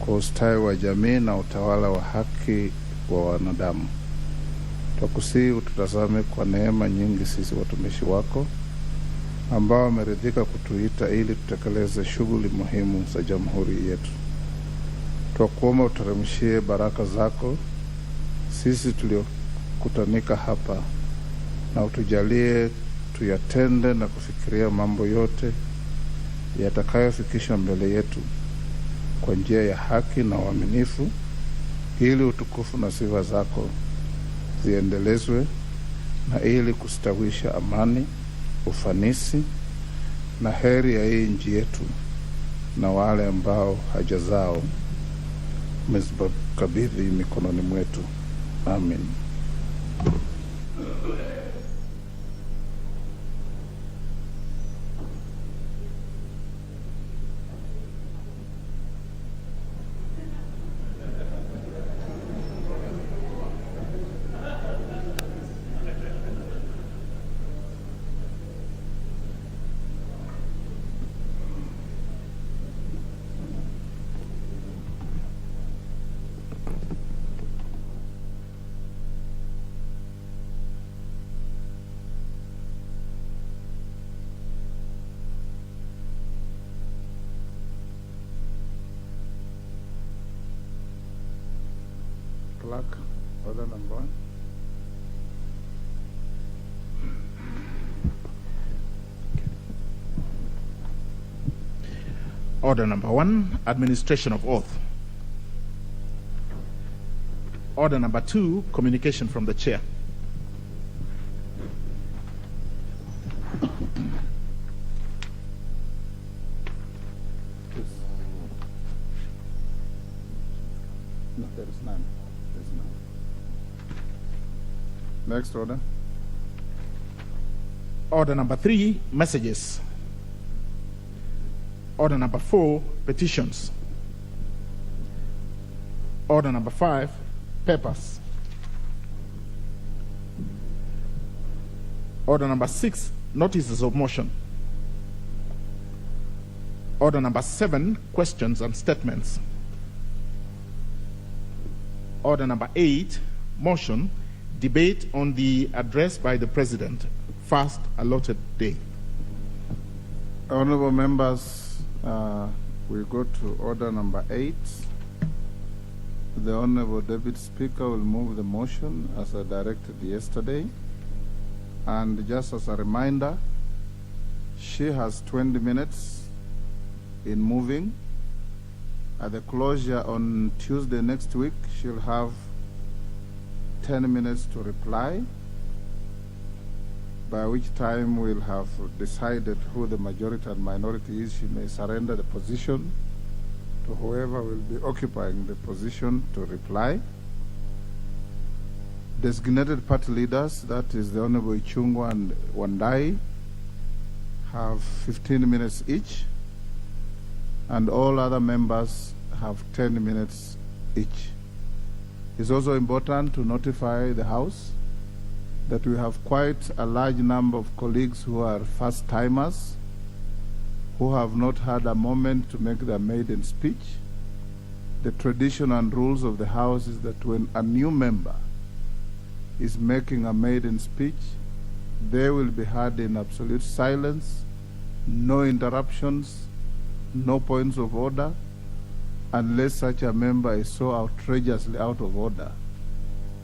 kwa ustawi wa jamii na utawala wa haki wa wanadamu. Twakusihi ututazame kwa neema nyingi sisi watumishi wako ambao wameridhika kutuita ili tutekeleze shughuli muhimu za jamhuri yetu. Twakuomba uteremshie baraka zako sisi tuliokutanika hapa, na utujalie tuyatende na kufikiria mambo yote yatakayofikisha mbele yetu kwa njia ya haki na uaminifu, ili utukufu na sifa zako ziendelezwe, na ili kustawisha amani, ufanisi na heri ya hii nchi yetu na wale ambao haja zao umezikabidhi mikononi mwetu. Amen. Clerk, order number 1. Order number 1, administration of oath. Order number 2, communication from the chair. No, there is none. There is none. Next order. Order number 3, messages. Order number 4, petitions. Order number 5, papers. Order number 6, notices of motion. Order number 7, questions and statements. Order number 8, motion, debate on the address by the President, first allotted day. Honorable members, we go to order number 8. The Honorable Deputy Speaker will move the motion as I directed yesterday. And just as a reminder, she has 20 minutes in moving. At the closure on Tuesday next week, she'll have 10 minutes to reply, by which time we'll have decided who the majority and minority is. She may surrender the position to whoever will be occupying the position to reply. Designated party leaders, that is the Honorable Ichungwa and Wandai, have 15 minutes each, and all other members have 10 minutes each. It's also important to notify the House that we have quite a large number of colleagues who are first-timers, who have not had a moment to make their maiden speech. The tradition and rules of the House is that when a new member is making a maiden speech, they will be heard in absolute silence, no interruptions, no points of order, unless such a member is so outrageously out of order,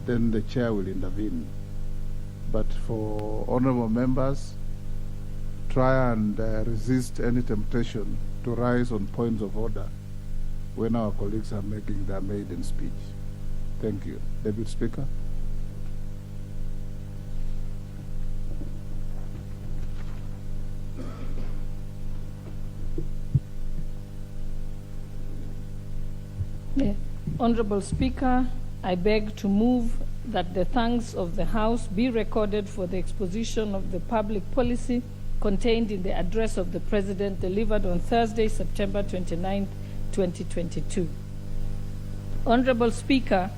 then the chair will intervene. But for honorable members, try and resist any temptation to rise on points of order when our colleagues are making their maiden speech. Thank you. Deputy Speaker. Honorable Speaker, I beg to move that the thanks of the House be recorded for the exposition of the public policy contained in the address of the President delivered on Thursday, September 29, 2022. Honorable Speaker,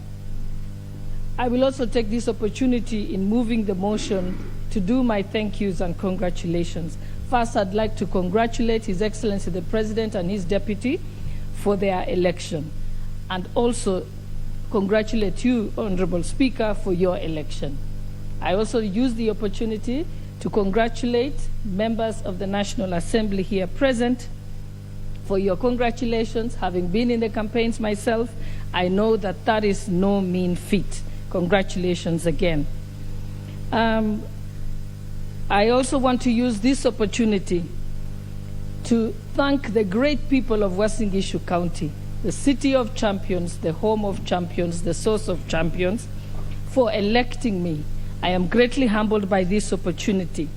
I will also take this opportunity in moving the motion to do my thank yous and congratulations. First, I'd like to congratulate His Excellency the President and his deputy for their election. and also congratulate you, Honorable Speaker, for your election. I also use the opportunity to congratulate members of the National Assembly here present for your congratulations. Having been in the campaigns myself, I know that that is no mean feat. Congratulations again. I also want to use this opportunity to thank the great people of Uasin Gishu County, the city of champions, the home of champions, the source of champions, for electing me. I am greatly humbled by this opportunity.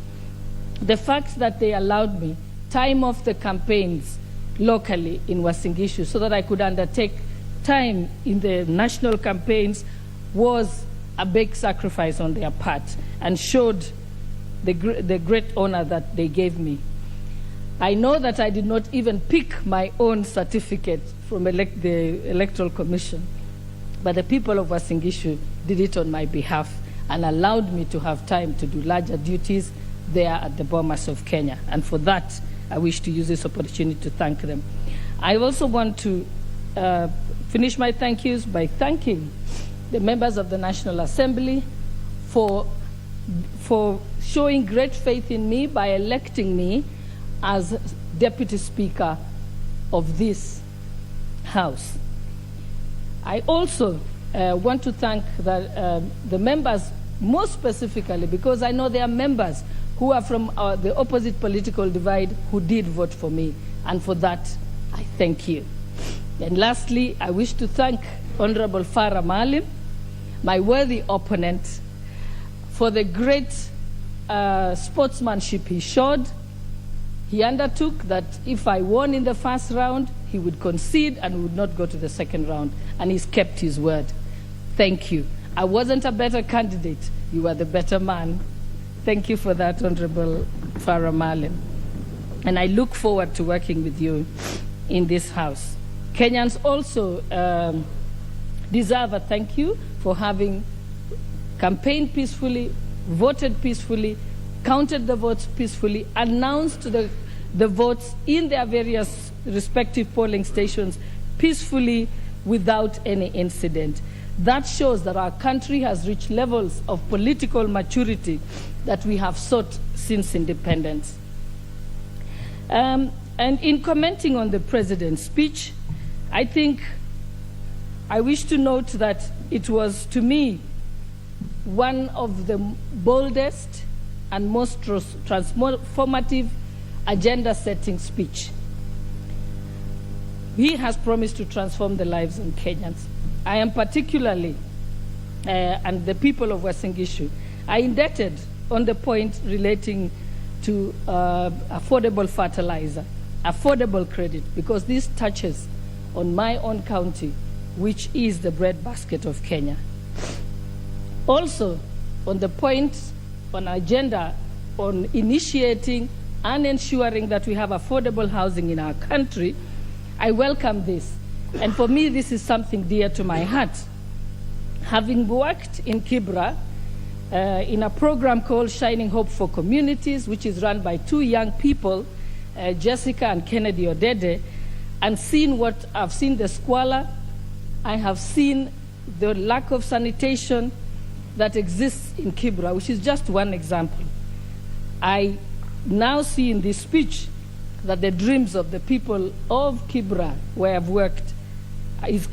The fact that they allowed me time off the campaigns locally in Uasin Gishu so that I could undertake time in the national campaigns was a big sacrifice on their part and showed the great honor that they gave me. I know that I did not even pick my own certificate from the Electoral Commission, but the people of Uasin Gishu did it on my behalf and allowed me to have time to do larger duties there at the Bomas of Kenya. And for that, I wish to use this opportunity to thank them. I also want to finish my thank yous by thanking the members of the National Assembly for showing great faith in me by electing me as Deputy Speaker of this House. I also want to thank the members, most specifically, because I know there are members who are from the opposite political divide who did vote for me, and for that, I thank you. And lastly, I wish to thank Honorable Farah Maalim, my worthy opponent, for the great sportsmanship he showed. He undertook that if I won in the first round, he would concede and would not go to the second round, and he's kept his word. Thank you. I wasn't a better candidate. You are the better man. Thank you for that, Honorable Farah Maalim. And I look forward to working with you in this House. Kenyans also deserve a thank you for having campaigned peacefully, voted peacefully, counted the votes peacefully, announced the votes in their various respective polling stations peacefully without any incident. That shows that our country has reached levels of political maturity that we have sought since independence. And in commenting on the President's speech, I think I wish to note that it was, to me, one of the boldest and most transformative agenda-setting speech. He has promised to transform the lives of Kenyans. I am particularly, and the people of Uasin Gishu, are indebted on the point relating to affordable fertilizer, affordable credit, because this touches on my own county, which is the breadbasket of Kenya. Also, on the point on agenda on initiating and ensuring that we have affordable housing in our country, I welcome this. And for me, this is something dear to my heart. Having worked in Kibra in a program called Shining Hope for Communities, which is run by two young people, Jessica and Kennedy Odede, and I've seen the squalor, I have seen the lack of sanitation that exists in Kibra, which is just one example. I now see in this speech that the dreams of the people of Kibra, where I've worked,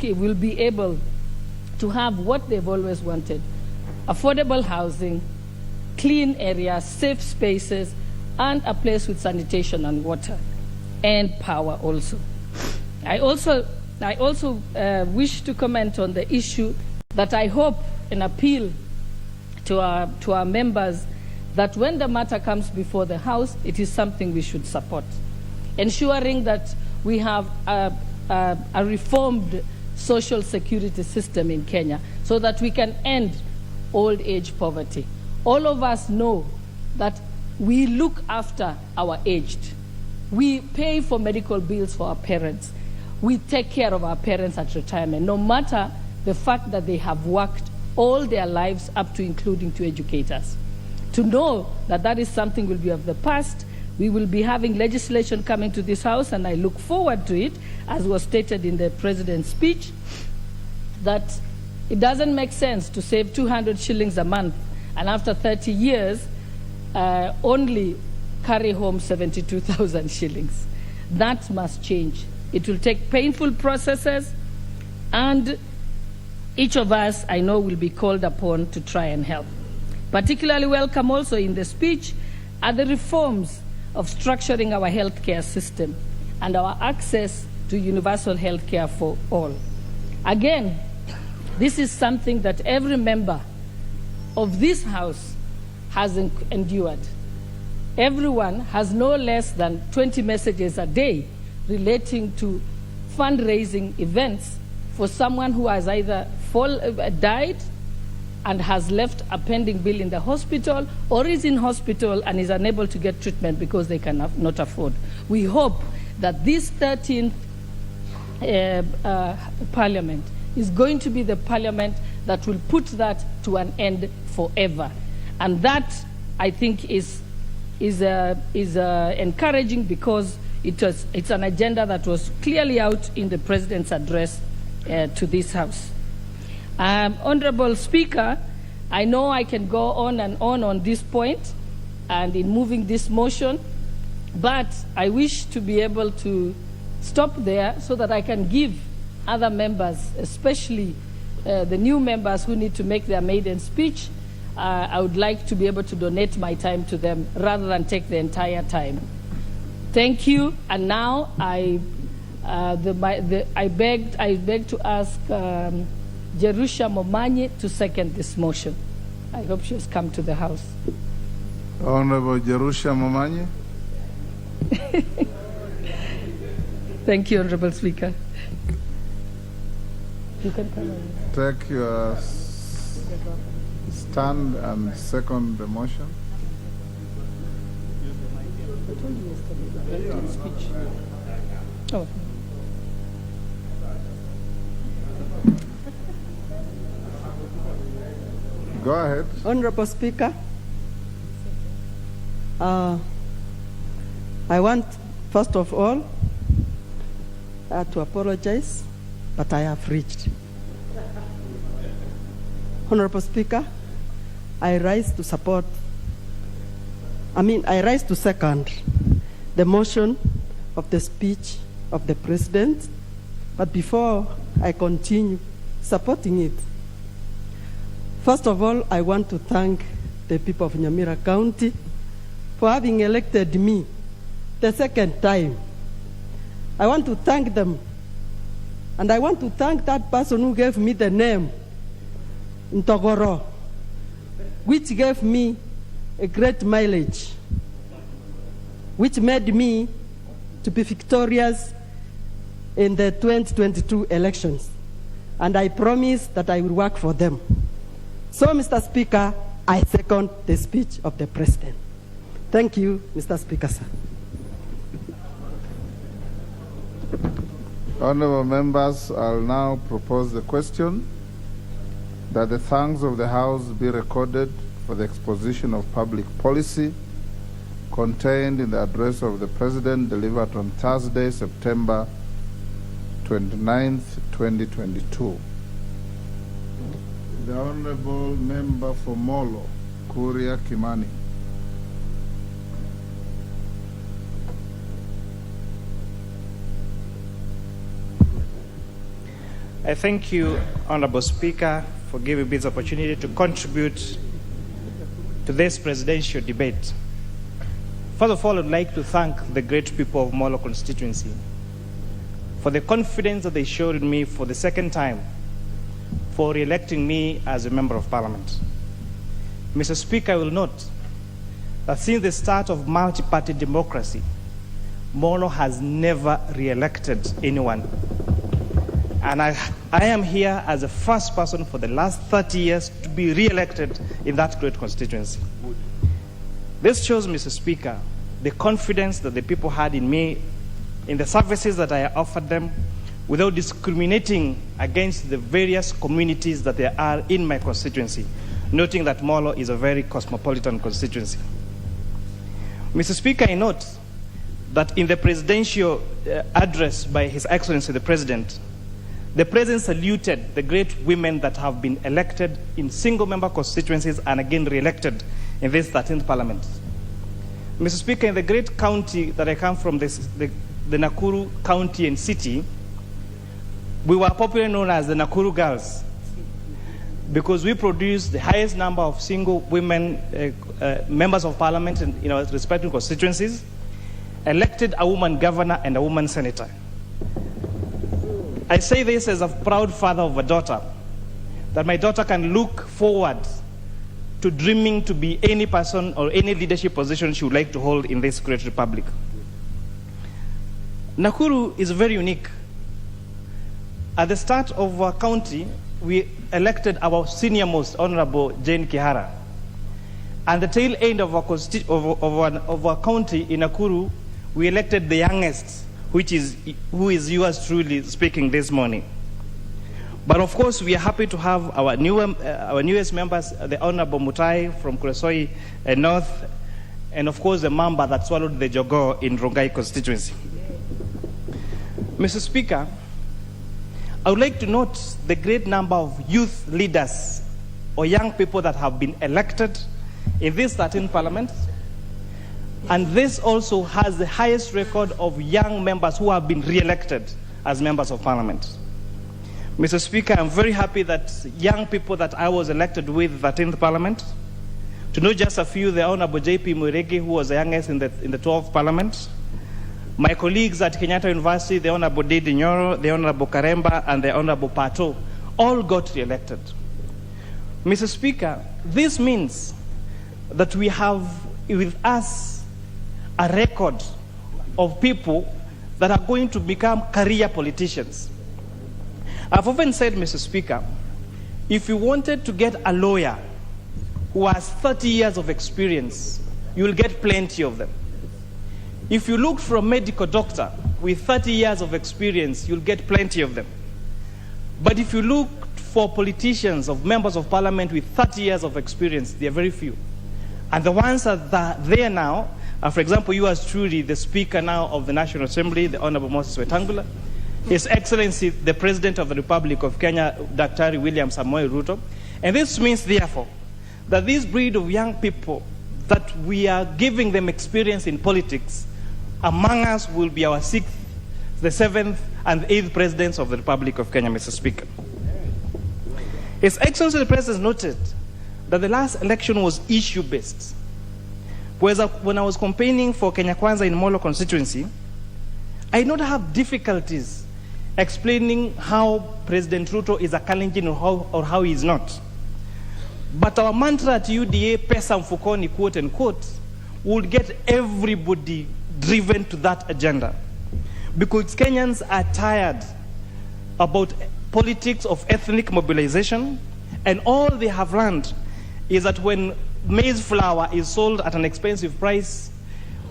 will be able to have what they've always wanted: affordable housing, clean areas, safe spaces, and a place with sanitation and water, and power also. I also wish to comment on the issue that I hope and appeal to our members that when the matter comes before the House, it is something we should support. Ensuring that we have a reformed social security system in Kenya so that we can end old age poverty. All of us know that we look after our aged. We pay for medical bills for our parents. We take care of our parents at retirement, no matter the fact that they have worked all their lives up to including to educate us. To know that that is something will be of the past, we will be having legislation coming to this House, and I look forward to it, as was stated in the President's speech, that it doesn't make sense to save 200 shillings a month and after 30 years only carry home 72,000 shillings. That must change. It will take painful processes, and each of us, I know, will be called upon to try and help. Particularly welcome also in the speech are the reforms of structuring our healthcare system and our access to universal healthcare for all. Again, this is something that every member of this House has endured. Everyone has no less than 20 messages a day relating to fundraising events for someone who has either died and has left a pending bill in the hospital, or is in hospital and is unable to get treatment because they cannot afford. We hope that this 13th Parliament is going to be the Parliament that will put that to an end forever. And that, I think, is encouraging, because it's an agenda that was clearly out in the President's address to this House. Honorable Speaker, I know I can go on this point and in moving this motion, but I wish to be able to stop there so that I can give other members, especially the new members who need to make their maiden speech, I would like to be able to donate my time to them rather than take the entire time. Thank you. And now I beg to ask Jerusha Momanyi to second this motion. I hope she has come to the House. Honorable Jerusha Momanyi. Thank you, Honorable Speaker. You can come on. Take your stand and second the motion. I told you yesterday, speech. Oh. Go ahead. Honorable Speaker, I want, first of all, to apologize, but I have reached. Honorable Speaker, I rise to second the motion of the speech of the President, but before I continue supporting it, first of all, I want to thank the people of Nyamira County for having elected me the second time. I want to thank them, and I want to thank that person who gave me the name Ntogoro, which gave me a great mileage, which made me to be victorious in the 2022 elections. And I promise that I will work for them. So, Mr. Speaker, I second the speech of the President. Thank you, Mr. Speaker, sir. Honorable members, I'll now propose the question that the thanks of the House be recorded for the exposition of public policy contained in the address of the President delivered on Thursday, September 29th, 2022. The Honorable Member for Molo, Kuria Kimani. I thank you, Honorable Speaker, for giving me this opportunity to contribute to this presidential debate. First of all, I'd like to thank the great people of Molo constituency for the confidence that they showed in me for the second time for re-electing me as a Member of Parliament. Mr. Speaker, I will note that since the start of multi-party democracy, Molo has never re-elected anyone. And I am here as the first person for the last 30 years to be re-elected in that great constituency. This shows, Mr. Speaker, the confidence that the people had in me, in the services that I offered them, without discriminating against the various communities that there are in my constituency, noting that Molo is a very cosmopolitan constituency. Mr. Speaker, I note that in the presidential address by His Excellency the President, the President saluted the great women that have been elected in single-member constituencies and again re-elected in this 13th Parliament. Mr. Speaker, in the great county that I come from, the Nakuru County and City, we were popularly known as the Nakuru Girls because we produced the highest number of single women members of Parliament in our respective constituencies, elected a woman governor and a woman senator. I say this as a proud father of a daughter, that my daughter can look forward to dreaming to be any person or any leadership position she would like to hold in this great republic. Nakuru is very unique. At the start of our county, we elected our senior most, Honorable Jane Kihara. And the tail end of our county in Nakuru, we elected the youngest, who is yours truly speaking this morning. But of course, we are happy to have our newest members, the Honorable Mutai from Kuresoi North, and of course the Mamba that swallowed the Jogo in Rongai constituency. Mr. Speaker, I would like to note the great number of youth leaders or young people that have been elected in this 13th Parliament. And this also has the highest record of young members who have been re-elected as members of Parliament. Mr. Speaker, I'm very happy that young people that I was elected with the 13th Parliament, to know just a few, the Honorable J.P. Mwirigi, who was the youngest in the 12th Parliament, my colleagues at Kenyatta University, the Honorable Didi Nyoro, the Honorable Karemba, and the Honorable Pato, all got re-elected. Mr. Speaker, this means that we have with us a record of people that are going to become career politicians. I've often said, Mr. Speaker, if you wanted to get a lawyer who has 30 years of experience, you will get plenty of them. If you look for a medical doctor with 30 years of experience, you'll get plenty of them. But if you look for politicians, of members of Parliament with 30 years of experience, they are very few. And the ones that are there now, for example, you as truly the Speaker now of the National Assembly, the Honorable Moses Wetangula, His Excellency, the President of the Republic of Kenya, Dr. William Samoei Ruto. And this means, therefore, that this breed of young people, that we are giving them experience in politics, among us will be our 6th, the 7th, and 8th Presidents of the Republic of Kenya, Mr. Speaker. His Excellency, the President, noted that the last election was issue-based. Whereas when I was campaigning for Kenya Kwanza in Molo constituency, I did not have difficulties explaining how President Ruto is a Kalenjin or how he is not. But our mantra at UDA, pesa mfukoni, quote unquote, would get everybody driven to that agenda. Because Kenyans are tired about politics of ethnic mobilization, and all they have learned is that when maize flour is sold at an expensive price,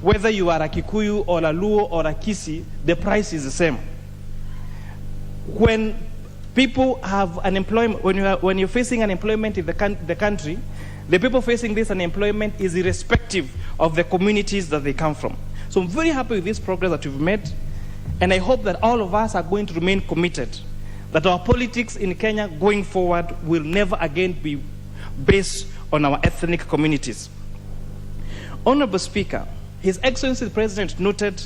whether you are a Kikuyu or a Luo or a Kisi, the price is the same. When people have unemployment, when you're facing unemployment in the country, the people facing this unemployment is irrespective of the communities that they come from. So I'm very happy with this progress that we've made, and I hope that all of us are going to remain committed, that our politics in Kenya going forward will never again be based on our ethnic communities. Honorable Speaker, His Excellency the President noted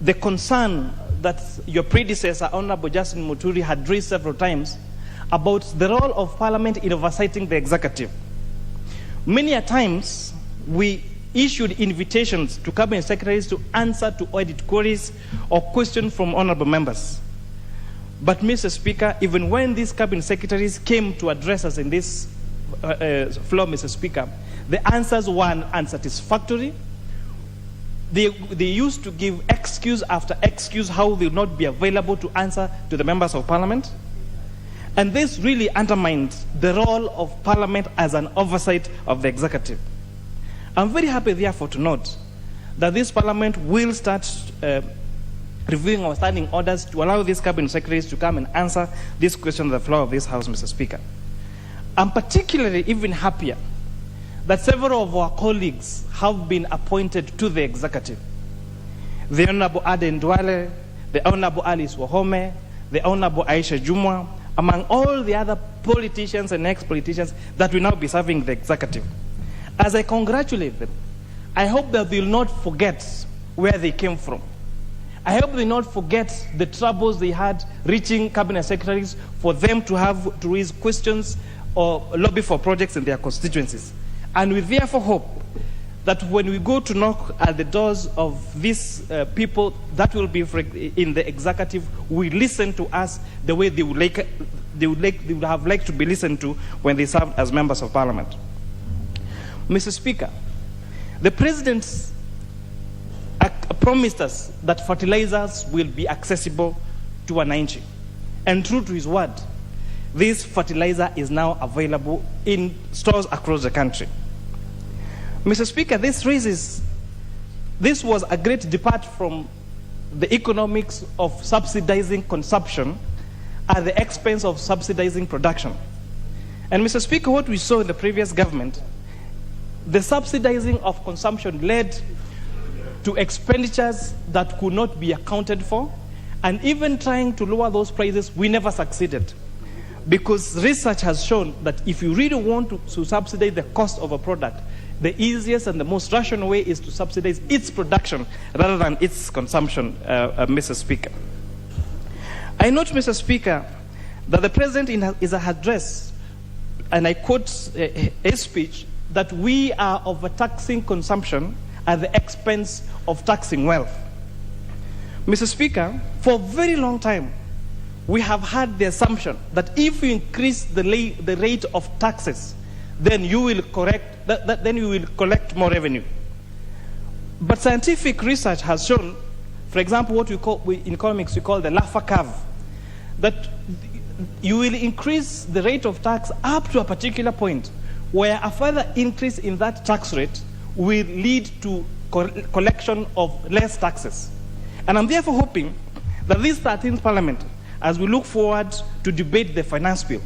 the concern that your predecessor, Honorable Justin Muturi, had raised several times about the role of Parliament in oversighting the executive. Many a times, we issued invitations to cabinet secretaries to answer to audit queries or questions from honorable members. But, Mr. Speaker, even when these cabinet secretaries came to address us in this floor, Mr. Speaker, the answers were unsatisfactory. They used to give excuse after excuse how they would not be available to answer to the members of Parliament. And this really undermined the role of Parliament as an oversight of the executive. I'm very happy, therefore, to note that this Parliament will start reviewing our standing orders to allow these cabinet secretaries to come and answer this question on the floor of this House, Mr. Speaker. I'm particularly even happier that several of our colleagues have been appointed to the executive. The Honorable Aden Duale, the Honorable Alice Wahome, the Honorable Aisha Jumwa, among all the other politicians and ex-politicians that will now be serving the executive. As I congratulate them, I hope that they will not forget where they came from. I hope they will not forget the troubles they had reaching cabinet secretaries for them to have to raise questions or lobby for projects in their constituencies. And we therefore hope that when we go to knock at the doors of these people that will be in the executive, we listen to us the way they would have liked to be listened to when they served as members of parliament. Mr. Speaker, the President promised us that fertilizers will be accessible to Wananchi. And true to his word, this fertilizer is now available in stores across the country. Mr. Speaker, this was a great depart from the economics of subsidizing consumption at the expense of subsidizing production. And Mr. Speaker, what we saw in the previous government, the subsidizing of consumption led to expenditures that could not be accounted for, and even trying to lower those prices, we never succeeded. Because research has shown that if you really want to subsidize the cost of a product, the easiest and the most rational way is to subsidize its production rather than its consumption, Mr. Speaker. I note, Mr. Speaker, that the President in his address, and I quote his speech, that we are overtaxing consumption at the expense of taxing wealth. Mr. Speaker, for a very long time, we have had the assumption that if you increase the rate of taxes, then you will collect more revenue. But scientific research has shown, for example, what in economics we call the Laffer curve, that you will increase the rate of tax up to a particular point, where a further increase in that tax rate will lead to collection of less taxes. And I'm therefore hoping that this 13th Parliament, as we look forward to debate the finance bill,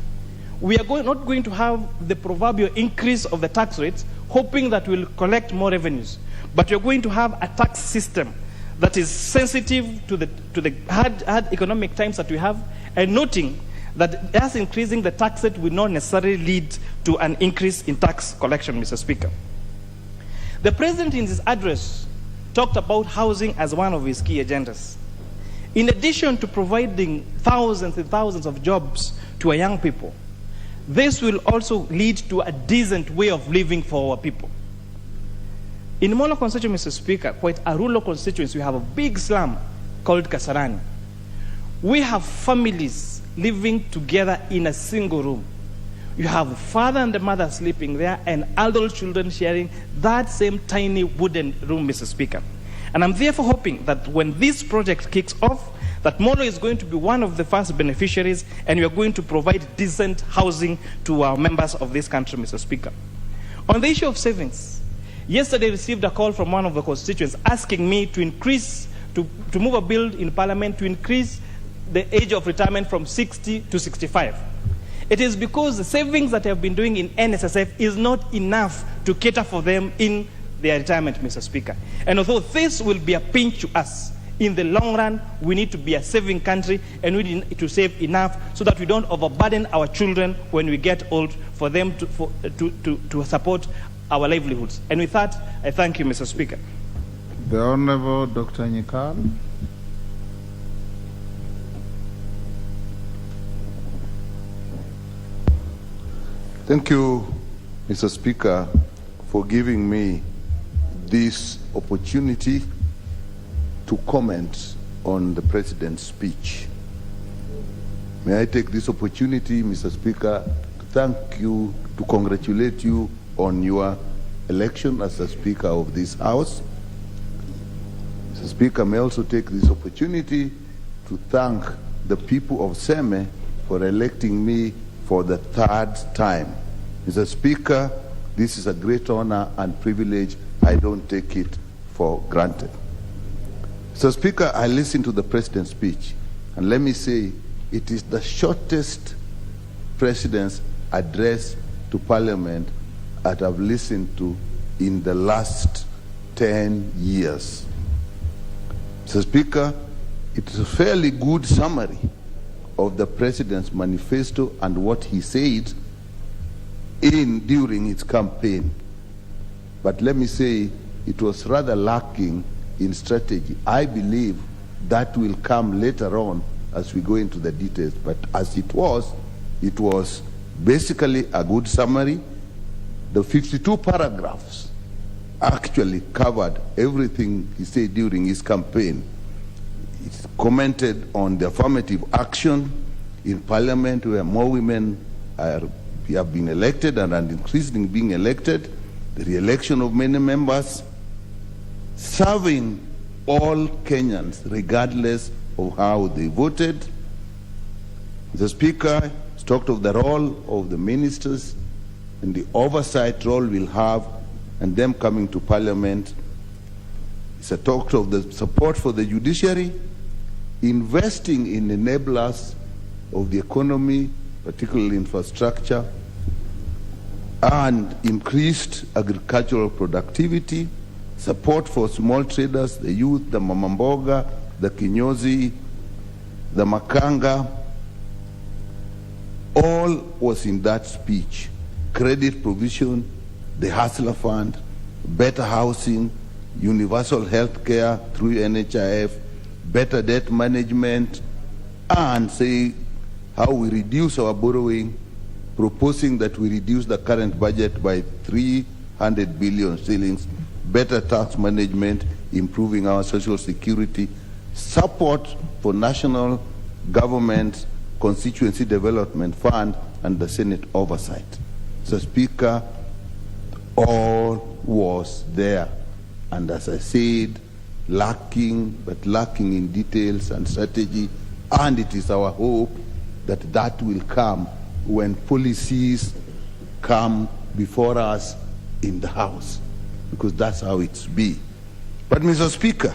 we are not going to have the proverbial increase of the tax rates, hoping that we'll collect more revenues, but we're going to have a tax system that is sensitive to the hard economic times that we have, and noting that us increasing the tax rate will not necessarily lead to an increase in tax collection, Mr. Speaker. The President in his address talked about housing as one of his key agendas. In addition to providing thousands and thousands of jobs to our young people, this will also lead to a decent way of living for our people. In Molo constituency, Mr. Speaker, quite a rural constituency, we have a big slum called Kasarani. We have families living together in a single room. You have the father and the mother sleeping there, and adult children sharing that same tiny wooden room, Mr. Speaker. And I'm therefore hoping that when this project kicks off, that Molo is going to be one of the first beneficiaries, and we are going to provide decent housing to our members of this country, Mr. Speaker. On the issue of savings, yesterday I received a call from one of the constituents asking me to move a bill in Parliament to increase the age of retirement from 60 to 65. It is because the savings that I have been doing in NSSF is not enough to cater for them in their retirement, Mr. Speaker. And although this will be a pinch to us, in the long run, we need to be a saving country, and we need to save enough so that we don't overburden our children when we get old, for them to support our livelihoods. And with that, I thank you, Mr. Speaker. The Honorable Dr. Nyikal. Thank you, Mr. Speaker, for giving me this opportunity to comment on the President's speech. May I take this opportunity, Mr. Speaker, to thank you, to congratulate you on your election as the Speaker of this House. Mr. Speaker, may I also take this opportunity to thank the people of Seme for electing me for the third time. Mr. Speaker, this is a great honor and privilege. I don't take it for granted. Mr. Speaker, I listened to the President's speech, and let me say, it is the shortest President's address to Parliament that I've listened to in the last 10 years. Mr. Speaker, it is a fairly good summary of the president's manifesto and what he said during his campaign. But let me say, it was rather lacking in strategy. I believe that will come later on as we go into the details. But as it was basically a good summary. The 52 paragraphs actually covered everything he said during his campaign. It commented on the affirmative action in Parliament, where more women have been elected and are increasingly being elected, the re-election of many members, serving all Kenyans regardless of how they voted. The Speaker talked of the role of the ministers and the oversight role we'll have and them coming to Parliament. He talked of the support for the judiciary, investing in enablers of the economy, particularly infrastructure, and increased agricultural productivity, support for small traders, the youth, the mamamboga, the kinyozi, the makanga. All was in that speech. Credit provision, the Hustler Fund, better housing, universal health care through NHIF, better debt management, and say how we reduce our borrowing, proposing that we reduce the current budget by 300 billion shillings, better tax management, improving our social security, support for national government constituency development fund, and the Senate oversight. So, Speaker, all was there. And as I said, lacking in details and strategy. And it is our hope that that will come when policies come before us in the House, because that's how it's be. But, Mr. Speaker,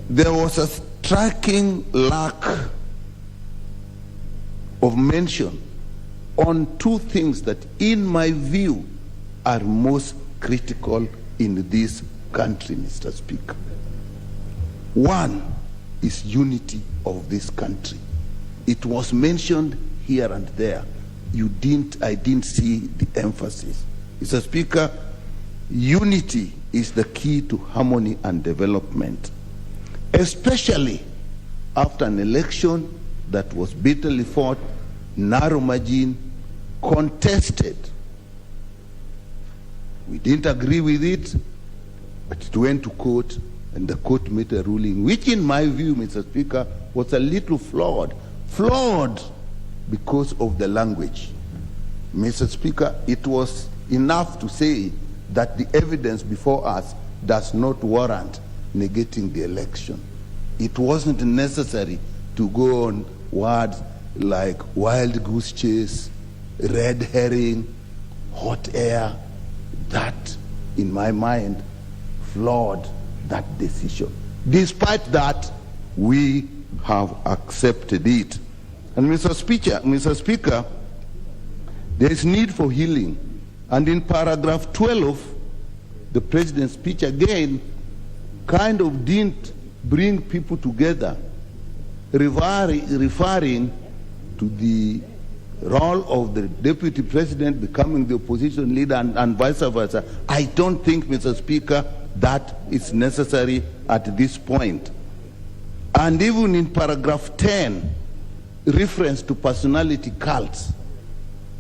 there was a striking lack of mention on two things that, in my view, are most critical in this country, Mr. Speaker. One is unity of this country. It was mentioned here and there. I didn't see the emphasis. Mr. Speaker, unity is the key to harmony and development, especially after an election that was bitterly fought, narrow margin, contested. We didn't agree with it, but it went to court, and the court made a ruling, which in my view, Mr. Speaker, was a little flawed. Flawed because of the language. Mr. Speaker, it was enough to say that the evidence before us does not warrant negating the election. It wasn't necessary to go on words like wild goose chase, red herring, hot air. That, in my mind, flawed that decision. Despite that, we have accepted it. And Mr. Speaker, there is need for healing. And in paragraph 12, the President's speech again kind of didn't bring people together, referring to the role of the Deputy President becoming the opposition leader and vice versa. I don't think, Mr. Speaker, that is necessary at this point. And even in paragraph 10, reference to personality cults,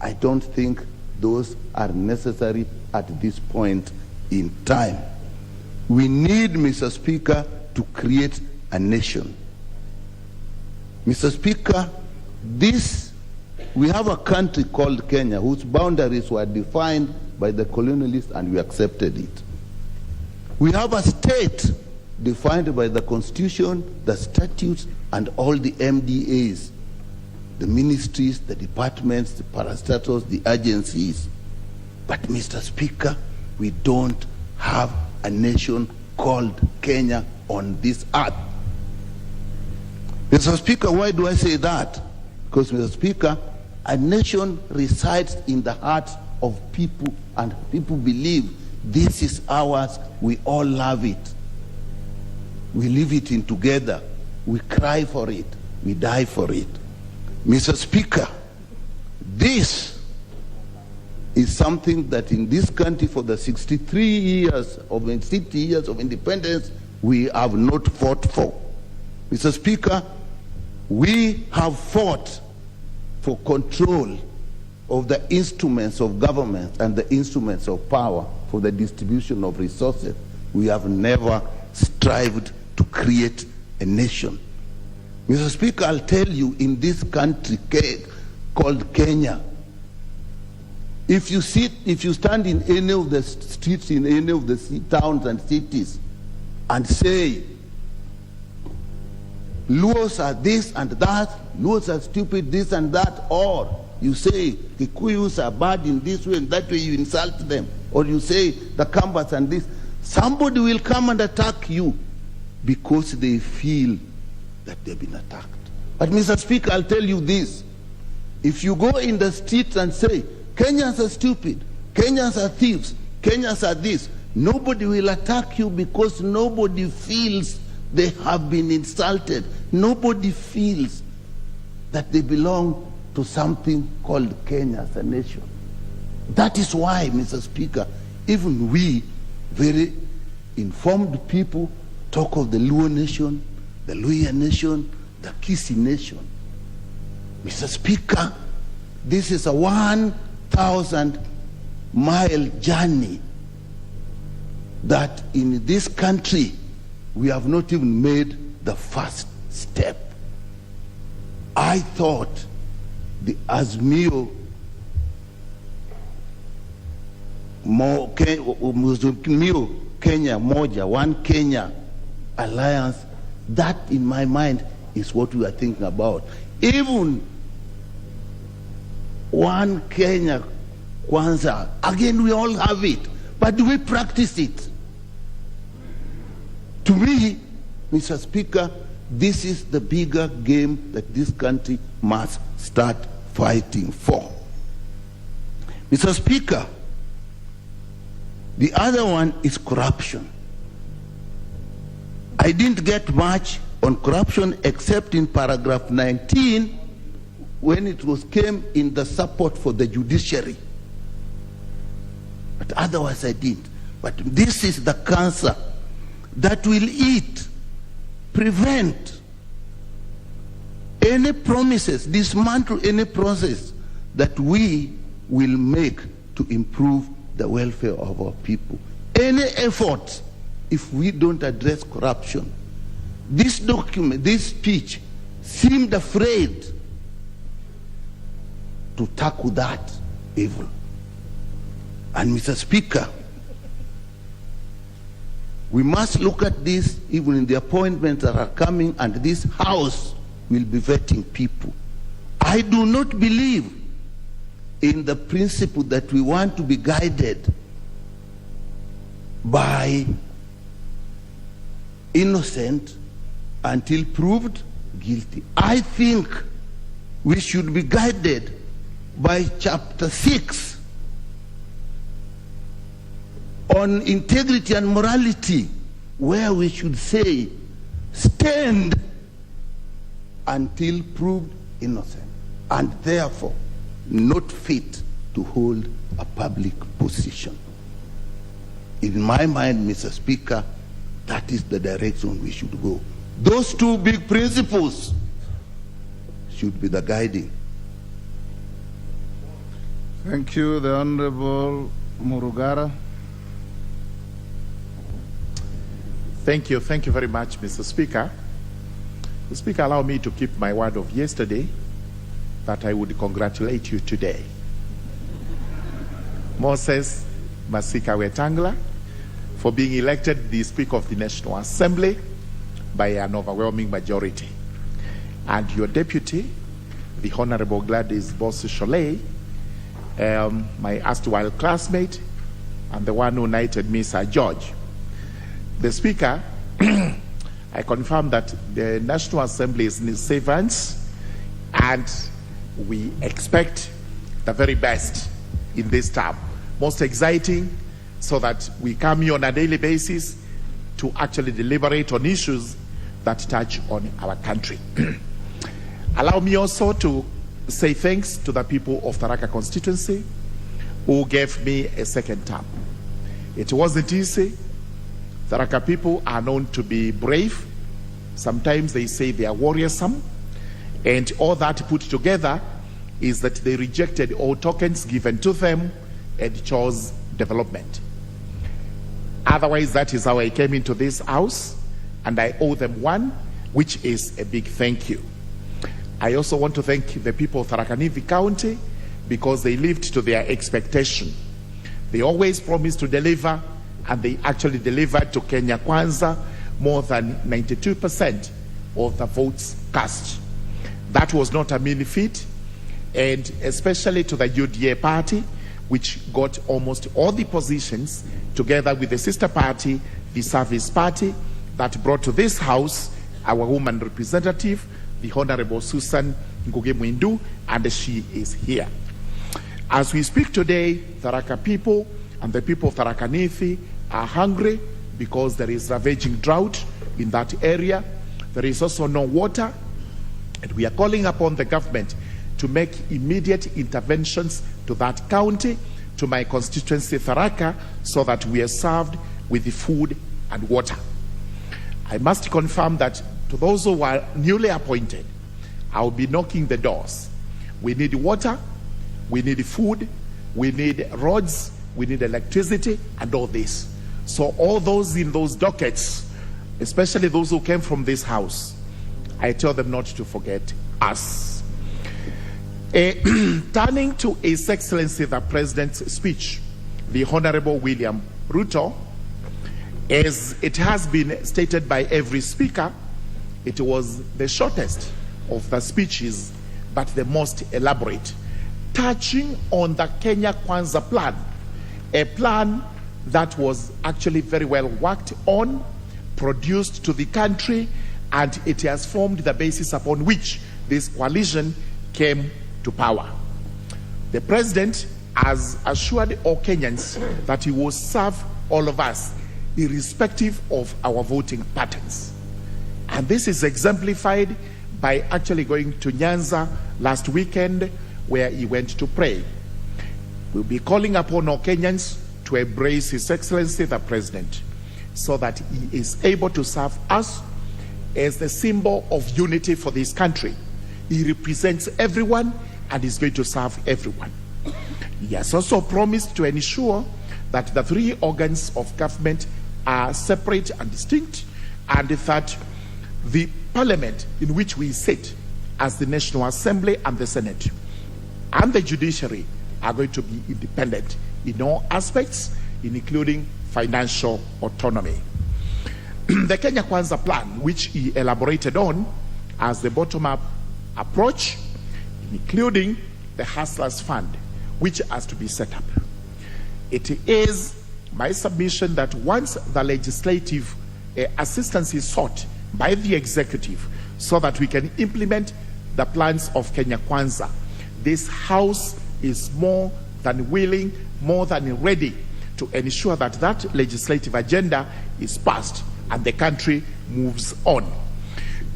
I don't think those are necessary at this point in time. We need, Mr. Speaker, to create a nation. Mr. Speaker, we have a country called Kenya whose boundaries were defined by the colonialists, and we accepted it. We have a state defined by the Constitution, the statutes, and all the MDAs, the ministries, the departments, the parastatals, the agencies. But, Mr. Speaker, we don't have a nation called Kenya on this earth. Mr. Speaker, why do I say that? Because, Mr. Speaker, a nation resides in the hearts of people, and people believe this is ours, we all love it. We live it in together, we cry for it, we die for it. Mr. Speaker, this is something that in this country for the 60 years of independence, we have not fought for. Mr. Speaker, we have fought for control of the instruments of government and the instruments of power for the distribution of resources. We have never strived to create a nation. Mr. Speaker, I'll tell you, in this country called Kenya, if you stand in any of the streets in any of the towns and cities and say, Luos are this and that, Luos are stupid, this and that, or you say Kikuyus are bad in this way and that way, you insult them, or you say the Kambas and this, somebody will come and attack you because they feel that they've been attacked. But Mr. Speaker, I'll tell you this. If you go in the streets and say, Kenyans are stupid, Kenyans are thieves, Kenyans are this, nobody will attack you because nobody feels they have been insulted. Nobody feels that they belong to something called Kenya as a nation. That is why, Mr. Speaker, even we, very informed people, talk of the Luo nation, the Luhya nation, the Kisii nation. Mr. Speaker, this is a 1,000-mile journey that in this country we have not even made the first step. I thought the Azimio Kenya Moja, One Kenya Alliance, that in my mind is what we are thinking about. Even One Kenya Kwanza, again we all have it, but do we practice it? To me, Mr. Speaker, this is the bigger game that this country must start fighting for. Mr. Speaker, the other one is corruption. I didn't get much on corruption except in paragraph 19 when it came in the support for the judiciary. But otherwise I didn't. But this is the cancer that will eat, prevent any promises, dismantle any process that we will make to improve the welfare of our people. Any effort, if we don't address corruption. This document, this speech, seemed afraid to tackle that evil. And Mr. Speaker, we must look at this even in the appointments that are coming, and this House will be vetting people. I do not believe in the principle that we want to be guided by innocent until proved guilty. I think we should be guided by chapter 6 on integrity and morality, where we should say, stand until proved innocent, and therefore not fit to hold a public position. In my mind, Mr. Speaker, that is the direction we should go. Those two big principles should be the guiding. Thank you. The Honorable Murugara. Thank you very much, Mr. Speaker. The Speaker, allow me to keep my word of yesterday that I would congratulate you today. Moses Masika Wetangula, for being elected the Speaker of the National Assembly by an overwhelming majority. And your deputy, the Honorable Gladys Boss-Sholay, my erstwhile classmate, and the one who knighted me, Sir George. The Speaker, I confirm that the National Assembly is in its safe hands, and we expect the very best in this term. Most exciting, so that we come here on a daily basis to actually deliberate on issues that touch on our country. Allow me also to say thanks to the people of Tharaka constituency who gave me a second term. It wasn't easy. Tharaka people are known to be brave. Sometimes they say they are warriorsome. And all that put together is that they rejected all tokens given to them and chose development. Otherwise, that is how I came into this house, and I owe them one, which is a big thank you. I also want to thank the people of Tharaka Nithi County because they lived to their expectation. They always promised to deliver, and they actually delivered to Kenya Kwanza more than 92% of the votes cast. That was not a mean feat, and especially to the UDA party, which got almost all the positions, together with the sister party, the Service Party, that brought to this house our woman representative, the Honorable Susan Ngugi Mwindu, and she is here. As we speak today, Tharaka people and the people of Tharaka Nithi are hungry because there is ravaging drought in that area. There is also no water, and we are calling upon the government to make immediate interventions to that county, to my constituency Tharaka, so that we are served with the food and water. I must confirm that to those who are newly appointed, I will be knocking the doors. We need water, we need food, we need roads, we need electricity, and all this. So all those in those dockets, especially those who came from this house, I tell them not to forget us. Turning to His Excellency the President's speech, the Honorable William Ruto, as it has been stated by every speaker, it was the shortest of the speeches, but the most elaborate, touching on the Kenya Kwanza plan, a plan that was actually very well worked on, produced to the country, and it has formed the basis upon which this coalition came to power. The President has assured all Kenyans that he will serve all of us, irrespective of our voting patterns. And this is exemplified by actually going to Nyanza last weekend, where he went to pray. We'll be calling upon all Kenyans to embrace His Excellency the President, so that he is able to serve us as the symbol of unity for this country. He represents everyone and is going to serve everyone. He has also promised to ensure that the three organs of government are separate and distinct, and that the parliament in which we sit as the National Assembly and the Senate and the judiciary are going to be independent in all aspects, including financial autonomy. The Kenya Kwanza plan, which he elaborated on as the bottom-up approach, including the Hustlers Fund, which has to be set up. It is my submission that once the legislative assistance is sought by the executive so that we can implement the plans of Kenya Kwanza, this House is more than willing, more than ready to ensure that that legislative agenda is passed and the country moves on.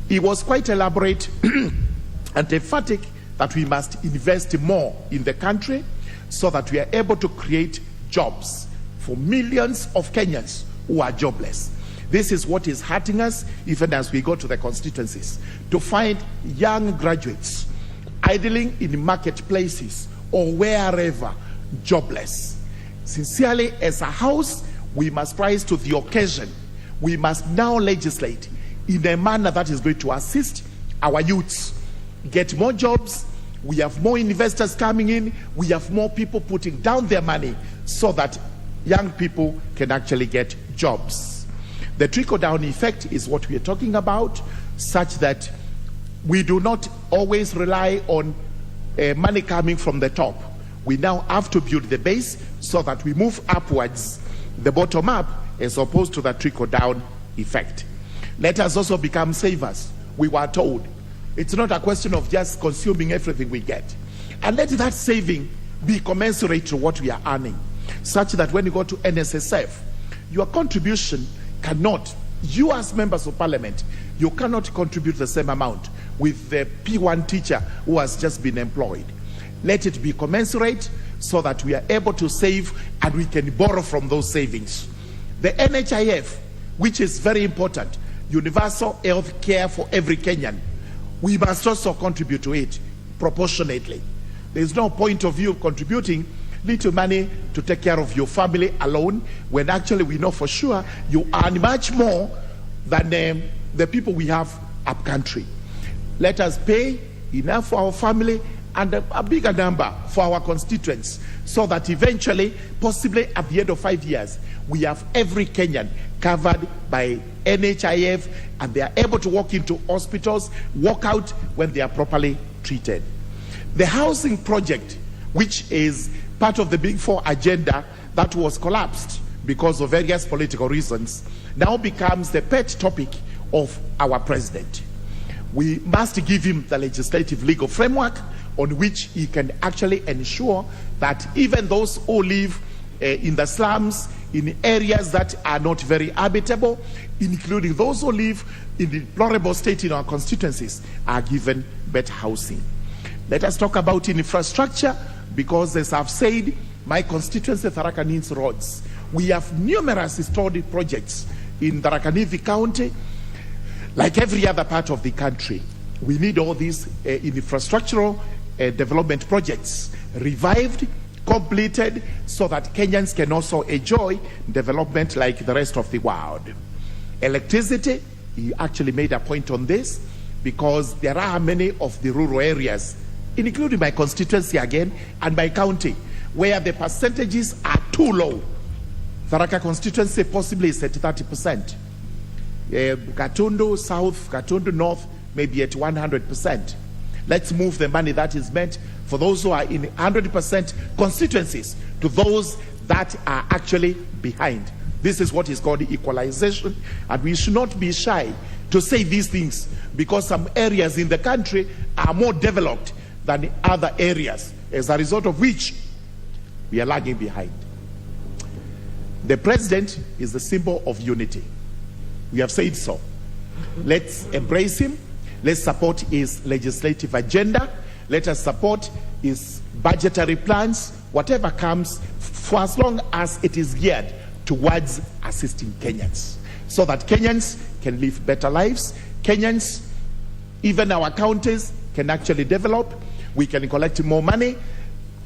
He was quite elaborate and emphatic that we must invest more in the country so that we are able to create jobs for millions of Kenyans who are jobless. This is what is hurting us, even as we go to the constituencies, to find young graduates idling in marketplaces or wherever, jobless. Sincerely, as a house, we must rise to the occasion. We must now legislate in a manner that is going to assist our youths get more jobs. We have more investors coming in. We have more people putting down their money so that young people can actually get jobs. The trickle-down effect is what we are talking about, such that we do not always rely on money coming from the top. We now have to build the base so that we move upwards, the bottom up, as opposed to the trickle-down effect. Let us also become savers. We were told it's not a question of just consuming everything we get. And let that saving be commensurate to what we are earning, such that when you go to NSSF, your contribution cannot, you as members of parliament, you cannot contribute the same amount with the P1 teacher who has just been employed. Let it be commensurate so that we are able to save and we can borrow from those savings. The NHIF, which is very important, universal health care for every Kenyan, we must also contribute to it proportionately. There is no point of view of contributing little money to take care of your family alone, when actually we know for sure you earn much more than the people we have up country. Let us pay enough for our family and a bigger number for our constituents, so that eventually, possibly at the end of 5 years, we have every Kenyan covered by NHIF, and they are able to walk into hospitals, walk out when they are properly treated. The housing project, which is part of the Big Four agenda that was collapsed because of various political reasons, now becomes the pet topic of our president. We must give him the legislative legal framework on which he can actually ensure that even those who live in the slums, in areas that are not very habitable, including those who live in deplorable state in our constituencies, are given better housing. Let us talk about infrastructure, because as I've said, my constituency Tharaka needs roads. We have numerous historic projects in Tharaka Nithi County, like every other part of the country. We need all these infrastructural development projects revived, completed, so that Kenyans can also enjoy development like the rest of the world. Electricity, he actually made a point on this, because there are many of the rural areas, including my constituency again, and my county, where the percentages are too low. Tharaka constituency possibly is at 30%. Gatundu South, Gatundu North may be at 100%. Let's move the money that is meant for those who are in 100% constituencies to those that are actually behind. This is what is called equalization, and we should not be shy to say these things, because some areas in the country are more developed than other areas, as a result of which we are lagging behind. The president is the symbol of unity. We have said so. Let's embrace him. Let's support his legislative agenda. Let us support his budgetary plans, whatever comes, for as long as it is geared towards assisting Kenyans, so that Kenyans can live better lives. Kenyans, even our counties, can actually develop. We can collect more money.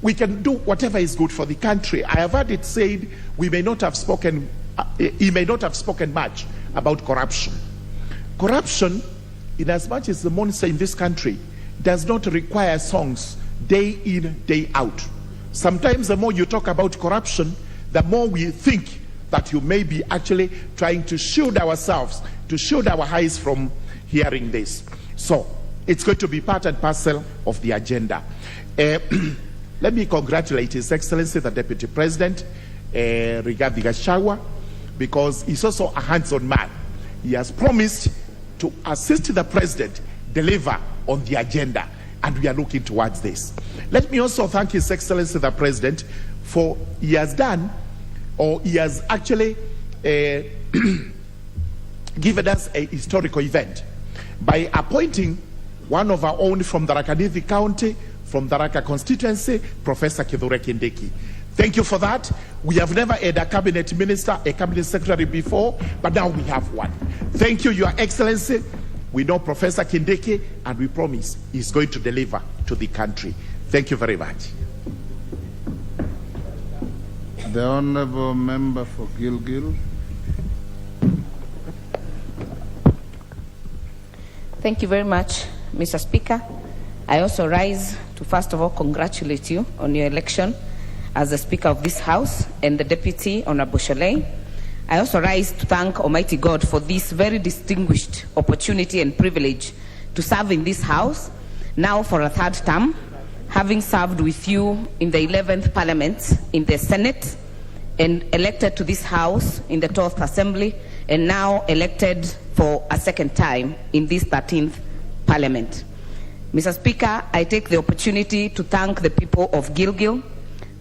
We can do whatever is good for the country. I have heard it said we may not have spoken, he may not have spoken much about corruption. Corruption, in as much as the monster in this country, does not require songs day in, day out. Sometimes the more you talk about corruption, the more we think that you may be actually trying to shield ourselves, to shield our eyes from hearing this. So it's going to be part and parcel of the agenda. Let me congratulate His Excellency, the Deputy President, Rigathi Gachagua, because he's also a hands-on man. He has promised to assist the President deliver on the agenda, and we are looking towards this. Let me also thank His Excellency, the President, for he has done, or he has actually given us a historical event by appointing one of our own from Tharaka Nithi County, from Tharaka constituency, Professor Kithure Kindiki. Thank you for that. We have never had a cabinet minister, a cabinet secretary before, but now we have one. Thank you, Your Excellency. We know Professor Kindiki, and we promise he's going to deliver to the country. Thank you very much. The Honourable Member for Gilgil. Thank you very much, Mr. Speaker. I also rise to first of all congratulate you on your election as the Speaker of this House and the Deputy, Honorable Sholei. I also rise to thank Almighty God for this very distinguished opportunity and privilege to serve in this House, now for a third term, having served with you in the 11th Parliament, in the Senate, and elected to this House in the 12th Assembly, and now elected for a second time in this 13th Parliament. Mr. Speaker, I take the opportunity to thank the people of Gilgil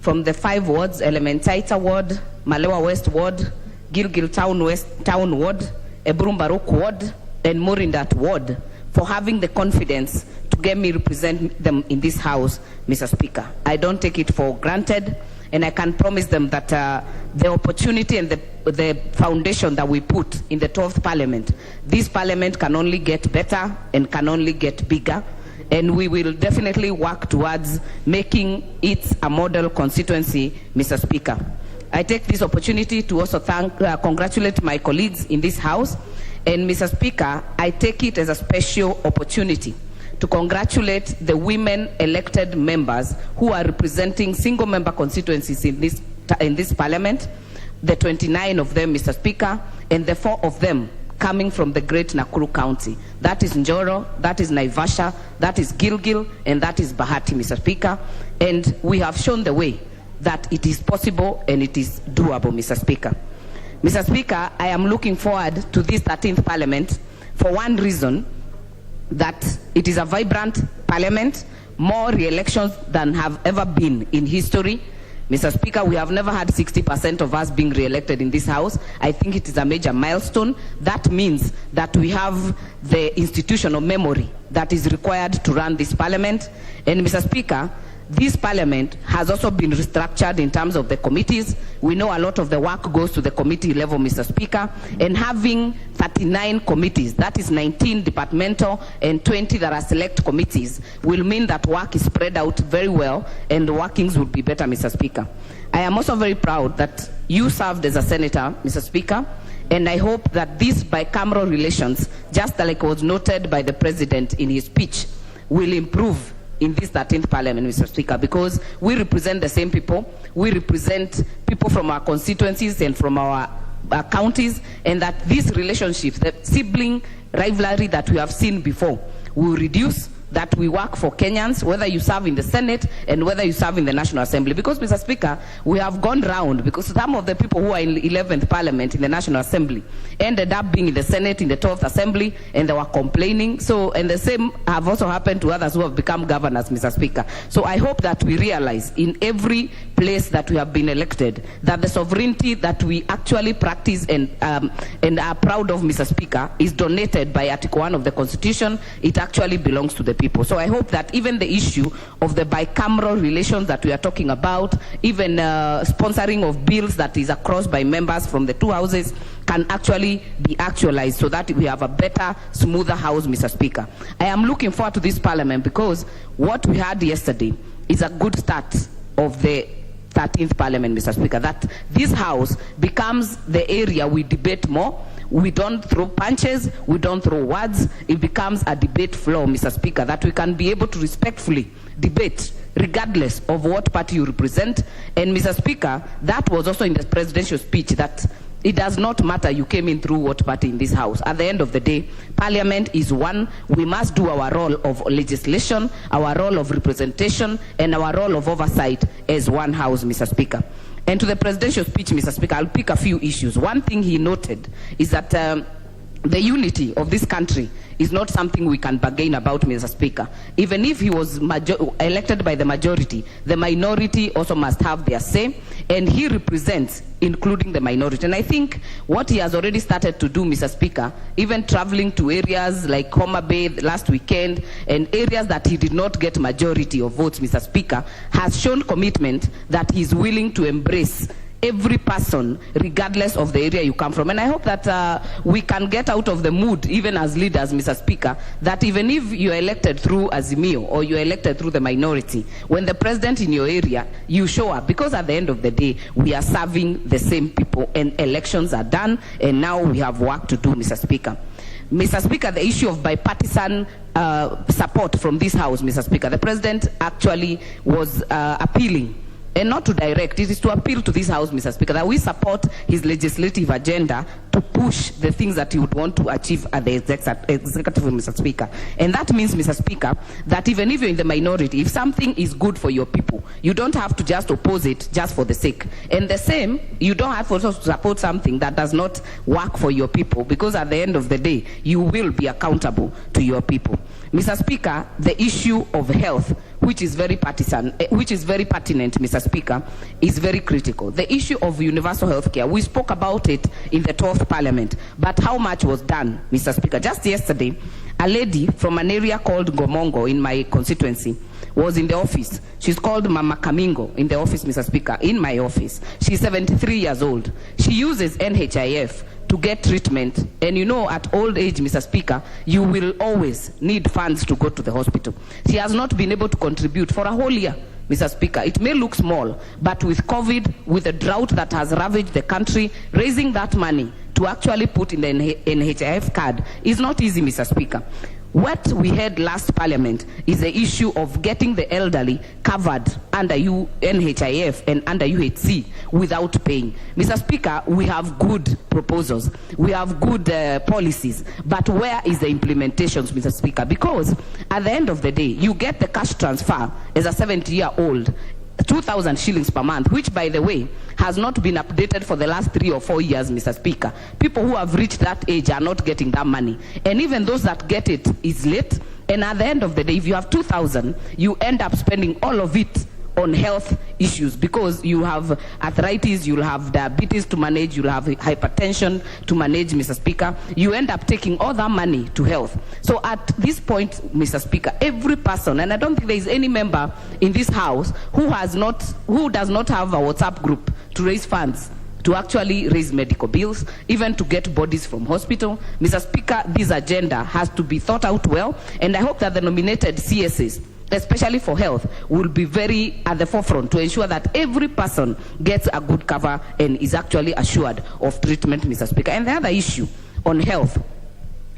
from the 5 wards, Elementaita Ward, Malewa West Ward, Gilgil Town West Town Ward, Eburumbaruk Ward, and Morindat Ward, for having the confidence to get me represent them in this House, Mr. Speaker. I don't take it for granted, and I can promise them that the opportunity and the foundation that we put in the 12th Parliament, this Parliament can only get better and can only get bigger, and we will definitely work towards making it a model constituency, Mr. Speaker. I take this opportunity to also congratulate my colleagues in this House, and Mr. Speaker, I take it as a special opportunity to congratulate the women elected members who are representing single-member constituencies in this Parliament, the 29 of them, Mr. Speaker, and the 4 of them coming from the great Nakuru County. That is Njoro, that is Naivasha, that is Gilgil, and that is Bahati, Mr. Speaker. And we have shown the way that it is possible and it is doable, Mr. Speaker. Mr. Speaker, I am looking forward to this 13th Parliament for one reason, that it is a vibrant Parliament, more re-elections than have ever been in history. Mr. Speaker, we have never had 60% of us being re-elected in this House. I think it is a major milestone. That means that we have the institutional memory that is required to run this Parliament. And Mr. Speaker, this Parliament has also been restructured in terms of the committees. We know a lot of the work goes to the committee level, Mr. Speaker, and having 39 committees, that is 19 departmental and 20 that are select committees, will mean that work is spread out very well and the workings will be better, Mr. Speaker. I am also very proud that you served as a senator, Mr. Speaker, and I hope that these bicameral relations, just like was noted by the President in his speech, will improve in this 13th Parliament, Mr. Speaker, because we represent the same people. We represent people from our constituencies and from our counties, and that these relationships, the sibling rivalry that we have seen before, will reduce, that we work for Kenyans, whether you serve in the Senate and whether you serve in the National Assembly. Because, Mr. Speaker, we have gone round, because some of the people who are in the 11th Parliament in the National Assembly ended up being in the Senate, in the 12th Assembly, and they were complaining. So, and the same have also happened to others who have become governors, Mr. Speaker. So I hope that we realize in every place that we have been elected, that the sovereignty that we actually practice and are proud of, Mr. Speaker, is donated by Article 1 of the Constitution. It actually belongs to the people. So I hope that even the issue of the bicameral relations that we are talking about, even sponsoring of bills that is across by members from the 2 houses, can actually be actualized so that we have a better, smoother House, Mr. Speaker. I am looking forward to this Parliament because what we had yesterday is a good start of the 13th Parliament, Mr. Speaker, that this House becomes the area we debate more. We don't throw punches, we don't throw words. It becomes a debate floor, Mr. Speaker, that we can be able to respectfully debate regardless of what party you represent. And Mr. Speaker, that was also in the presidential speech, that it does not matter you came in through what party in this House. At the end of the day, Parliament is one. We must do our role of legislation, our role of representation, and our role of oversight as one House, Mr. Speaker. And to the presidential speech, Mr. Speaker, I'll pick a few issues. One thing he noted is that the unity of this country is not something we can bargain about, Mr. Speaker. Even if he was elected by the majority, the minority also must have their say, and he represents including the minority. And I think what he has already started to do, Mr. Speaker, even traveling to areas like Homa Bay last weekend and areas that he did not get majority of votes, Mr. Speaker, has shown commitment that he's willing to embrace every person, regardless of the area you come from. And I hope that we can get out of the mood, even as leaders, Mr. Speaker, that even if you're elected through Azimio or you're elected through the minority, when the president in your area, you show up. Because at the end of the day, we are serving the same people and elections are done, and now we have work to do, Mr. Speaker. Mr. Speaker, the issue of bipartisan support from this House, Mr. Speaker, the president actually was appealing, and not to direct, it is to appeal to this House, Mr. Speaker, that we support his legislative agenda to push the things that he would want to achieve at the executive, Mr. Speaker. And that means, Mr. Speaker, that even if you're in the minority, if something is good for your people, you don't have to just oppose it just for the sake. And the same, you don't have to also support something that does not work for your people, because at the end of the day, you will be accountable to your people. Mr. Speaker, the issue of health, which is very partisan, which is very pertinent, Mr. Speaker, is very critical. The issue of universal health care, we spoke about it in the 12th Parliament, but how much was done, Mr. Speaker? Just yesterday, A lady from an area called Gomongo in my constituency was in the office. She's called Mama Kamingo in the office, Mr. Speaker, in my office. She's 73 years old. She uses NHIF to get treatment. And you know, at old age, Mr. Speaker, you will always need funds to go to the hospital. She has not been able to contribute for a whole year, Mr. Speaker. It may look small, but with COVID, with the drought that has ravaged the country, raising that money to actually put in the NHIF card is not easy, Mr. Speaker. What we had last Parliament is the issue of getting the elderly covered under NHIF and under UHC without paying. Mr. Speaker, we have good proposals, we have good policies, but where is the implementations, Mr. Speaker? Because at the end of the day, you get the cash transfer as a 70-year-old, 2,000 shillings per month, which, by the way, has not been updated for the last 3 or 4 years, Mr. Speaker. People who have reached that age are not getting that money. And even those that get it is late. And at the end of the day, if you have 2,000, you end up spending all of it on health issues, because you have arthritis, you'll have diabetes to manage, you'll have hypertension to manage, Mr. Speaker. You end up taking all that money to health. So at this point, Mr. Speaker, every person, and I don't think there is any member in this House who does not have a WhatsApp group to raise funds, to actually raise medical bills, even to get bodies from hospital. Mr. Speaker, this agenda has to be thought out well, and I hope that the nominated CSs, especially for health, will be very at the forefront to ensure that every person gets a good cover and is actually assured of treatment, Mr. Speaker. And the other issue on health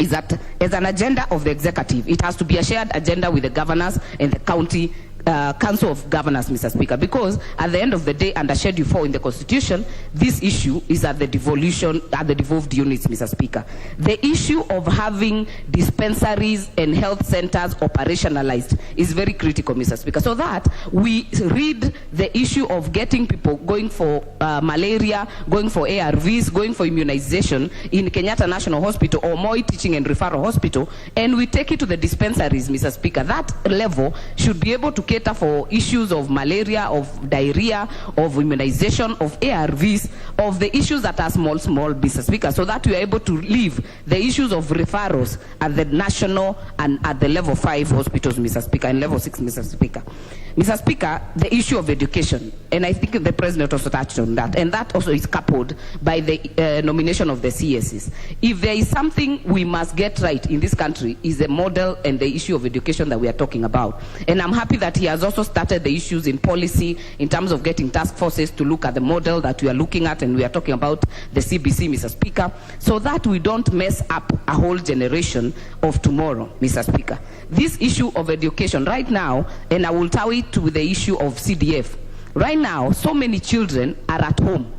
is that as an agenda of the executive, it has to be a shared agenda with the governors and the county Council of Governors, Mr. Speaker, because at the end of the day, under Schedule 4 in the Constitution, this issue is at the devolution, at the devolved units, Mr. Speaker. The issue of having dispensaries and health centers operationalized is very critical, Mr. Speaker, so that we read the issue of getting people going for malaria, going for ARVs, going for immunization in Kenyatta National Hospital or Moi Teaching and Referral Hospital, and we take it to the dispensaries, Mr. Speaker. That level should be able to cater for issues of malaria, of diarrhea, of immunization, of ARVs, of the issues that are small, Mr. Speaker, so that we are able to leave the issues of referrals at the national and at the level 5 hospitals, Mr. Speaker, and level 6, Mr. Speaker. Mr. Speaker, the issue of education, and I think the President also touched on that, and that also is coupled by the nomination of the CSs. If there is something we must get right in this country, is the model and the issue of education that we are talking about. And I'm happy that he has also started the issues in policy in terms of getting task forces to look at the model that we are looking at, and we are talking about the CBC, Mr. Speaker, so that we don't mess up a whole generation of tomorrow, Mr. Speaker. This issue of education right now, and I will tie it to the issue of CDF. Right now, so many children are at home.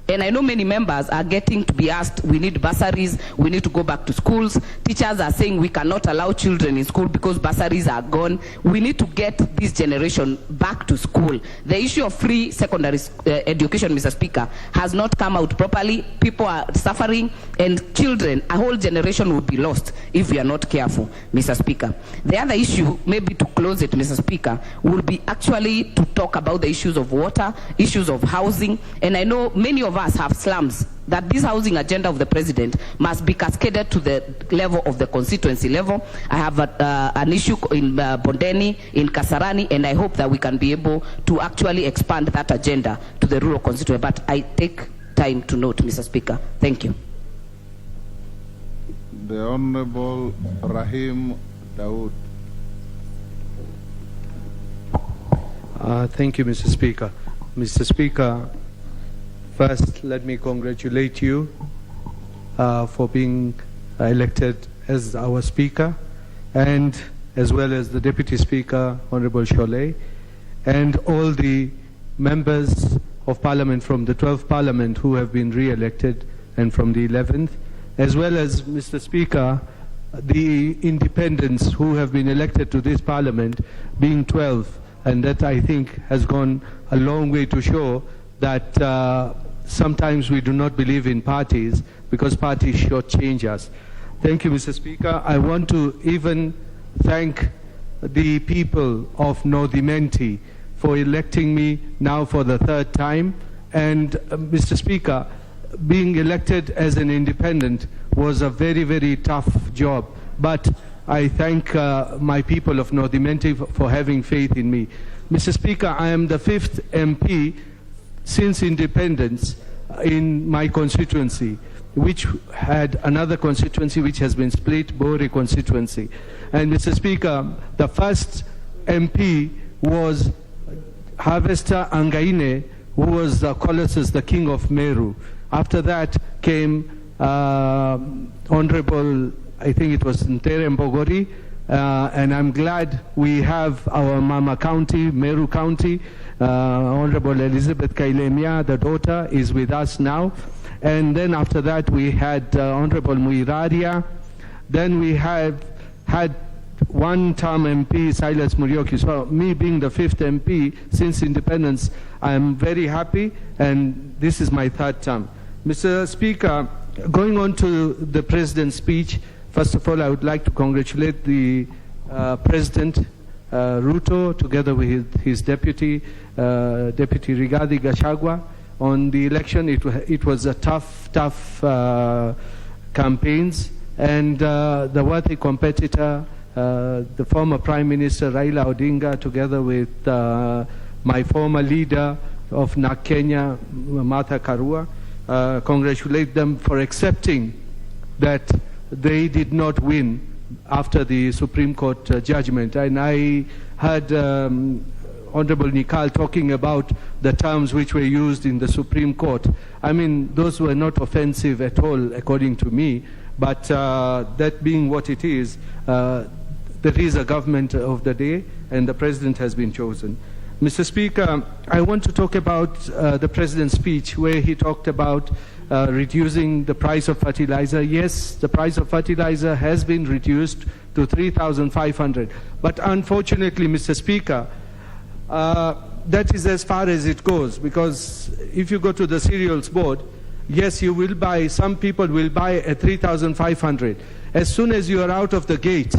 And I know many members are getting to be asked, we need bursaries, we need to go back to schools. Teachers are saying we cannot allow children in school because bursaries are gone. We need to get this generation back to school. The issue of free secondary education, Mr. Speaker, has not come out properly. People are suffering, and children, a whole generation will be lost if we are not careful, Mr. Speaker. The other issue, maybe to close it, Mr. Speaker, will be actually to talk about the issues of water, issues of housing, and I know many of us have slums, that this housing agenda of the President must be cascaded to the level of the constituency level. I have an issue in Bondeni, in Kasarani, and I hope that we can be able to actually expand that agenda to the rural constituency. But I take time to note, Mr. Speaker. Thank you. The Honorable Rahim Dawood. Thank you, Mr. Speaker. Mr. Speaker, first, let me congratulate you for being elected as our Speaker, and as well as the Deputy Speaker, Honorable Sholay, and all the members of Parliament from the 12th Parliament who have been re-elected, and from the 11th, as well as, Mr. Speaker, the independents who have been elected to this Parliament, being 12, and that I think has gone a long way to show that sometimes we do not believe in parties because parties shortchange us. Thank you, Mr. Speaker. I want to even thank the people of Nordimenti for electing me now for the 3rd time. And Mr. Speaker, being elected as an independent was a very, very tough job. But I thank my people of North Imenti for having faith in me. Mr. Speaker, I am the 5th MP since independence in my constituency, which had another constituency which has been split, Bori constituency. And Mr. Speaker, the first MP was Harvester Angaine, who was Colossus, the king of Meru. After that came Honorable, I think it was Ntere Mbogori, and I'm glad we have our Mama County, Meru County, Honorable Elizabeth Kailemia, the daughter, is with us now. And then after that we had Honorable Muiraria. Then we have had one-term MP, Silas Murioki. So me being the 5th MP since independence, I am very happy, and this is my 3rd term. Mr. Speaker, going on to the President's speech, first of all, I would like to congratulate the President Ruto, together with his deputy, Deputy Rigathi Gachagua, on the election. It was a tough campaigns, and the worthy competitor, the former Prime Minister Raila Odinga, together with my former leader of NARC Kenya, Martha Karua, congratulate them for accepting that they did not win after the Supreme Court judgment. And I heard Honorable Nikal talking about the terms which were used in the Supreme Court. I mean, those were not offensive at all, according to me, but that being what it is, there is a government of the day, and the President has been chosen. Mr. Speaker, I want to talk about the President's speech, where he talked about reducing the price of fertilizer. Yes, the price of fertilizer has been reduced to 3,500. But unfortunately, Mr. Speaker, that is as far as it goes, because if you go to the cereals board, yes, you will buy, some people will buy at 3,500. As soon as you are out of the gate,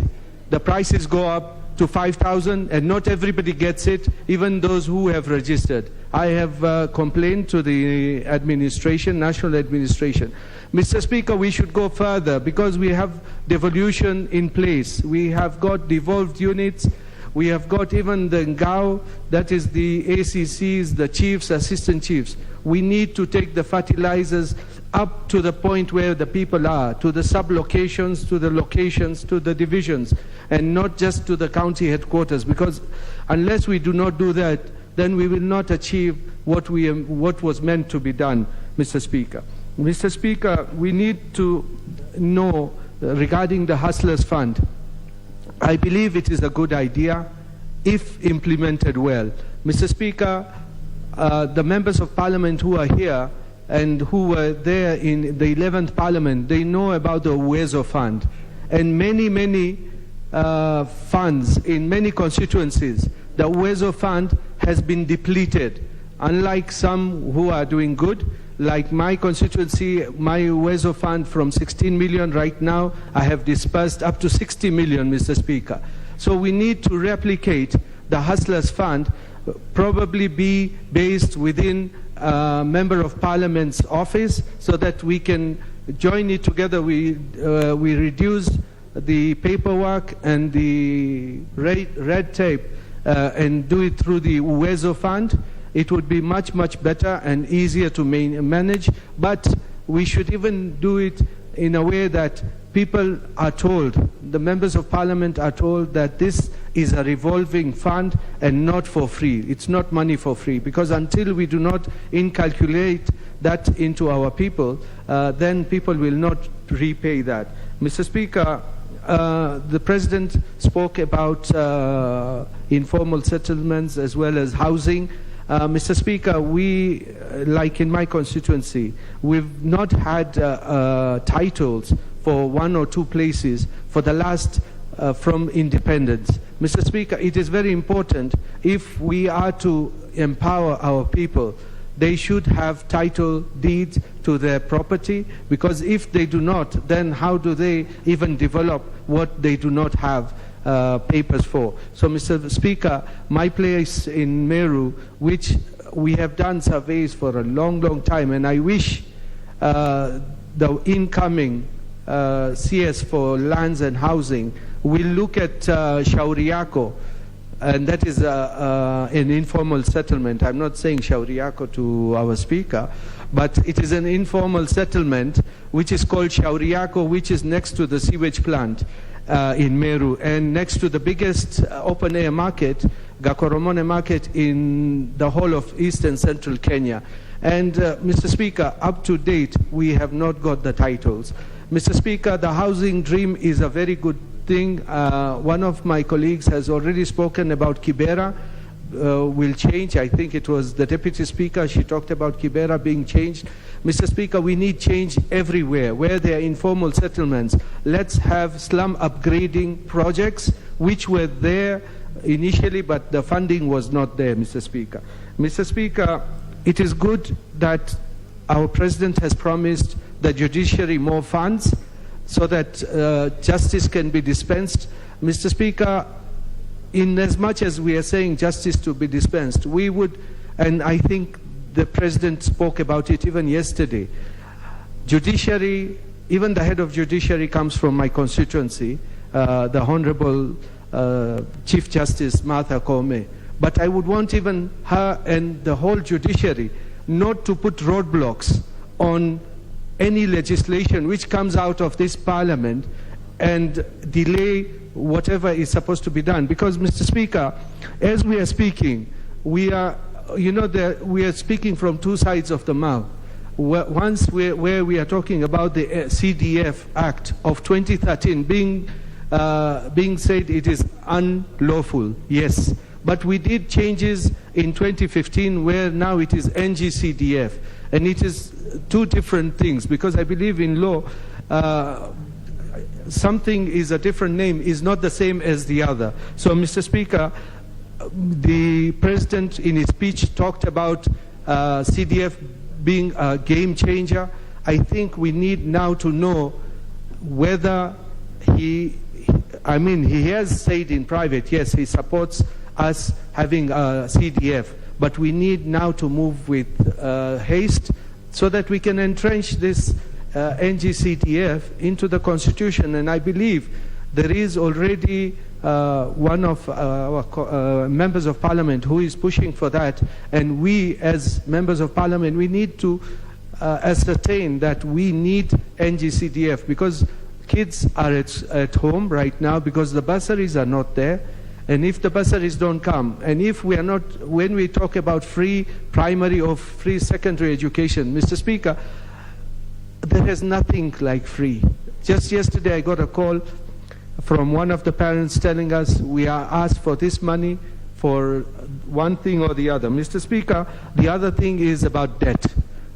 the prices go up to 5,000, and not everybody gets it, even those who have registered. I have complained to the administration, national administration. Mr. Speaker, we should go further, because we have devolution in place. We have got devolved units. We have got even the Ngao, that is the ACCs, the chiefs, assistant chiefs. We need to take the fertilizers up to the point where the people are, to the sub-locations, to the locations, to the divisions, and not just to the county headquarters, because unless we do not do that, then we will not achieve what was meant to be done, Mr. Speaker. Mr. Speaker, we need to know regarding the Hustlers Fund. I believe it is a good idea if implemented well. Mr. Speaker, the members of Parliament who are here and who were there in the 11th Parliament, they know about the Uwezo Fund. And many funds in many constituencies, the Uwezo Fund has been depleted. Unlike some who are doing good, like my constituency, my Uwezo Fund from 16 million right now, I have dispersed up to 60 million, Mr. Speaker. So we need to replicate the Hustlers Fund, probably be based within a Member of Parliament's office, so that we can join it together. We reduce the paperwork and the red tape and do it through the Uwezo Fund. It would be much better and easier to manage, but we should even do it in a way that people are told, the members of Parliament are told, that this is a revolving fund and not for free. It's not money for free, because until we do not inculcate that into our people, then people will not repay that. Mr. Speaker, the President spoke about informal settlements as well as housing. Mr. Speaker, we, like in my constituency, we've not had titles for 1 or 2 places for the last, from independence. Mr. Speaker, it is very important, if we are to empower our people, they should have title deeds to their property, because if they do not, then how do they even develop what they do not have papers for? So, Mr. Speaker, my place in Meru, which we have done surveys for a long time, and I wish the incoming CS for lands and housing will look at Shauriako, and that is an informal settlement. I'm not saying Shauriako to our speaker, but it is an informal settlement which is called Shauriako, which is next to the sewage plant in Meru and next to the biggest open-air market, Gakoromone market, in the whole of East and Central Kenya. And Mr. Speaker, up to date, we have not got the titles. Mr. Speaker, the housing dream is a very good thing. One of my colleagues has already spoken about Kibera. Will change. I think it was the Deputy Speaker. She talked about Kibera being changed. Mr. Speaker, we need change everywhere. Where there are informal settlements, let's have slum upgrading projects, which were there initially, but the funding was not there, Mr. Speaker. Mr. Speaker, it is good that our President has promised the judiciary more funds so that justice can be dispensed. Mr. Speaker, in as much as we are saying justice to be dispensed, we would, and I think the President spoke about it even yesterday, judiciary, even the head of judiciary comes from my constituency, the Honorable Chief Justice Martha Koome. But I would want even her and the whole judiciary not to put roadblocks on any legislation which comes out of this Parliament and delay whatever is supposed to be done. Because, Mr. Speaker, as we are speaking, we are, we are speaking from two sides of the mouth. Once where we are talking about the CDF Act of 2013 being said it is unlawful, yes. But we did changes in 2015 where now it is NGCDF. And it is two different things, because I believe in law, something is a different name is not the same as the other. So, Mr. Speaker, the President in his speech talked about CDF being a game changer. I think we need now to know whether he has said in private, yes, he supports us having a CDF, but we need now to move with haste so that we can entrench this NGCDF into the Constitution. And I believe there is already one of our members of Parliament who is pushing for that, and we as members of Parliament, we need to ascertain that we need NGCDF, because kids are at home right now because the bursaries are not there. And if the bursaries don't come, and if we are not, when we talk about free primary or free secondary education, Mr. Speaker, there is nothing like free. Just yesterday I got a call from one of the parents telling us we are asked for this money for one thing or the other. Mr. Speaker, the other thing is about debt.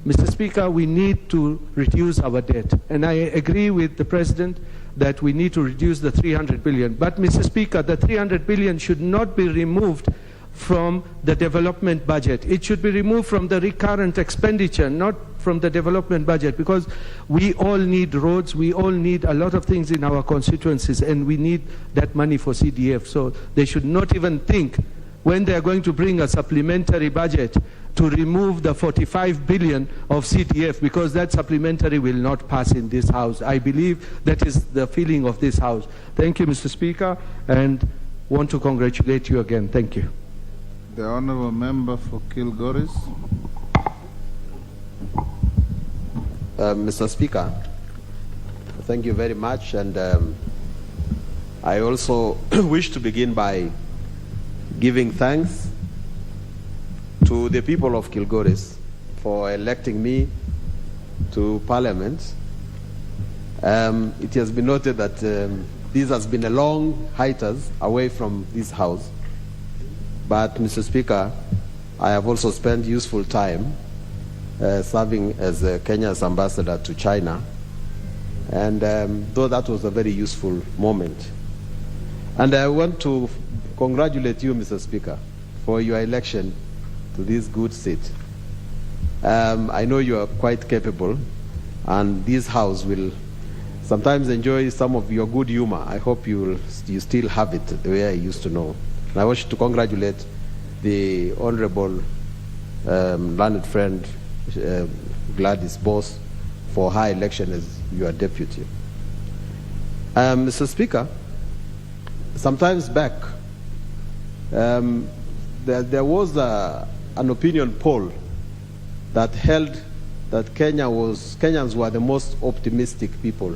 Mr. Speaker, we need to reduce our debt. And I agree with the President that we need to reduce the 300 billion. But, Mr. Speaker, the 300 billion should not be removed from the development budget. It should be removed from the recurrent expenditure, not from the development budget, because we all need roads, we all need a lot of things in our constituencies, and we need that money for CDF. So they should not even think, when they are going to bring a supplementary budget, to remove the 45 billion of CDF, because that supplementary will not pass in this House. I believe that is the feeling of this House. Thank you, Mr. Speaker, and want to congratulate you again. Thank you. The Honourable Member for Kilgoris. Mr. Speaker, thank you very much, and I also wish to begin by giving thanks to the people of Kilgoris for electing me to Parliament. It has been noted that this has been a long hiatus away from this House, but, Mr. Speaker, I have also spent useful time serving as Kenya's ambassador to China, and though that was a very useful moment. And I want to congratulate you, Mr. Speaker, for your election to this good seat. I know you are quite capable, and this House will sometimes enjoy some of your good humor. I hope you still have it the way I used to know. And I wish to congratulate the Honorable learned friend Gladys Boss for her election as your deputy. Mr. Speaker, sometimes back, there was an opinion poll that held that Kenyans were the most optimistic people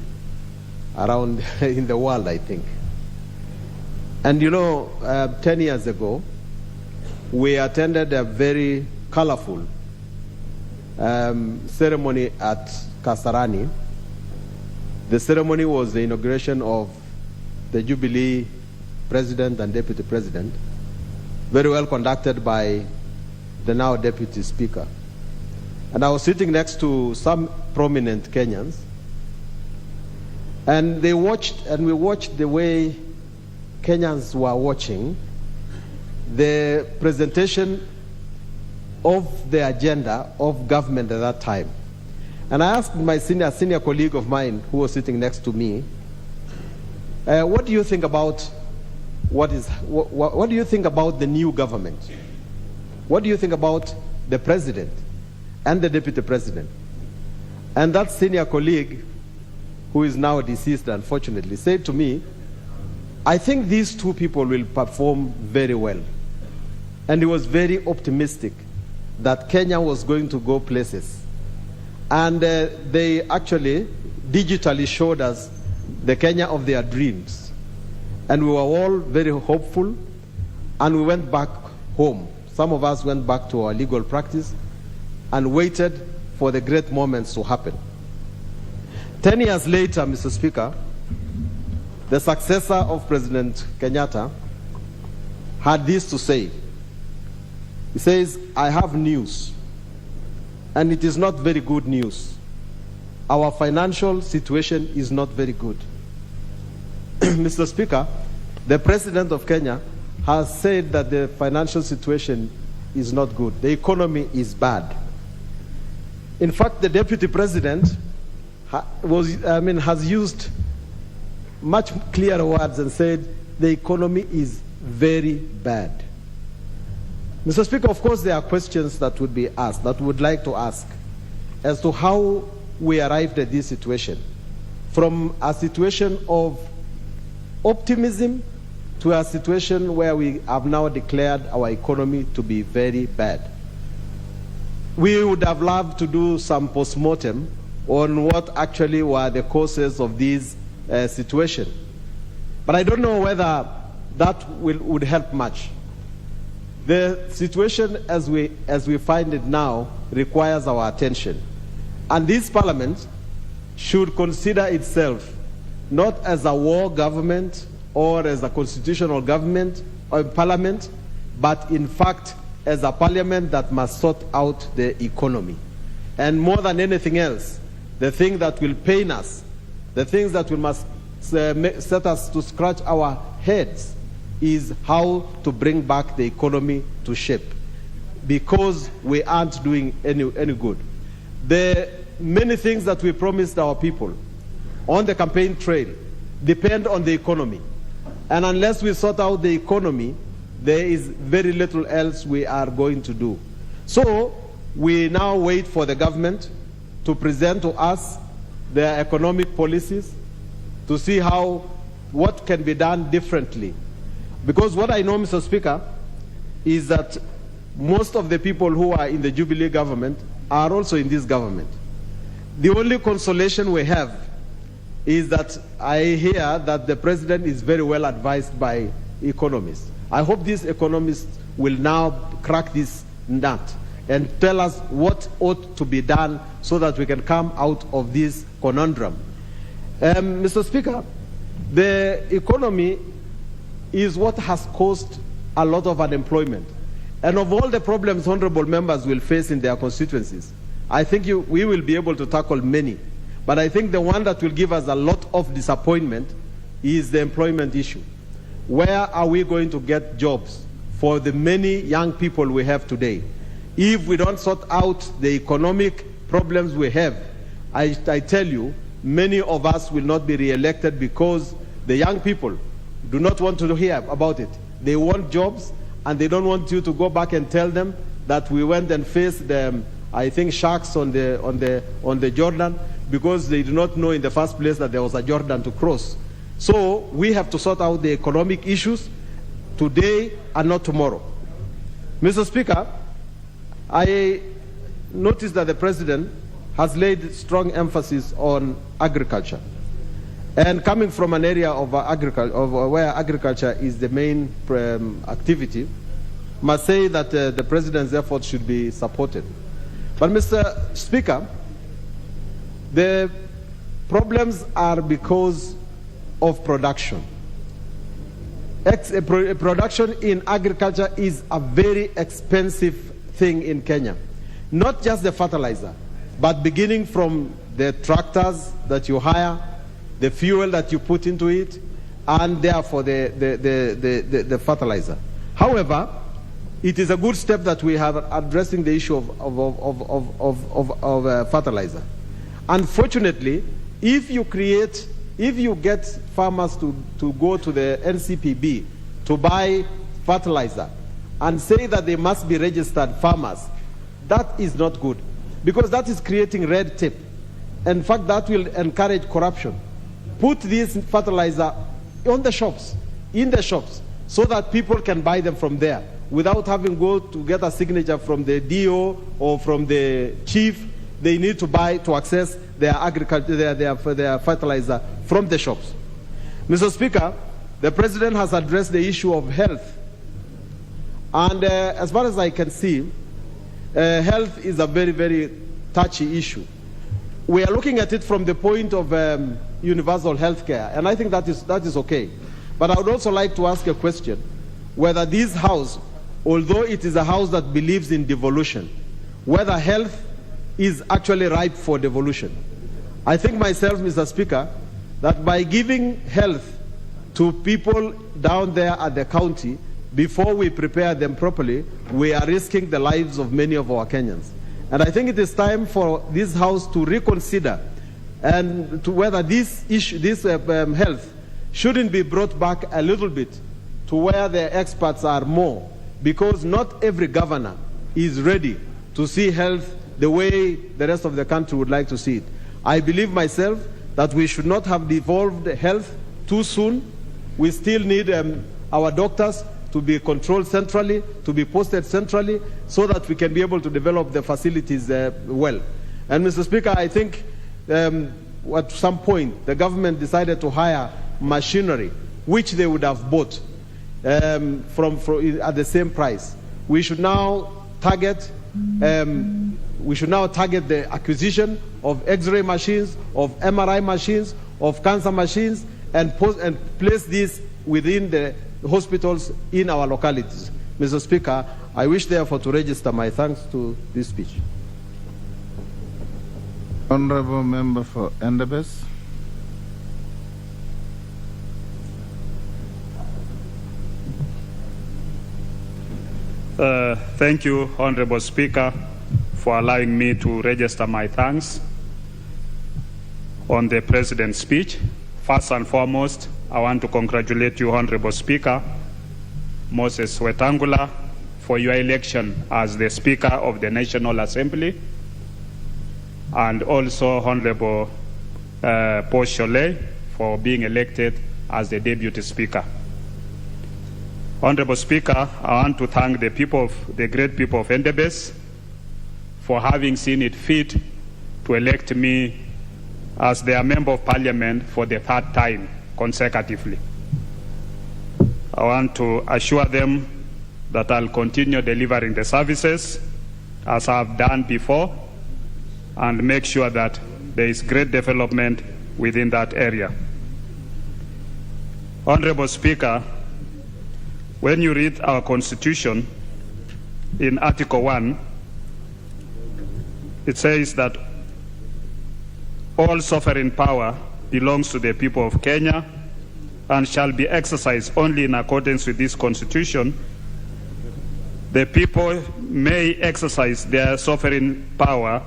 around in the world, I think. And 10 years ago, we attended a very colorful ceremony at Kasarani. The ceremony was the inauguration of the Jubilee President and Deputy President, very well conducted by the now Deputy Speaker. And I was sitting next to some prominent Kenyans, and we watched the way Kenyans were watching the presentation of the agenda of government at that time. And I asked my senior colleague of mine who was sitting next to me, what do you think about what do you think about the new government? What do you think about the president and the deputy president? And that senior colleague, who is now deceased unfortunately, said to me, I think these two people will perform very well. And he was very optimistic that Kenya was going to go places. And they actually digitally showed us the Kenya of their dreams. And we were all very hopeful, and we went back home. Some of us went back to our legal practice and waited for the great moments to happen. 10 years later, Mr. Speaker, the successor of President Kenyatta had this to say. He says, I have news, and it is not very good news. Our financial situation is not very good. Mr. Speaker, the President of Kenya has said that the financial situation is not good. The economy is bad. In fact, the Deputy President has used much clearer words and said the economy is very bad. Mr. Speaker, of course there are questions that would be asked, that we would like to ask, as to how we arrived at this situation. From a situation of optimism to a situation where we have now declared our economy to be very bad. We would have loved to do some postmortem on what actually were the causes of this situation. But I don't know whether that would help much. The situation as we find it now requires our attention. And this parliament should consider itself not as a war government or as a constitutional government or parliament, but in fact as a parliament that must sort out the economy. And more than anything else, the thing that will pain us, the things that will must set us to scratch our heads is how to bring back the economy to shape, because we aren't doing any good. The many things that we promised our people on the campaign trail depend on the economy. And unless we sort out the economy, there is very little else we are going to do. So we now wait for the government to present to us their economic policies to see what can be done differently. Because what I know, Mr. Speaker, is that most of the people who are in the Jubilee government are also in this government. The only consolation we have is that I hear that the president is very well advised by economists. I hope these economists will now crack this nut and tell us what ought to be done so that we can come out of this conundrum. Mr. Speaker, the economy is what has caused a lot of unemployment. And of all the problems honorable members will face in their constituencies, I think we will be able to tackle many. But I think the one that will give us a lot of disappointment is the employment issue. Where are we going to get jobs for the many young people we have today? If we don't sort out the economic problems we have, I tell you, many of us will not be re-elected because the young people do not want to hear about it. They want jobs, and they don't want you to go back and tell them that we went and faced the, I think, sharks on the Jordan, because they do not know in the first place that there was a Jordan to cross. So we have to sort out the economic issues today and not tomorrow. Mr. Speaker, I noticed that the President has laid strong emphasis on agriculture. And coming from an area of where agriculture is the main activity, must say that the President's efforts should be supported. But Mr. Speaker, the problems are because of production. Production in agriculture is a very expensive thing in Kenya. Not just the fertilizer, but beginning from the tractors that you hire, the fuel that you put into it, and therefore the fertilizer. However, it is a good step that we have addressing the issue of fertilizer. Unfortunately, if you get farmers to go to the NCPB to buy fertilizer and say that they must be registered farmers, that is not good, because that is creating red tape. In fact, that will encourage corruption. Put this fertilizer on the shops, in the shops, so that people can buy them from there without having go to get a signature from the DO or from the chief. They need to buy to access their agriculture, their fertilizer from the shops. Mr. Speaker, the President has addressed the issue of health. And as far as I can see, health is a very, very touchy issue. We are looking at it from the point of universal health care, and I think that is okay. But I would also like to ask a question, whether this House, although it is a House that believes in devolution, whether health is actually ripe for devolution. I think myself, Mr. Speaker, that by giving health to people down there at the county, before we prepare them properly, we are risking the lives of many of our Kenyans. And I think it is time for this House to reconsider and to whether this issue, health, shouldn't be brought back a little bit to where the experts are more, because not every governor is ready to see health the way the rest of the country would like to see it. I believe myself that we should not have devolved health too soon. We still need our doctors to be controlled centrally, to be posted centrally, so that we can be able to develop the facilities well. And Mr. Speaker, I think at some point the government decided to hire machinery, which they would have bought at the same price. We should now target the acquisition of X-ray machines, of MRI machines, of cancer machines, and place these within the hospitals in our localities. Mr. Speaker, I wish therefore to register my thanks to this speech. Honorable Member for Endebess. Thank you, Honorable Speaker, for allowing me to register my thanks on the President's speech. First and foremost, I want to congratulate you, Honorable Speaker Moses Wetangula, for your election as the Speaker of the National Assembly, and also Honorable Paul Cholet for being elected as the Deputy Speaker. Honorable Speaker, I want to thank the great people of Endebess for having seen it fit to elect me as their Member of Parliament for the third time consecutively. I want to assure them that I'll continue delivering the services as I've done before and make sure that there is great development within that area. Honorable Speaker, when you read our Constitution, in Article 1, it says that all sovereign power belongs to the people of Kenya and shall be exercised only in accordance with this Constitution. The people may exercise their sovereign power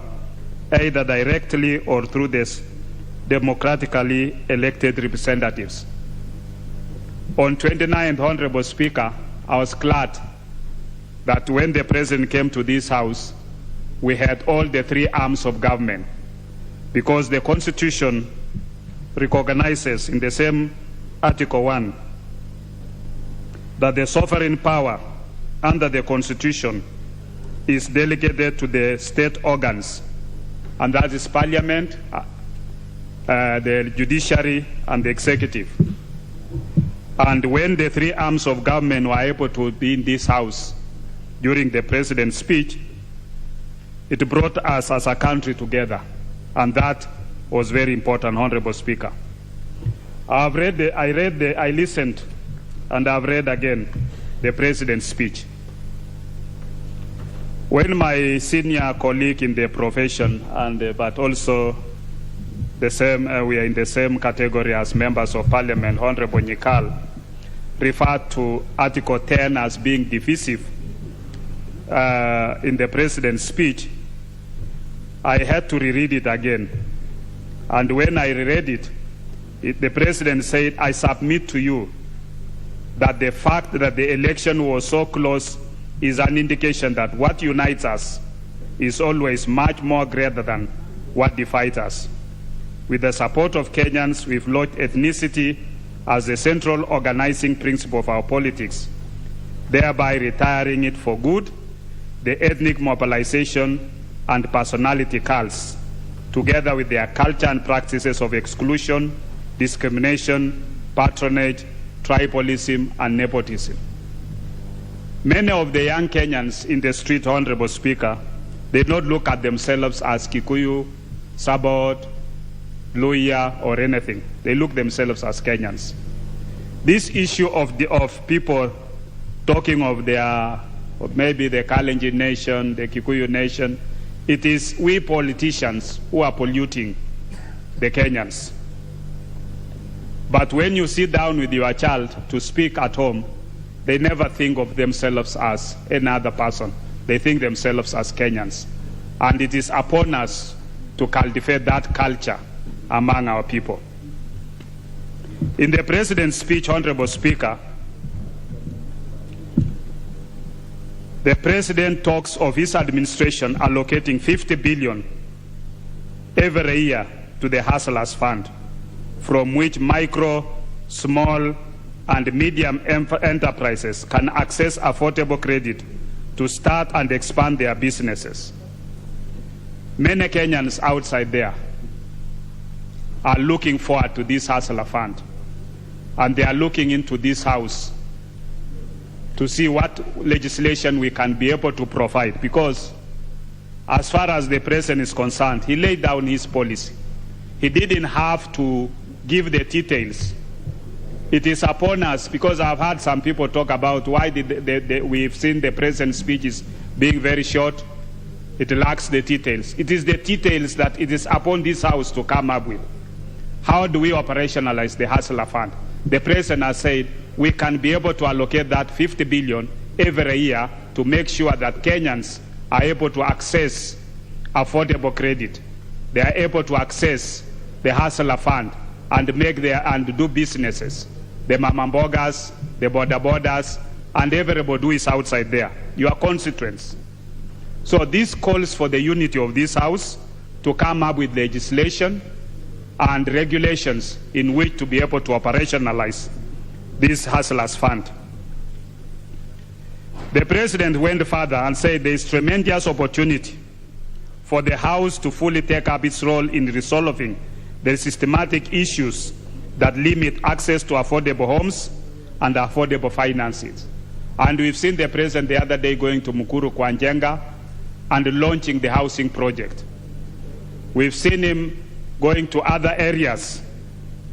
either directly or through this democratically elected representatives. On 29th, Honorable Speaker, I was glad that when the President came to this House, we had all the three arms of government, because the Constitution recognizes in the same Article 1, that the sovereign power under the Constitution is delegated to the state organs, and that is Parliament, the judiciary, and the executive. And when the three arms of government were able to be in this House during the President's speech, it brought us as a country together, and that was very important, Honorable Speaker. I listened, and I've read again the President's speech. When my senior colleague in the profession, but also the same, we are in the same category as members of Parliament, Honorable Nyikal, referred to Article 10 as being divisive in the President's speech, I had to reread it again. And when I reread it, the President said, I submit to you that the fact that the election was so close is an indication that what unites us is always much more greater than what divides us. With the support of Kenyans, we've lodged ethnicity as the central organizing principle of our politics, thereby retiring it for good, the ethnic mobilization and personality cults, together with their culture and practices of exclusion, discrimination, patronage, tribalism, and nepotism. Many of the young Kenyans in the street, Honorable Speaker, they don't look at themselves as Kikuyu, Sabot, Luhya, or anything. They look themselves as Kenyans. This issue of people talking of maybe the Kalenjin nation, the Kikuyu nation, it is we politicians who are polluting the Kenyans. But when you sit down with your child to speak at home, they never think of themselves as any other person. They think themselves as Kenyans. And it is upon us to cultivate that culture among our people. In the President's speech, Honorable Speaker, the President talks of his administration allocating 50 billion every year to the Hustlers Fund, from which micro, small, and medium enterprises can access affordable credit to start and expand their businesses. Many Kenyans outside there are looking forward to this Hustler Fund, and they are looking into this House to see what legislation we can be able to provide, because as far as the President is concerned, he laid down his policy. He didn't have to give the details. It is upon us, because I've heard some people talk about why we've seen the President's speeches being very short. It lacks the details. It is the details that it is upon this House to come up with. How do we operationalize the Hustler Fund? The President has said we can be able to allocate that 50 billion every year to make sure that Kenyans are able to access affordable credit. They are able to access the Hustler Fund and do businesses. The mamambogas, the border-borders, and everybody who is outside there, your constituents. So this calls for the unity of this House to come up with legislation and regulations in which to be able to operationalize this Hustlers Fund. The President went further and said there is tremendous opportunity for the House to fully take up its role in resolving the systematic issues that limit access to affordable homes and affordable finances. And we've seen the President the other day going to Mukuru Kwanjenga and launching the housing project. We've seen him going to other areas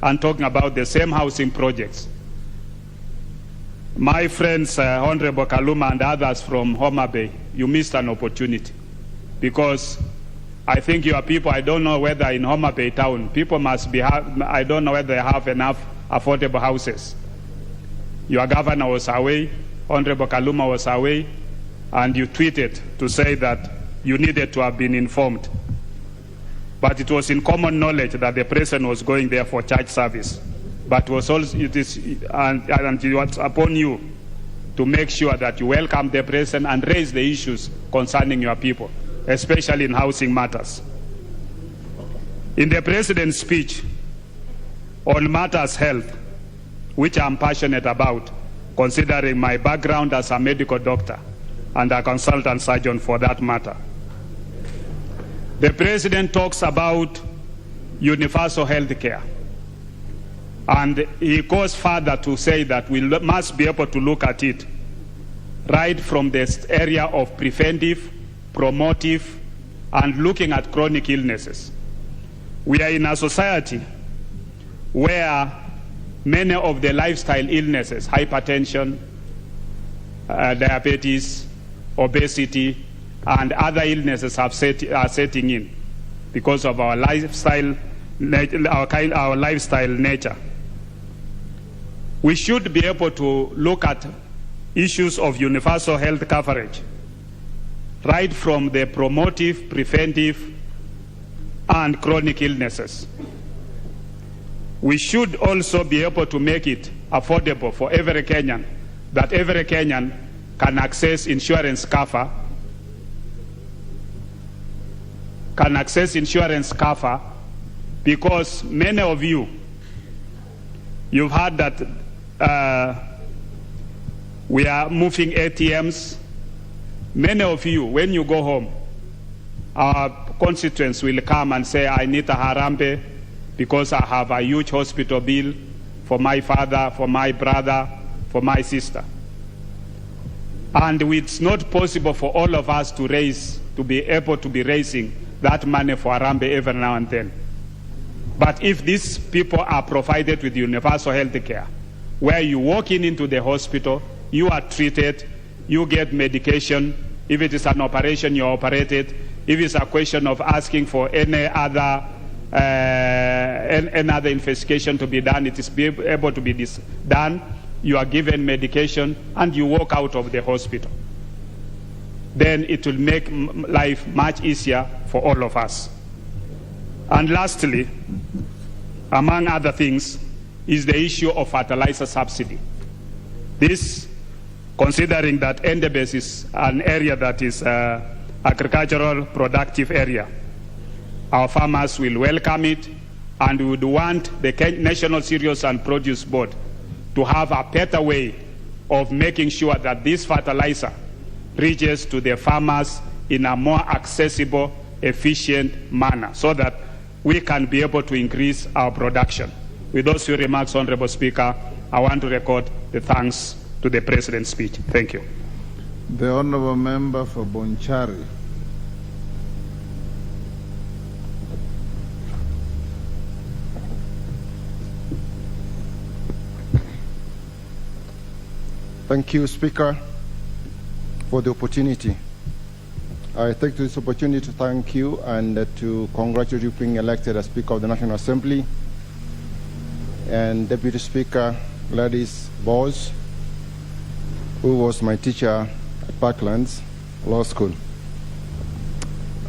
and talking about the same housing projects. My friends, Honorable Kaluma and others from Homa Bay, you missed an opportunity, because I think your people, I don't know whether in Homa Bay town, people must be, I don't know whether they have enough affordable houses. Your governor was away, Honorable Kaluma was away, and you tweeted to say that you needed to have been informed. But it was in common knowledge that the President was going there for church service. But it was upon you to make sure that you welcome the President and raise the issues concerning your people, especially in housing matters. In the President's speech on matters health, which I'm passionate about, considering my background as a medical doctor and a consultant surgeon for that matter. The President talks about universal health care. And he goes further to say that we must be able to look at it right from the area of preventive, promotive, and looking at chronic illnesses. We are in a society where many of the lifestyle illnesses, hypertension, diabetes, obesity, and other illnesses are setting in because of our lifestyle, our lifestyle nature. We should be able to look at issues of universal health coverage, right from the promotive, preventive, and chronic illnesses. We should also be able to make it affordable for every Kenyan, that every Kenyan can access insurance cover, because many of you, you've heard that we are moving ATMs. Many of you, when you go home, our constituents will come and say, I need a Harambe because I have a huge hospital bill for my father, for my brother, for my sister. And it's not possible for all of us to be able to be raising that money for Harambe every now and then. But if these people are provided with universal health care, where you walk into the hospital, you are treated, you get medication. If it is an operation, you're operated. If it's a question of asking for any other investigation to be done, it is able to be done. You are given medication and you walk out of the hospital. Then it will make life much easier for all of us. And lastly, among other things, is the issue of fertilizer subsidy. This, considering that Endebess is an area that is agricultural productive area, our farmers will welcome it, and we would want the National Cereals and Produce Board to have a better way of making sure that this fertilizer reaches to the farmers in a more accessible, efficient manner, so that we can be able to increase our production. With those few remarks, Honorable Speaker, I want to record the thanks to the President's speech. Thank you. The Honorable Member for Bonchari. Thank you, Speaker, for the opportunity. I take this opportunity to thank you and to congratulate you being elected as Speaker of the National Assembly, and Deputy Speaker Gladys Bowes, who was my teacher at Parklands Law School.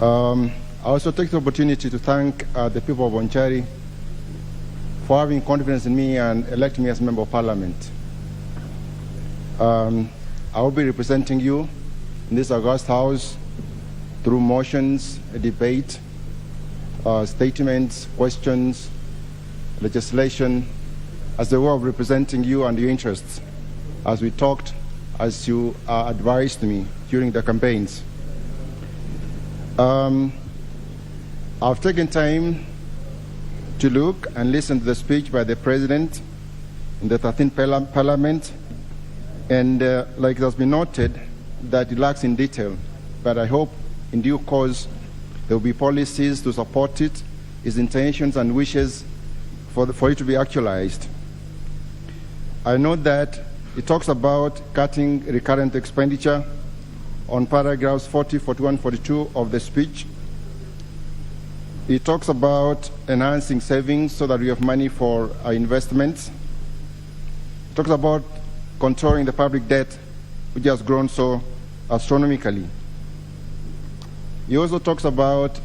I also take the opportunity to thank the people of Bonchari for having confidence in me and electing me as Member of Parliament. I will be representing you in this august House through motions, a debate, statements, questions, legislation, as a way of representing you and your interests, as we talked, as you advised me during the campaigns. I've taken time to look and listen to the speech by the President in the 13th Parliament, and like it has been noted, that it lacks in detail, but I hope in due course there will be policies to support it, his intentions and wishes for it to be actualized. I note that it talks about cutting recurrent expenditure on paragraphs 40, 41, 42 of the speech. It talks about enhancing savings so that we have money for our investments. It talks about controlling the public debt, which has grown so astronomically. He also talks about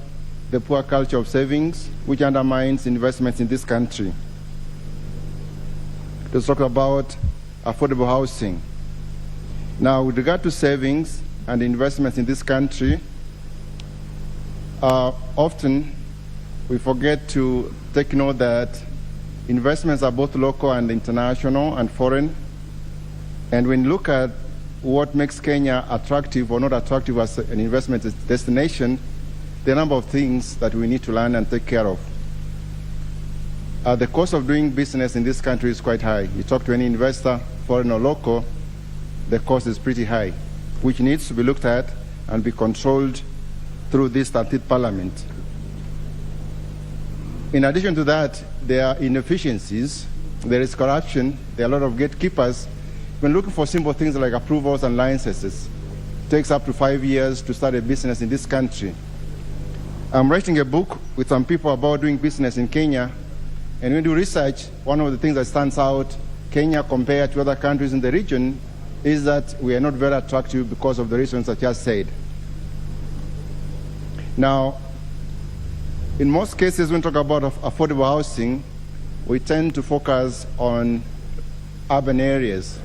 the poor culture of savings, which undermines investments in this country. It talks about affordable housing. Now, with regard to savings and investments in this country, often we forget to take note that investments are both local and international and foreign. And when you look at what makes Kenya attractive or not attractive as an investment destination, there are a number of things that we need to learn and take care of. The cost of doing business in this country is quite high. You talk to any investor, foreign or local, the cost is pretty high, which needs to be looked at and be controlled through this 13th Parliament. In addition to that, there are inefficiencies, there is corruption, there are a lot of gatekeepers. When looking for simple things like approvals and licenses, it takes up to 5 years to start a business in this country. I'm writing a book with some people about doing business in Kenya, and when you do research, one of the things that stands out, Kenya compared to other countries in the region, is that we are not very attractive because of the reasons I just said. Now, in most cases, when we talk about affordable housing, we tend to focus on urban areas.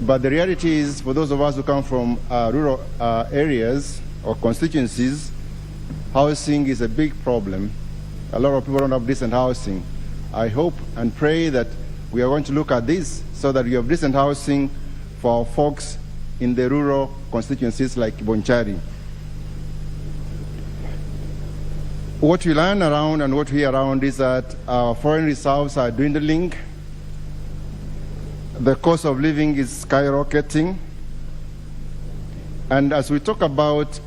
But the reality is, for those of us who come from rural areas or constituencies, housing is a big problem. A lot of people don't have decent housing. I hope and pray that we are going to look at this so that we have decent housing for our folks in the rural constituencies like Bonchari. What we learn around and what we hear around is that our foreign reserves are dwindling. The cost of living is skyrocketing. And as we talk about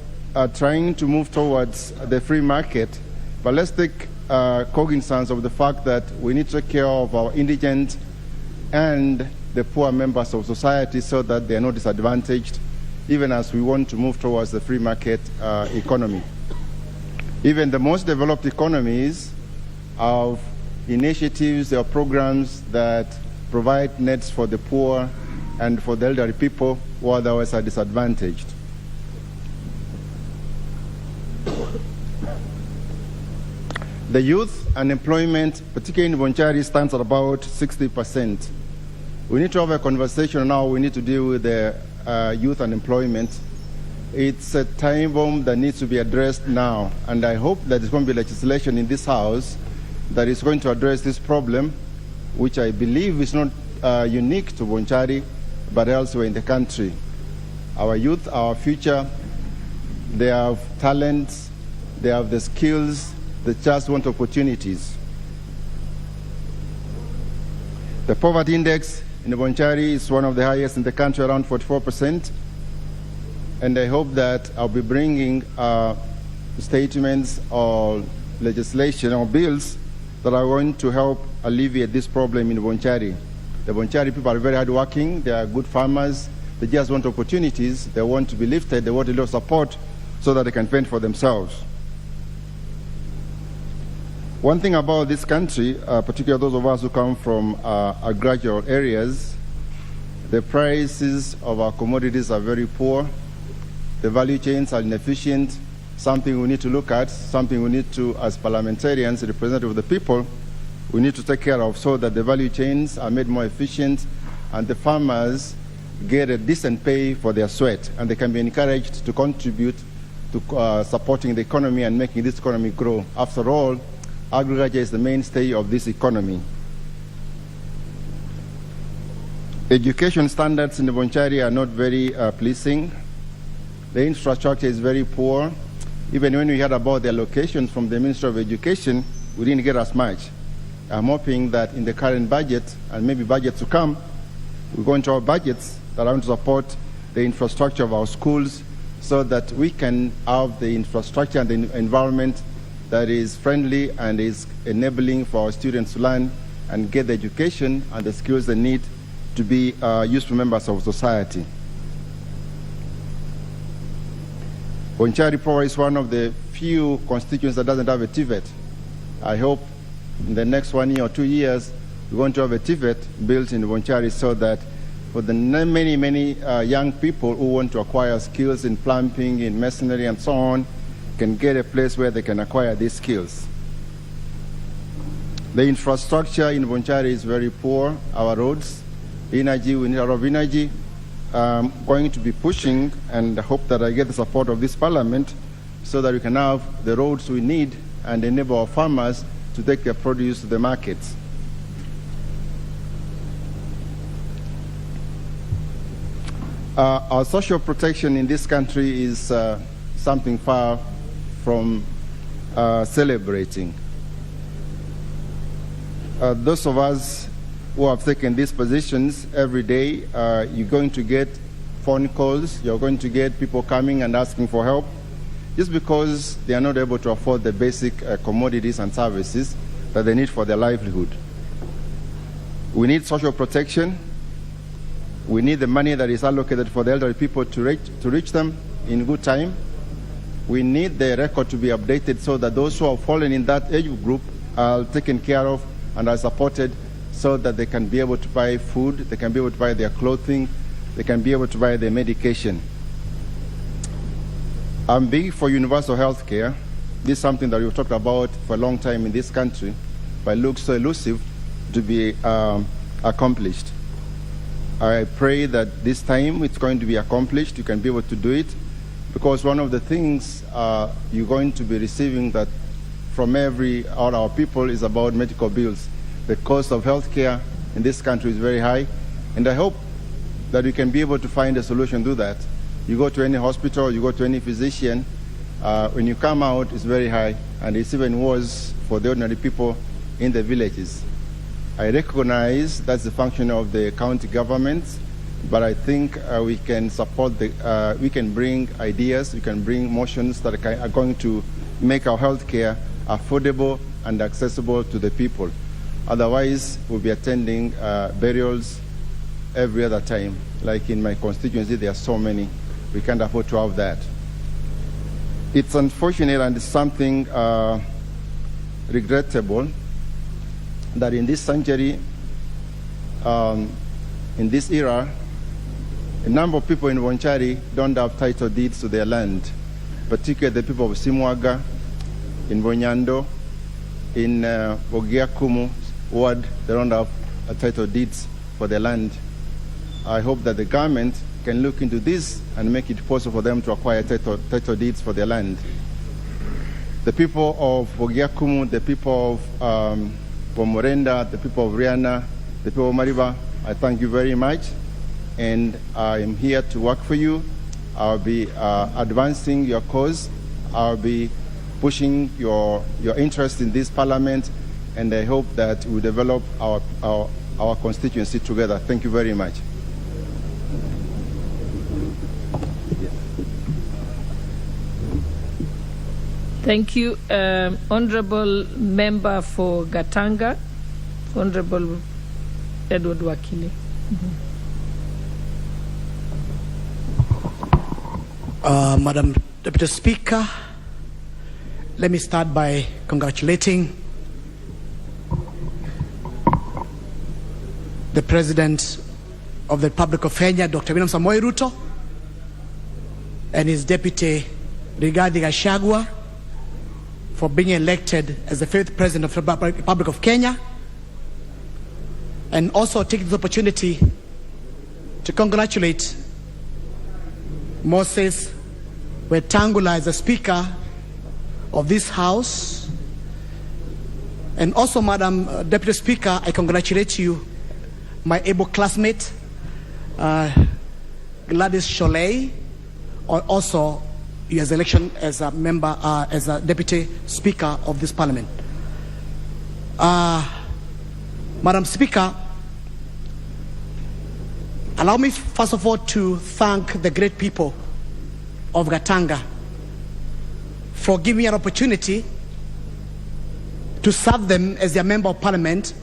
trying to move towards the free market, but let's take cognizance of the fact that we need to take care of our indigent and the poor members of society so that they are not disadvantaged, even as we want to move towards the free market economy. Even the most developed economies have initiatives or programs that provide nets for the poor and for the elderly people who otherwise are disadvantaged. The youth unemployment, particularly in Bonchari, stands at about 60%. We need to have a conversation now. We need to deal with the youth unemployment. It's a time bomb that needs to be addressed now, and I hope that there's going to be legislation in this House that is going to address this problem, which I believe is not unique to Bonchari, but elsewhere in the country. Our youth, our future, they have talents, they have the skills, they just want opportunities. The poverty index in Bonchari is one of the highest in the country, around 44%. And I hope that I'll be bringing statements or legislation or bills that are going to help alleviate this problem in Bonchari. The Bonchari people are very hardworking, they are good farmers, they just want opportunities, they want to be lifted, they want a little support so that they can fend for themselves. One thing about this country, particularly those of us who come from agricultural areas, the prices of our commodities are very poor. The value chains are inefficient, something we need to look at, something we need to, as parliamentarians, representatives of the people, we need to take care of so that the value chains are made more efficient and the farmers get a decent pay for their sweat, and they can be encouraged to contribute to supporting the economy and making this economy grow. After all, agriculture is the mainstay of this economy. Education standards in the Bonchari are not very pleasing. The infrastructure is very poor. Even when we heard about the allocations from the Ministry of Education, we didn't get as much. I'm hoping that in the current budget, and maybe budgets to come, we're going to have budgets that are going to support the infrastructure of our schools so that we can have the infrastructure and the environment that is friendly and is enabling for our students to learn and get the education and the skills they need to be useful members of society. Bonchari probably is one of the few constituents that doesn't have a TVET. I hope in the next 1 year or 2 years, we're going to have a TVET built in Bonchari so that for the many young people who want to acquire skills in plumbing, in masonry, and so on, can get a place where they can acquire these skills. The infrastructure in Bonchari is very poor. Our roads, energy, we need a lot of energy. Going to be pushing, and I hope that I get the support of this parliament so that we can have the roads we need and enable our farmers to take their produce to the markets. Our social protection in this country is something far from celebrating. Those of us who have taken these positions every day, you're going to get phone calls, you're going to get people coming and asking for help just because they are not able to afford the basic commodities and services that they need for their livelihood. We need social protection. We need the money that is allocated for the elderly people to reach them in good time. We need the record to be updated so that those who have fallen in that age group are taken care of and are supported so that they can be able to buy food, they can be able to buy their clothing, they can be able to buy their medication. I'm big for universal health care. This is something that we've talked about for a long time in this country, but it looks so elusive to be accomplished. I pray that this time it's going to be accomplished. You can be able to do it, because one of the things you're going to be receiving that from all our people is about medical bills. The cost of health care in this country is very high, and I hope that we can be able to find a solution to that. You go to any hospital, you go to any physician, when you come out, it's very high, and it's even worse for the ordinary people in the villages. I recognize that's the function of the county governments, but I think we can support we can bring ideas, we can bring motions that are going to make our health care affordable and accessible to the people. Otherwise, we'll be attending burials every other time. Like in my constituency, there are so many. We can't afford to have that. It's unfortunate and it's something regrettable that in this century, in this era, a number of people in Wanchari don't have title deeds to their land, particularly the people of Simwaga, in Bonyando, in Ogiakumu ward, they don't have title deeds for their land. I hope that the government can look into this and make it possible for them to acquire title deeds for their land. The people of Ogiakumu, the people of Pomorenda, the people of Riana, the people of Mariba, I thank you very much, and I am here to work for you. I'll be advancing your cause. I'll be pushing your interest in this parliament, and I hope that we develop our constituency together. Thank you very much. Thank you. Honorable Member for Gatanga, Honorable Edward Wakili. Madam Deputy Speaker, let me start by congratulating the President of the Republic of Kenya, Dr. William Samoei Ruto, and his Deputy Rigathi Gachagua for being elected as the 5th President of the Republic of Kenya, and also take this opportunity to congratulate Moses Wetangula as the Speaker of this House. And also, Madam Deputy Speaker, I congratulate you, my able classmate, Gladys Sholei, also your election as a member, as a Deputy Speaker of this Parliament. Madam Speaker, allow me first of all to thank the great people of Gatanga for giving me an opportunity to serve them as their Member of Parliament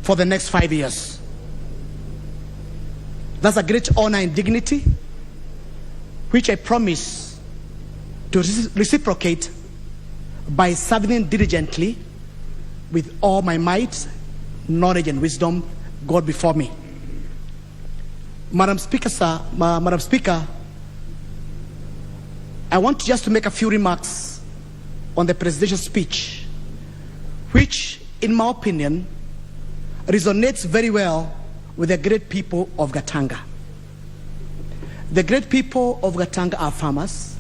for the next 5 years. That's a great honor and dignity, which I promise to reciprocate by serving diligently with all my might, knowledge, and wisdom, God before me. Madam Speaker, Madam Speaker, I want just to make a few remarks on the presidential speech, which, in my opinion, resonates very well with the great people of Gatanga. The great people of Gatanga are farmers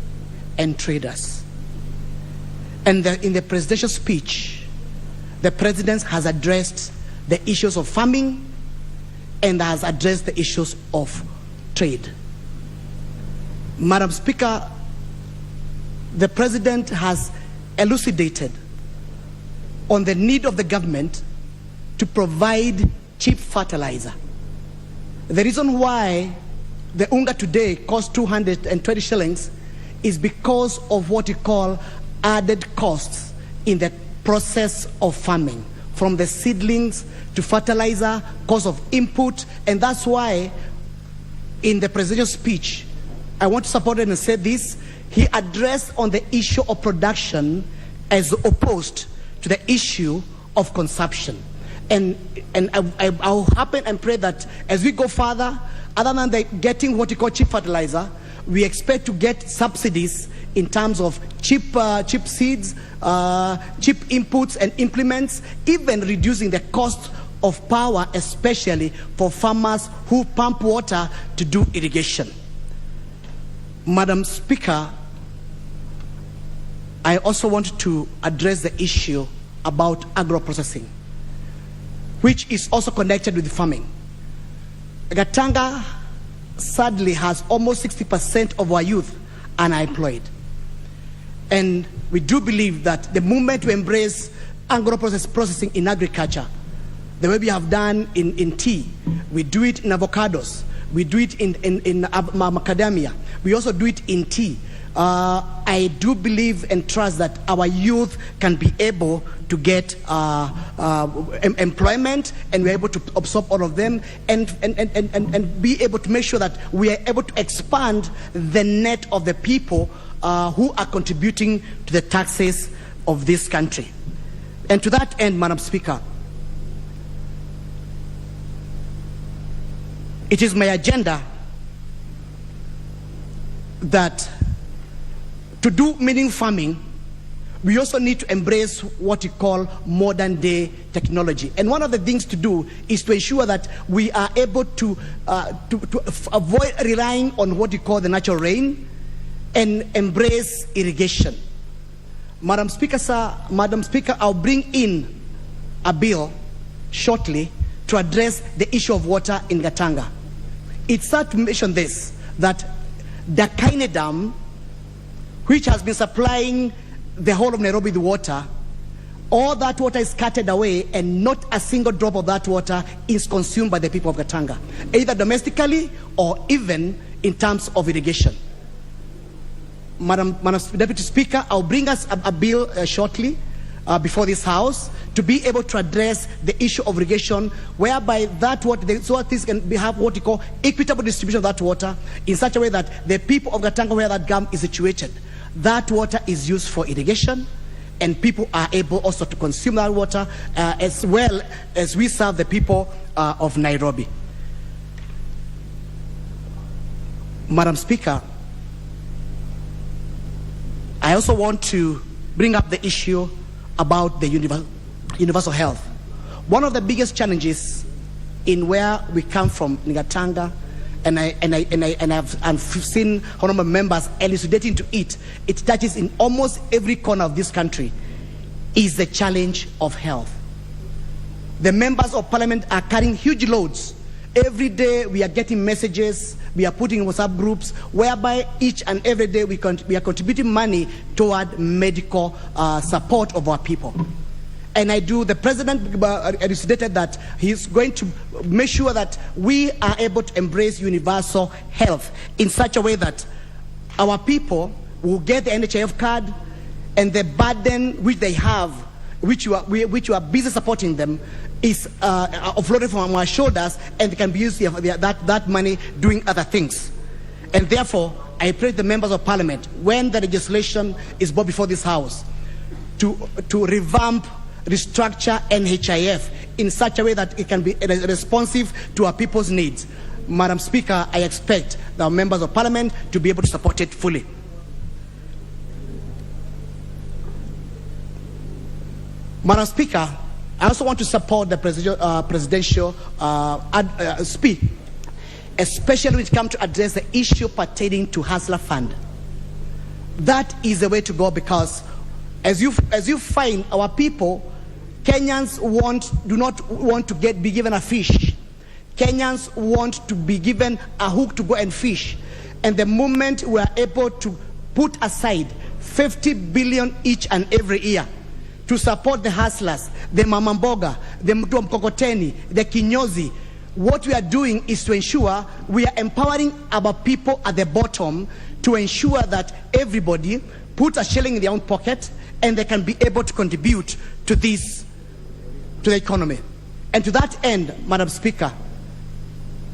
and traders. And in the presidential speech, the President has addressed the issues of farming and has addressed the issues of trade. Madam Speaker, the President has elucidated on the need of the government to provide cheap fertilizer. The reason why the unga today costs 220 shillings is because of what we call added costs in the process of farming, from the seedlings to fertilizer, cost of input, and that's why in the presidential speech, I want to support it and say this, he addressed on the issue of production as opposed to the issue of consumption. And I'll happen and pray that as we go further, other than getting what we call cheap fertilizer, we expect to get subsidies in terms of cheap seeds, cheap inputs and implements, even reducing the cost of power, especially for farmers who pump water to do irrigation. Madam Speaker, I also want to address the issue about agro-processing, which is also connected with farming. Gatanga sadly has almost 60% of our youth unemployed. And we do believe that the moment we embrace agro-processing in agriculture, the way we have done in tea, we do it in avocados, we do it in macadamia, we also do it in tea. I do believe and trust that our youth can be able to get employment, and we're able to absorb all of them and be able to make sure that we are able to expand the net of the people who are contributing to the taxes of this country. And to that end, Madam Speaker, it is my agenda that to do meaningful farming, we also need to embrace what we call modern day technology. And one of the things to do is to ensure that we are able to avoid relying on what we call the natural rain and embrace irrigation. Madam Speaker, I'll bring in a bill shortly to address the issue of water in Gatanga. It's sad to mention this, that the Kaine Dam, which has been supplying the whole of Nairobi with water, all that water is carted away and not a single drop of that water is consumed by the people of Gatanga, either domestically or even in terms of irrigation. Madam Deputy Speaker, I'll bring us a bill shortly before this House to be able to address the issue of irrigation, whereby that water, so that this can have what we call equitable distribution of that water in such a way that the people of Gatanga, where that dam is situated, that water is used for irrigation, and people are able also to consume that water as well as we serve the people of Nairobi. Madam Speaker, I also want to bring up the issue about the universal health. One of the biggest challenges in where we come from in Gatanga, and I've seen honorable members elucidating to it, it touches in almost every corner of this country, is the challenge of health. The members of parliament are carrying huge loads. Every day we are getting messages, we are putting in WhatsApp groups, whereby each and every day we are contributing money toward medical support of our people. And the President elucidated that he's going to make sure that we are able to embrace universal health in such a way that our people will get the NHIF card, and the burden which they have, which you are busy supporting them, is offloaded from our shoulders, and they can be used that money doing other things. And therefore, I pray the members of parliament, when the legislation is brought before this House, to revamp, restructure NHIF in such a way that it can be responsive to our people's needs. Madam Speaker, I expect the members of parliament to be able to support it fully. Madam Speaker, I also want to support the presidential speech, especially when it comes to address the issue pertaining to Hustler Fund. That is the way to go, because as you find, our people, Kenyans do not want to be given a fish. Kenyans want to be given a hook to go and fish. And the moment we are able to put aside 50 billion each and every year to support the hustlers, the mamamboga, the mkokoteni, the kinyozi, what we are doing is to ensure we are empowering our people at the bottom to ensure that everybody puts a shilling in their own pocket and they can be able to contribute to this, to the economy. And to that end, Madam Speaker,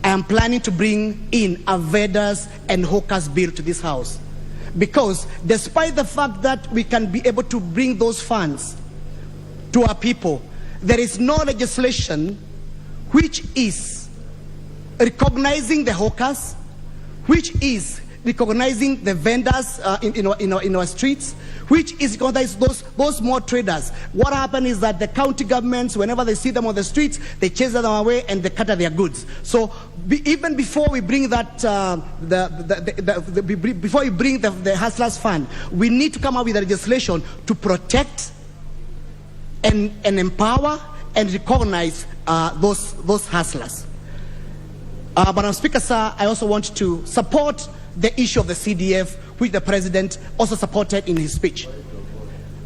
I am planning to bring in a vendors and hawkers bill to this House. Because despite the fact that we can be able to bring those funds to our people, there is no legislation which is recognizing the hawkers, which is recognizing the vendors in our streets, which is recognizing those small traders. What happened is that the county governments, whenever they see them on the streets, they chase them away and they cut their goods. So even before we bring that, before we bring the hustlers fund, we need to come up with a legislation to protect and empower and recognize those hustlers. Madam Speaker, sir, I also want to support the issue of the CDF, which the President also supported in his speech.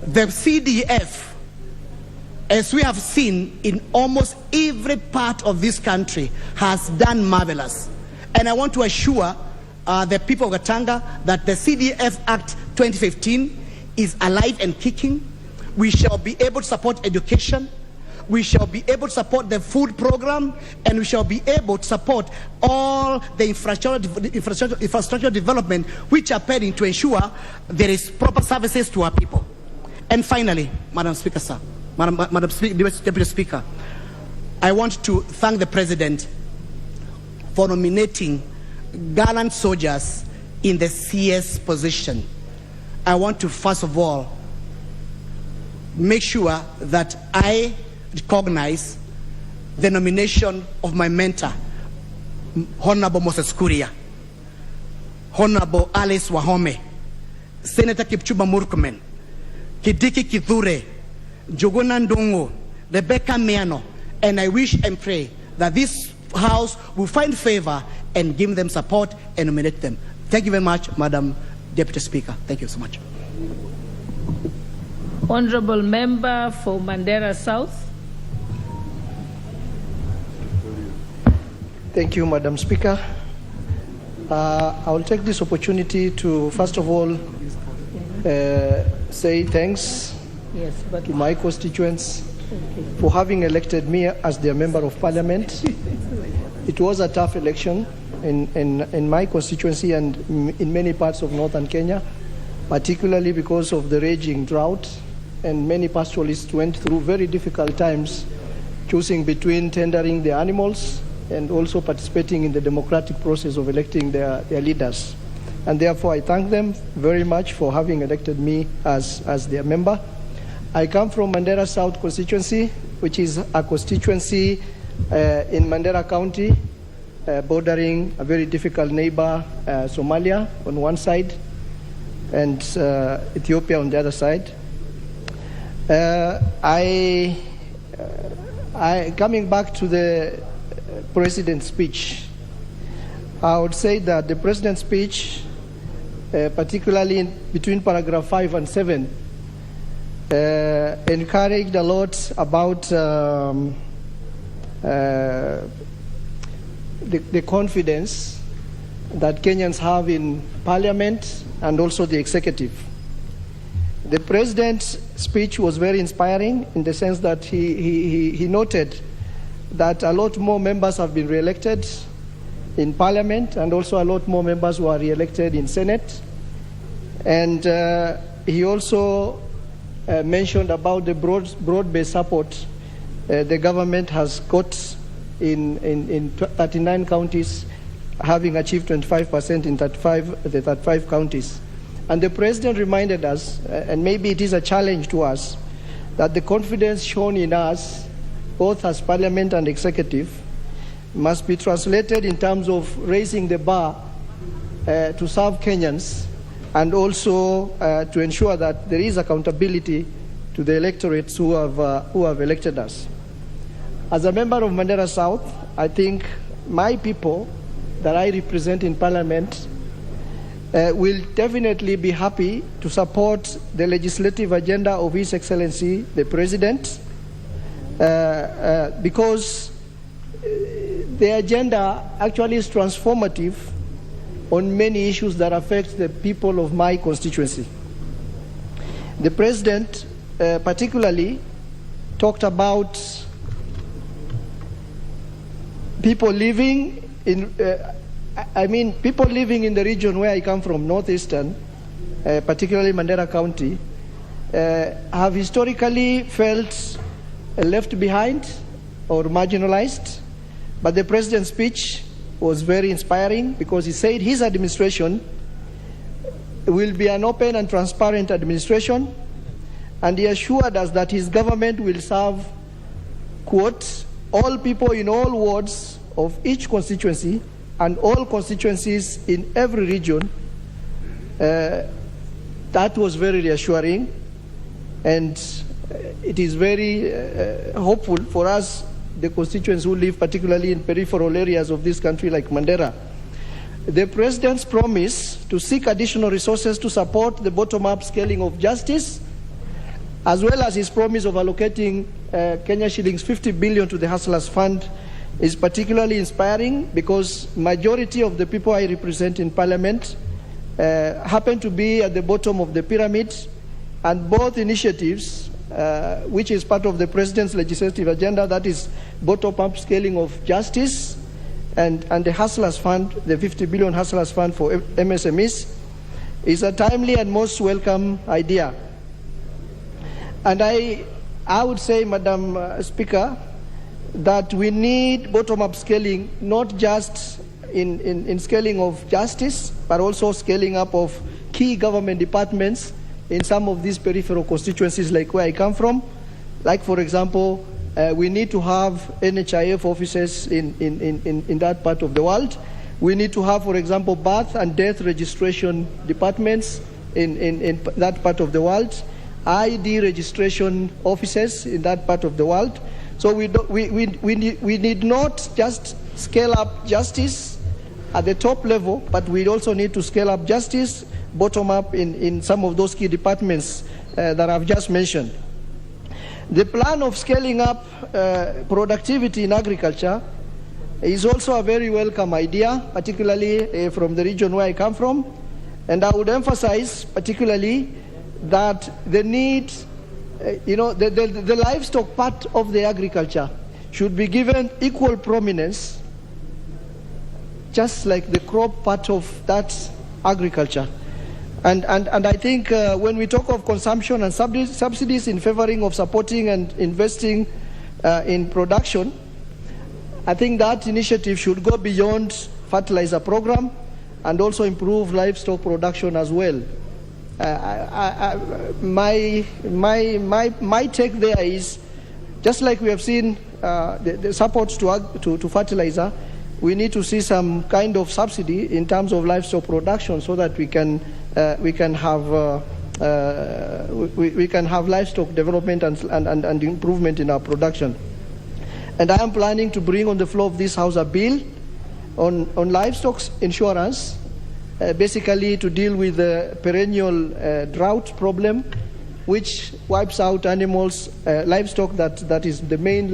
The CDF, as we have seen in almost every part of this country, has done marvelous. And I want to assure the people of Gatanga that the CDF Act 2015 is alive and kicking. We shall be able to support education. We shall be able to support the food program, and we shall be able to support all the infrastructure development which are pending to ensure there is proper services to our people. And finally, Madam Speaker, sir, Madam Deputy Speaker, I want to thank the President for nominating gallant soldiers in the CS position. I want to first of all make sure that I recognize the nomination of my mentor, Honorable Moses Kuria, Honorable Alice Wahome, Senator Kipchumba Murkomen, Kidiki Kithure, Jogona Ndongo, Rebecca Miano, and I wish and pray that this House will find favor and give them support and nominate them. Thank you very much, Madam Deputy Speaker. Thank you so much. Honorable Member for Mandera South. Thank you, Madam Speaker. I will take this opportunity to, first of all, say thanks to my constituents for having elected me as their Member of Parliament. It was a tough election in my constituency and in many parts of northern Kenya, particularly because of the raging drought, and many pastoralists went through very difficult times choosing between tendering their animals and also participating in the democratic process of electing their leaders. And therefore, I thank them very much for having elected me as their member. I come from Mandera South constituency, which is a constituency in Mandera County, bordering a very difficult neighbor, Somalia on one side, and Ethiopia on the other side. Coming back to the President's speech, I would say that the President's speech, particularly between paragraph 5 and 7, encouraged a lot about the confidence that Kenyans have in Parliament and also the executive. The President's speech was very inspiring in the sense that he noted that a lot more members have been re-elected in Parliament and also a lot more members were re-elected in Senate. And he also mentioned about the broad-based support the government has got in 39 counties, having achieved 25% in the 35 counties. And the President reminded us, and maybe it is a challenge to us, that the confidence shown in us, both as Parliament and Executive, must be translated in terms of raising the bar to serve Kenyans and also to ensure that there is accountability to the electorates who have elected us. As a member of Mandera South, I think my people that I represent in Parliament will definitely be happy to support the legislative agenda of His Excellency the President because the agenda actually is transformative on many issues that affect the people of my constituency. The President particularly talked about people living in, people living in the region where I come from, northeastern, particularly Mandera County, have historically felt left behind or marginalized. But the President's speech was very inspiring because he said his administration will be an open and transparent administration, and he assured us that his government will serve, quote, all people in all wards of each constituency and all constituencies in every region. That was very reassuring, and it is very hopeful for us, the constituents who live particularly in peripheral areas of this country like Mandera. The President's promise to seek additional resources to support the bottom-up scaling of justice, as well as his promise of allocating Kenya shillings 50 billion to the Hustlers Fund, is particularly inspiring because majority of the people I represent in Parliament happen to be at the bottom of the pyramid, and both initiatives, which is part of the President's legislative agenda, that is bottom-up scaling of justice, and the Hustlers Fund, the 50 billion Hustlers Fund for MSMEs, is a timely and most welcome idea. And I would say, Madam Speaker, that we need bottom-up scaling, not just in scaling of justice, but also scaling up of key government departments in some of these peripheral constituencies like where I come from. Like, for example, we need to have NHIF offices in that part of the world. We need to have, for example, birth and death registration departments in that part of the world, ID registration offices in that part of the world. So we need not just scale up justice at the top level, but we also need to scale up justice bottom up in some of those key departments that I've just mentioned. The plan of scaling up productivity in agriculture is also a very welcome idea, particularly from the region where I come from. And I would emphasize particularly that the need, the livestock part of the agriculture should be given equal prominence, just like the crop part of that agriculture. And I think when we talk of consumption and subsidies in favoring of supporting and investing in production, I think that initiative should go beyond fertilizer program and also improve livestock production as well. My take there is, just like we have seen the support to fertilizer, we need to see some kind of subsidy in terms of livestock production so that we can have livestock development and improvement in our production. And I am planning to bring on the floor of this House a bill on livestock insurance, basically to deal with the perennial drought problem, which wipes out animals, livestock that is the main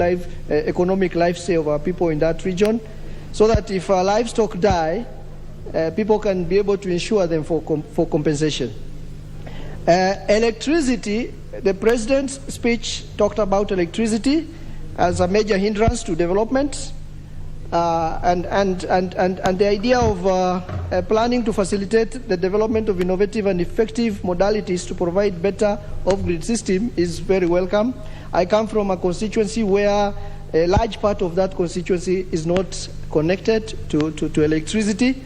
economic lifestay of our people in that region, so that if our livestock die, people can be able to insure them for compensation. Electricity, the President's speech talked about electricity as a major hindrance to development, and the idea of planning to facilitate the development of innovative and effective modalities to provide better off-grid system is very welcome. I come from a constituency where a large part of that constituency is not connected to electricity,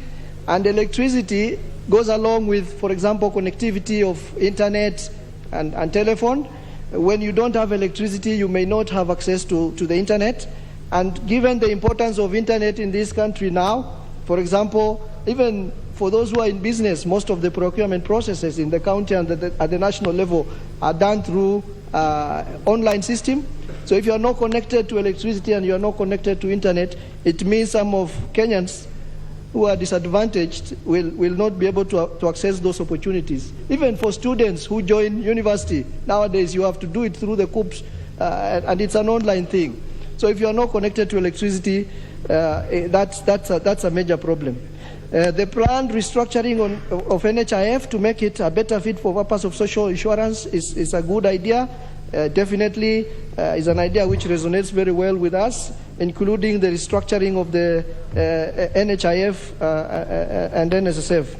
and electricity goes along with, for example, connectivity of internet and telephone. When you don't have electricity, you may not have access to the internet. And given the importance of internet in this country now, for example, even for those who are in business, most of the procurement processes in the county and at the national level are done through online system. So if you are not connected to electricity and you are not connected to internet, it means some of Kenyans who are disadvantaged will not be able to access those opportunities. Even for students who join university, nowadays you have to do it through the COOPs, and it's an online thing. So if you are not connected to electricity, that's a major problem. The planned restructuring of NHIF to make it a better fit for purpose of social insurance is a good idea. Definitely is an idea which resonates very well with us, including the restructuring of the NHIF and NSSF.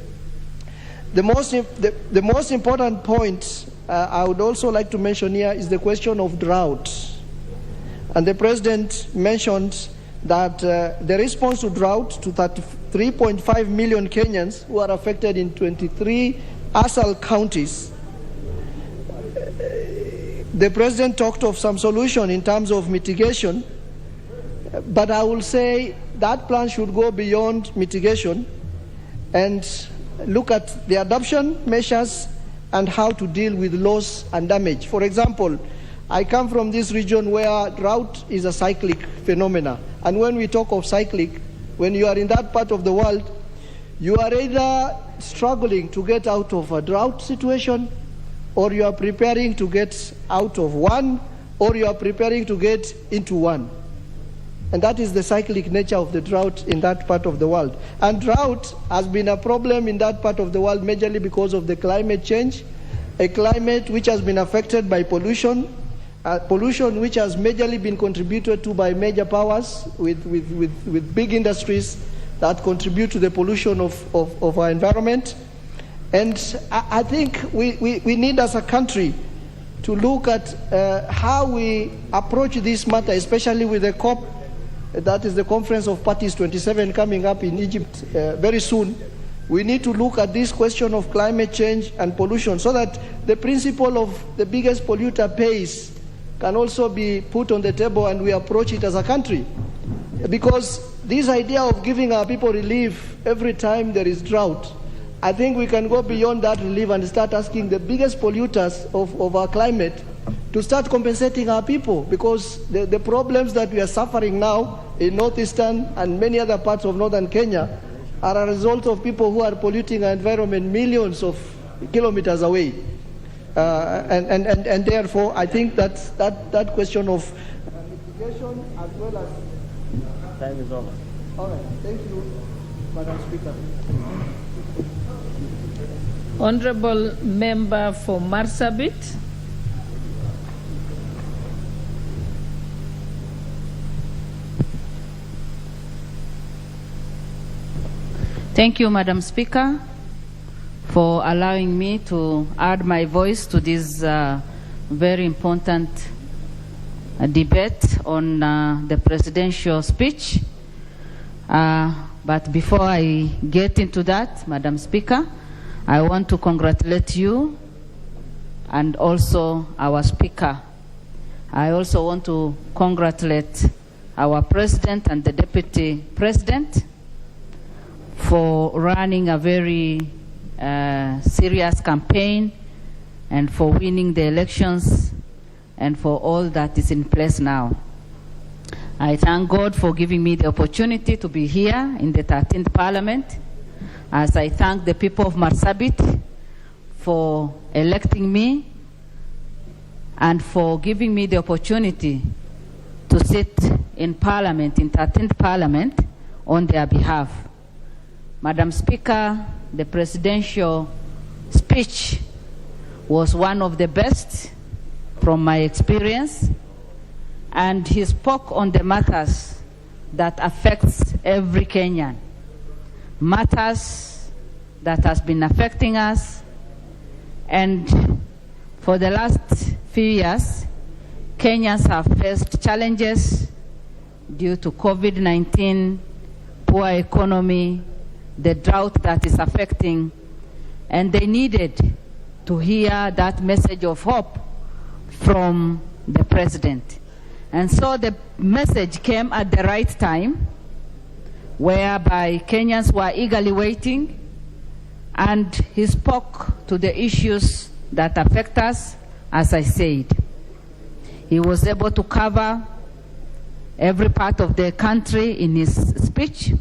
The most important point I would also like to mention here is the question of drought. And the President mentioned that the response to drought to 33.5 million Kenyans who are affected in 23 ASAL counties. The President talked of some solution in terms of mitigation, but I will say that plan should go beyond mitigation and look at the adoption measures and how to deal with loss and damage. For example, I come from this region where drought is a cyclic phenomena. And when we talk of cyclic, when you are in that part of the world, you are either struggling to get out of a drought situation, or you are preparing to get out of one, or you are preparing to get into one. And that is the cyclic nature of the drought in that part of the world. And drought has been a problem in that part of the world majorly because of the climate change, a climate which has been affected by pollution, pollution which has majorly been contributed to by major powers with big industries that contribute to the pollution of our environment. And I think we need as a country to look at how we approach this matter, especially with the COP, that is the Conference of Parties 27 coming up in Egypt very soon. We need to look at this question of climate change and pollution so that the principle of the biggest polluter pays can also be put on the table and we approach it as a country. Because this idea of giving our people relief every time there is drought, I think we can go beyond that relief and start asking the biggest polluters of our climate to start compensating our people, because the problems that we are suffering now in northeastern and many other parts of northern Kenya are a result of people who are polluting our environment millions of kilometers away. And therefore, I think that question of mitigation as well as... Time is over. All right. Thank you, Madam Speaker. Honorable Member for Marsabit. Thank you, Madam Speaker, for allowing me to add my voice to this very important debate on the presidential speech. But before I get into that, Madam Speaker, I want to congratulate you and also our Speaker. I also want to congratulate our President and the Deputy President for running a very serious campaign and for winning the elections and for all that is in place now. I thank God for giving me the opportunity to be here in the 13th Parliament, as I thank the people of Marsabit for electing me and for giving me the opportunity to sit in Parliament, in 13th Parliament, on their behalf. Madam Speaker, the presidential speech was one of the best from my experience, and he spoke on the matters that affects every Kenyan, matters that has been affecting us. And for the last few years, Kenyans have faced challenges due to COVID-19, poor economy, the drought that is affecting, and they needed to hear that message of hope from the President. And so the message came at the right time, whereby Kenyans were eagerly waiting, and he spoke to the issues that affect us, as I said. He was able to cover every part of the country in his speech.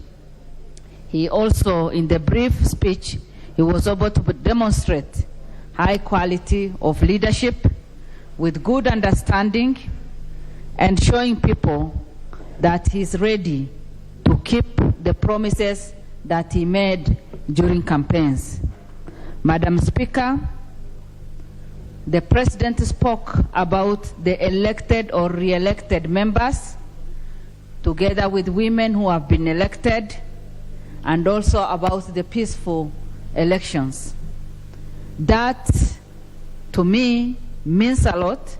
He also, in the brief speech, he was able to demonstrate high quality of leadership with good understanding and showing people that he's ready to keep the promises that he made during campaigns. Madam Speaker, the President spoke about the elected or re-elected members, together with women who have been elected, and also about the peaceful elections. That, to me, means a lot,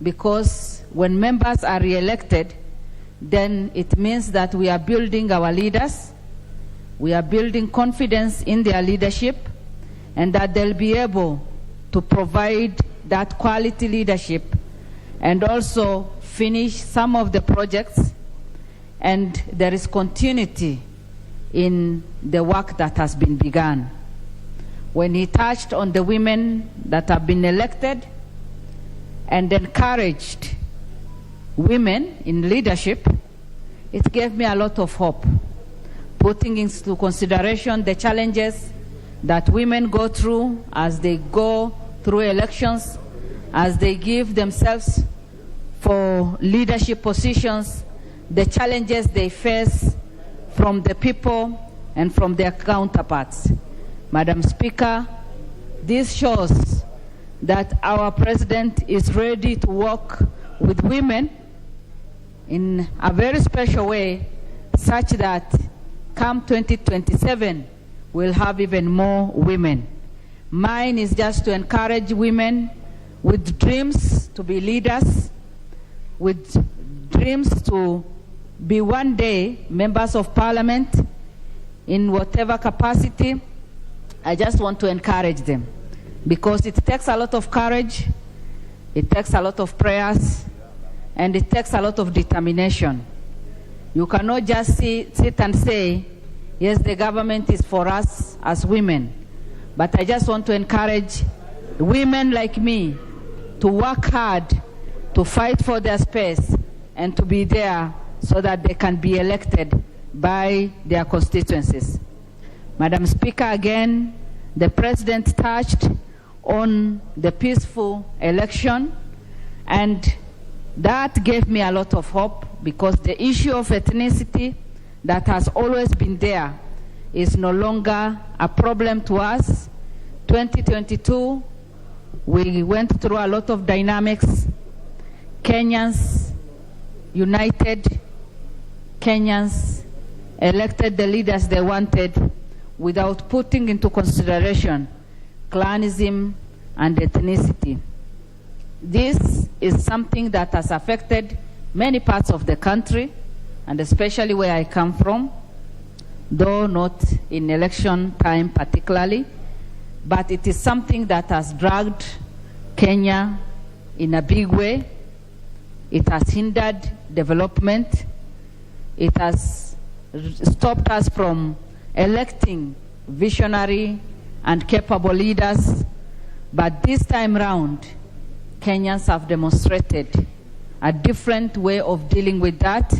because when members are re-elected, then it means that we are building our leaders, we are building confidence in their leadership, and that they'll be able to provide that quality leadership and also finish some of the projects, and there is continuity in the work that has been begun. When he touched on the women that have been elected and encouraged women in leadership, it gave me a lot of hope, putting into consideration the challenges that women go through as they go through elections, as they give themselves for leadership positions, the challenges they face from the people and from their counterparts. Madam Speaker, this shows that our President is ready to work with women in a very special way, such that come 2027, we'll have even more women. Mine is just to encourage women with dreams to be leaders, with dreams to be one day members of parliament in whatever capacity. I just want to encourage them, because it takes a lot of courage, it takes a lot of prayers, and it takes a lot of determination. You cannot just sit and say, yes, the government is for us as women. But I just want to encourage women like me to work hard, to fight for their space, and to be there so that they can be elected by their constituencies. Madam Speaker, again, the President touched on the peaceful election, and that gave me a lot of hope, because the issue of ethnicity that has always been there is no longer a problem to us. 2022, we went through a lot of dynamics. Kenyans united, Kenyans elected the leaders they wanted without putting into consideration clanism and ethnicity. This is something that has affected many parts of the country, and especially where I come from, though not in election time particularly, but it is something that has dragged Kenya in a big way. It has hindered development. It has stopped us from electing visionary and capable leaders. But this time round, Kenyans have demonstrated a different way of dealing with that,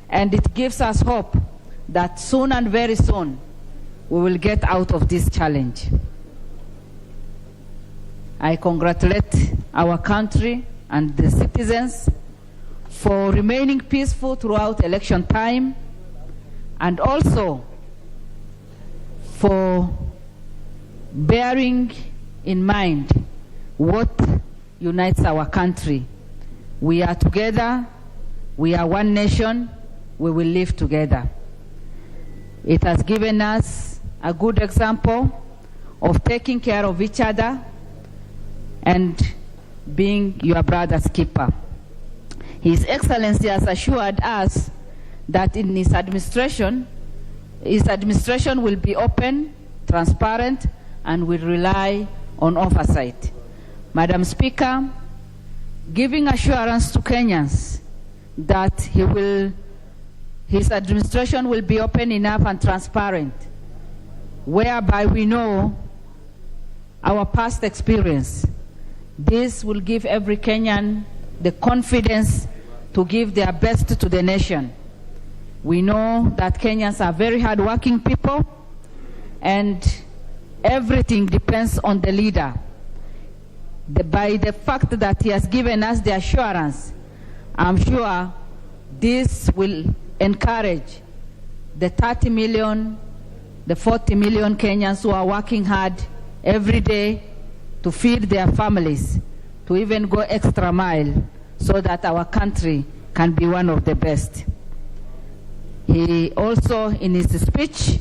and it gives us hope that soon and very soon we will get out of this challenge. I congratulate our country and the citizens for remaining peaceful throughout election time, and also for bearing in mind what unites our country. We are together, we are one nation, we will live together. It has given us a good example of taking care of each other and being your brother's keeper. His Excellency has assured us that in his administration will be open, transparent, and will rely on oversight. Madam Speaker, giving assurance to Kenyans that his administration will be open enough and transparent, whereby we know our past experience. This will give every Kenyan the confidence to give their best to the nation. We know that Kenyans are very hardworking people, and everything depends on the leader. By the fact that he has given us the assurance, I'm sure this will encourage the 30 million, the 40 million Kenyans who are working hard every day to feed their families, to even go extra mile so that our country can be one of the best. He also, in his speech,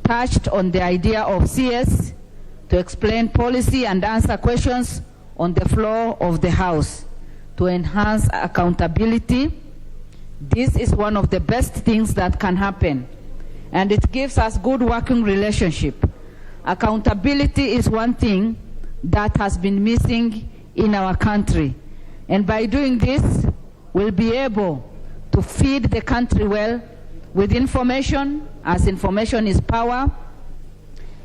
touched on the idea of CS to explain policy and answer questions on the floor of the House to enhance accountability. This is one of the best things that can happen, and it gives us good working relationship. Accountability is one thing that has been missing in our country, and by doing this, we'll be able to feed the country well with information, as information is power.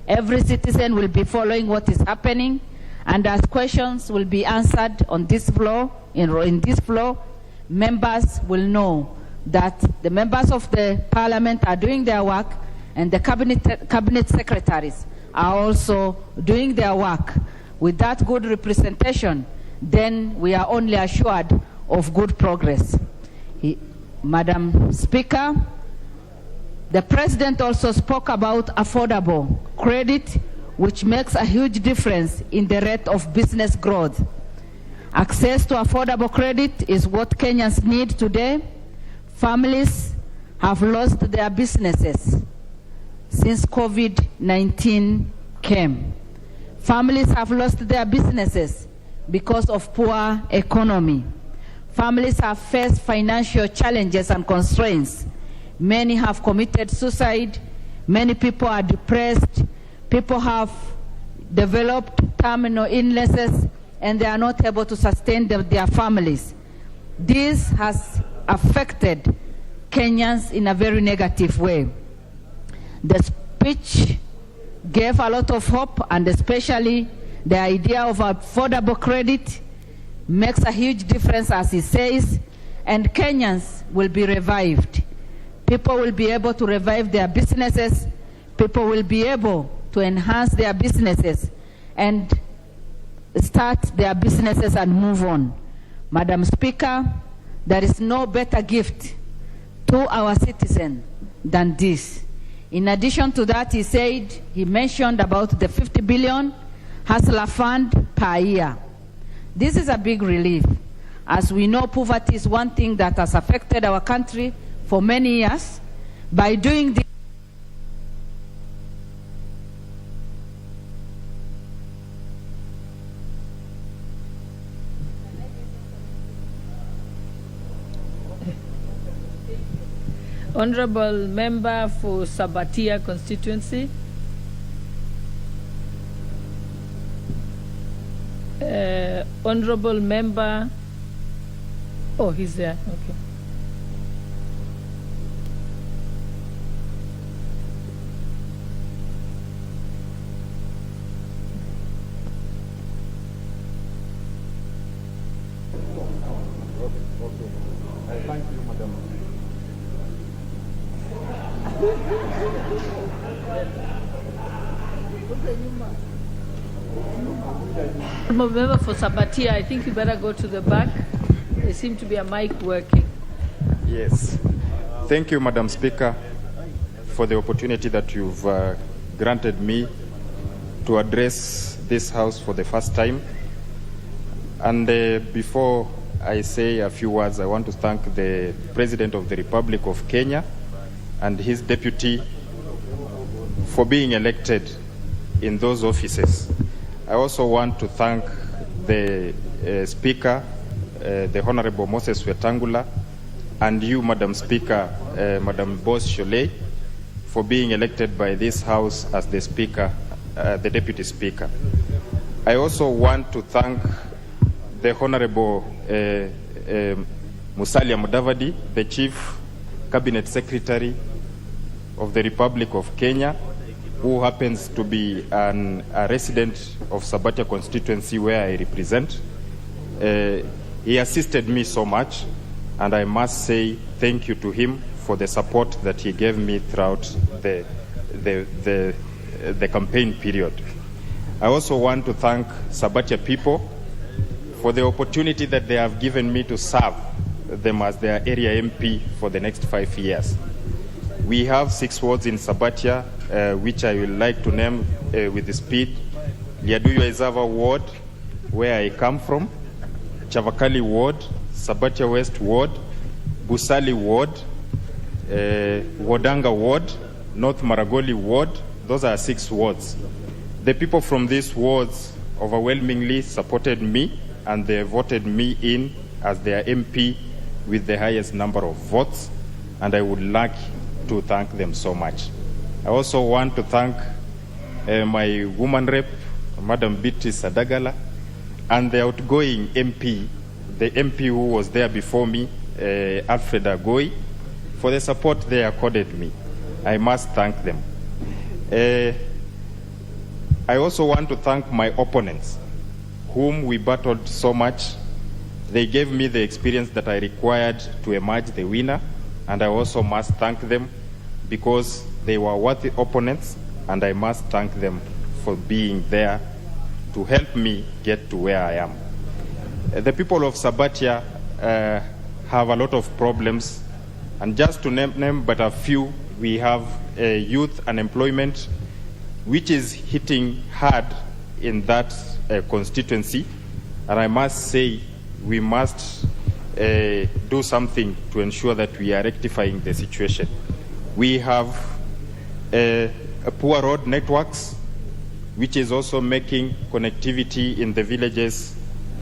Every citizen will be following what is happening, and as questions will be answered on this floor, in this floor, members will know that the members of the parliament are doing their work, and the cabinet secretaries are also doing their work. With that good representation, then we are only assured of good progress. Madam Speaker, the President also spoke about affordable credit, which makes a huge difference in the rate of business growth. Access to affordable credit is what Kenyans need today. Families have lost their businesses since COVID-19 came. Families have lost their businesses because of poor economy. Families have faced financial challenges and constraints. Many have committed suicide. Many people are depressed. People have developed terminal illnesses, and they are not able to sustain their families. This has affected Kenyans in a very negative way. The speech gave a lot of hope, and especially the idea of affordable credit makes a huge difference, as he says, and Kenyans will be revived. People will be able to revive their businesses. People will be able to enhance their businesses and start their businesses and move on. Madam Speaker, there is no better gift to our citizen than this. In addition to that, he mentioned about the 50 billion Hustler Fund per year. This is a big relief. As we know, poverty is one thing that has affected our country for many years. By doing this, Honorable Member for Sabatia constituency. Honorable Member, oh, he's there, okay. Thank you, Madam. Member for Sabatia, I think you better go to the back. There seems to be a mic working. Yes. Thank you, Madam Speaker, for the opportunity that you've granted me to address this House for the first time. And before I say a few words, I want to thank the President of the Republic of Kenya and his deputy for being elected in those offices. I also want to thank the Speaker, the Honorable Moses Wetangula, and you, Madam Speaker, Madam Boss Sholei, for being elected by this House as the Speaker, the Deputy Speaker. I also want to thank the Honorable Musalia Mudavadi, the Chief Cabinet Secretary of the Republic of Kenya, who happens to be a resident of Sabatia constituency where I represent. He assisted me so much, and I must say thank you to him for the support that he gave me throughout the campaign period. I also want to thank Sabatia people for the opportunity that they have given me to serve them as their area MP for the next 5 years. We have 6 wards in Sabatia, which I will like to name with the speed. Liaduyo Izava Ward, where I come from, Chavakali Ward, Sabatia West Ward, Busali Ward, Wodanga Ward, North Maragoli Ward. Those are 6 wards. The people from these wards overwhelmingly supported me, and they voted me in as their MP with the highest number of votes, and I would like to thank them so much. I also want to thank my woman rep, Madam Beatrice Sadagala, and the outgoing MP, the MP who was there before me, Alfred Agoi, for the support they accorded me. I must thank them. I also want to thank my opponents, whom we battled so much. They gave me the experience that I required to emerge the winner, and I also must thank them because they were worthy opponents, and I must thank them for being there to help me get to where I am. The people of Sabatia have a lot of problems, and just to name but a few, we have youth unemployment, which is hitting hard in that constituency, and I must say we must do something to ensure that we are rectifying the situation. We have poor road networks, which is also making connectivity in the villages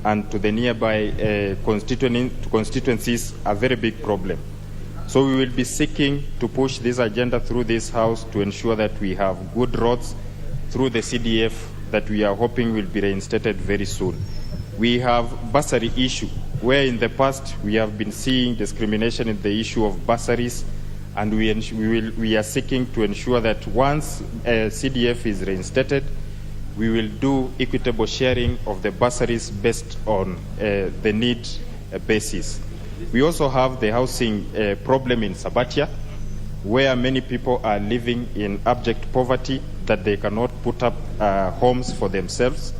and to the nearby constituencies a very big problem. So we will be seeking to push this agenda through this House to ensure that we have good roads through the CDF that we are hoping will be reinstated very soon. We have bursary issue, where in the past we have been seeing discrimination in the issue of bursaries, and we are seeking to ensure that once CDF is reinstated, we will do equitable sharing of the bursaries based on the need basis. We also have the housing problem in Sabatia, where many people are living in abject poverty that they cannot put up homes for themselves.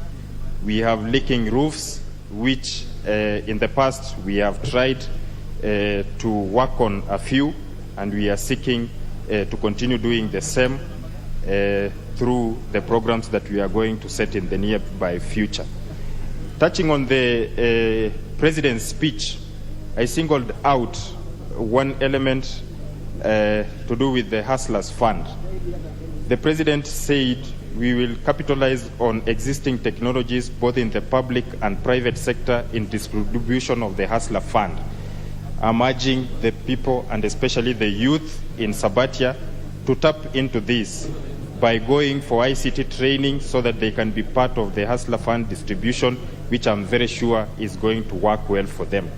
We have leaking roofs, which in the past we have tried to work on a few, and we are seeking to continue doing the same through the programs that we are going to set in the nearby future. Touching on the President's speech, I singled out one element to do with the Hustlers Fund. The President said we will capitalize on existing technologies both in the public and private sector in distribution of the Hustler Fund. I'm urging the people and especially the youth in Sabatia to tap into this by going for ICT training so that they can be part of the Hustler Fund distribution, which I'm very sure is going to work well for them.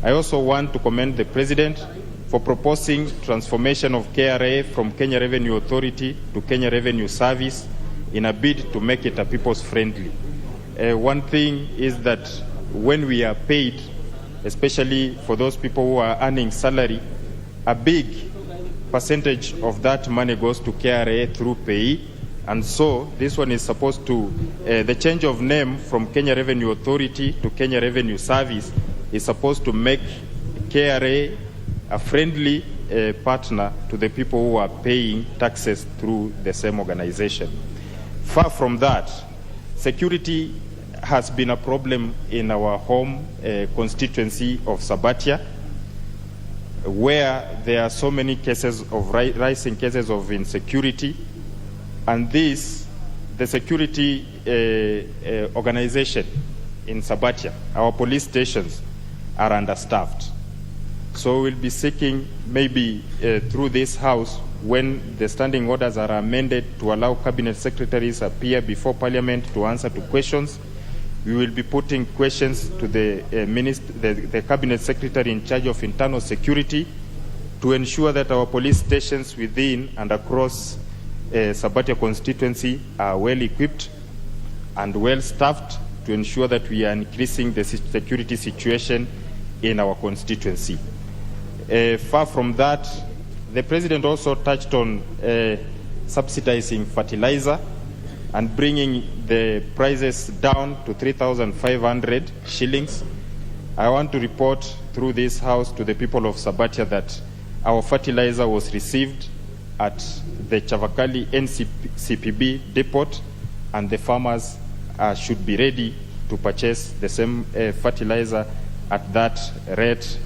I also want to commend the President for proposing transformation of KRA from Kenya Revenue Authority to Kenya Revenue Service in a bid to make it a people's friendly. One thing is that when we are paid, especially for those people who are earning salary, a big percentage of that money goes to KRA through pay, and so this one is supposed to, the change of name from Kenya Revenue Authority to Kenya Revenue Service is supposed to make KRA a friendly partner to the people who are paying taxes through the same organization. Far from that, security has been a problem in our home constituency of Sabatia, where there are so many cases of rising cases of insecurity, and this, the security organization in Sabatia, our police stations are understaffed. So we'll be seeking maybe through this House, when the standing orders are amended to allow cabinet secretaries appear before Parliament to answer to questions, we will be putting questions to the cabinet secretary in charge of internal security to ensure that our police stations within and across Sabatia constituency are well equipped and well staffed to ensure that we are increasing the security situation in our constituency. Far from that, the President also touched on subsidizing fertilizer and bringing the prices down to 3,500 shillings. I want to report through this House to the people of Sabatia that our fertilizer was received at the Chavakali NCPB depot, and the farmers should be ready to purchase the same fertilizer at that rate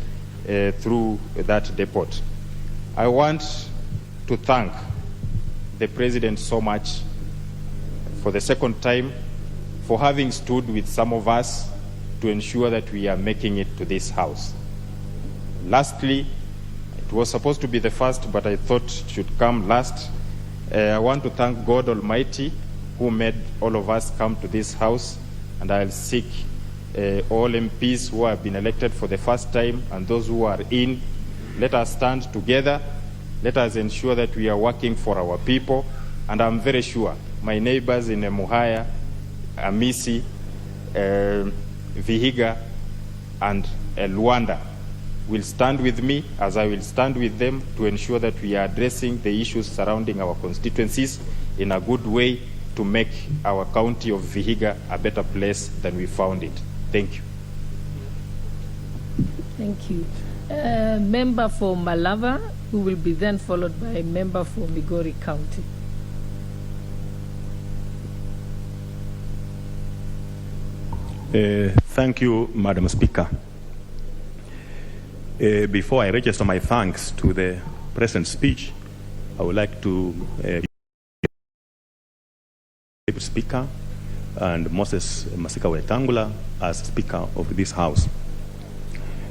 through that depot. I want to thank the President so much for the second time for having stood with some of us to ensure that we are making it to this House. Lastly, it was supposed to be the first, but I thought it should come last. I want to thank God Almighty who made all of us come to this House, and I'll seek all MPs who have been elected for the first time and those who are in, let us stand together. Let us ensure that we are working for our people, and I'm very sure my neighbors in Muhaya, Amisi, Vihiga, and Luanda will stand with me as I will stand with them to ensure that we are addressing the issues surrounding our constituencies in a good way to make our county of Vihiga a better place than we found it. Thank you. Thank you. Member for Malava, who will be then followed by a member for Migori County. Thank you, Madam Speaker. Before I register my thanks to the President's speech, I would like to Speaker and Moses Masika Wetangula as Speaker of this House.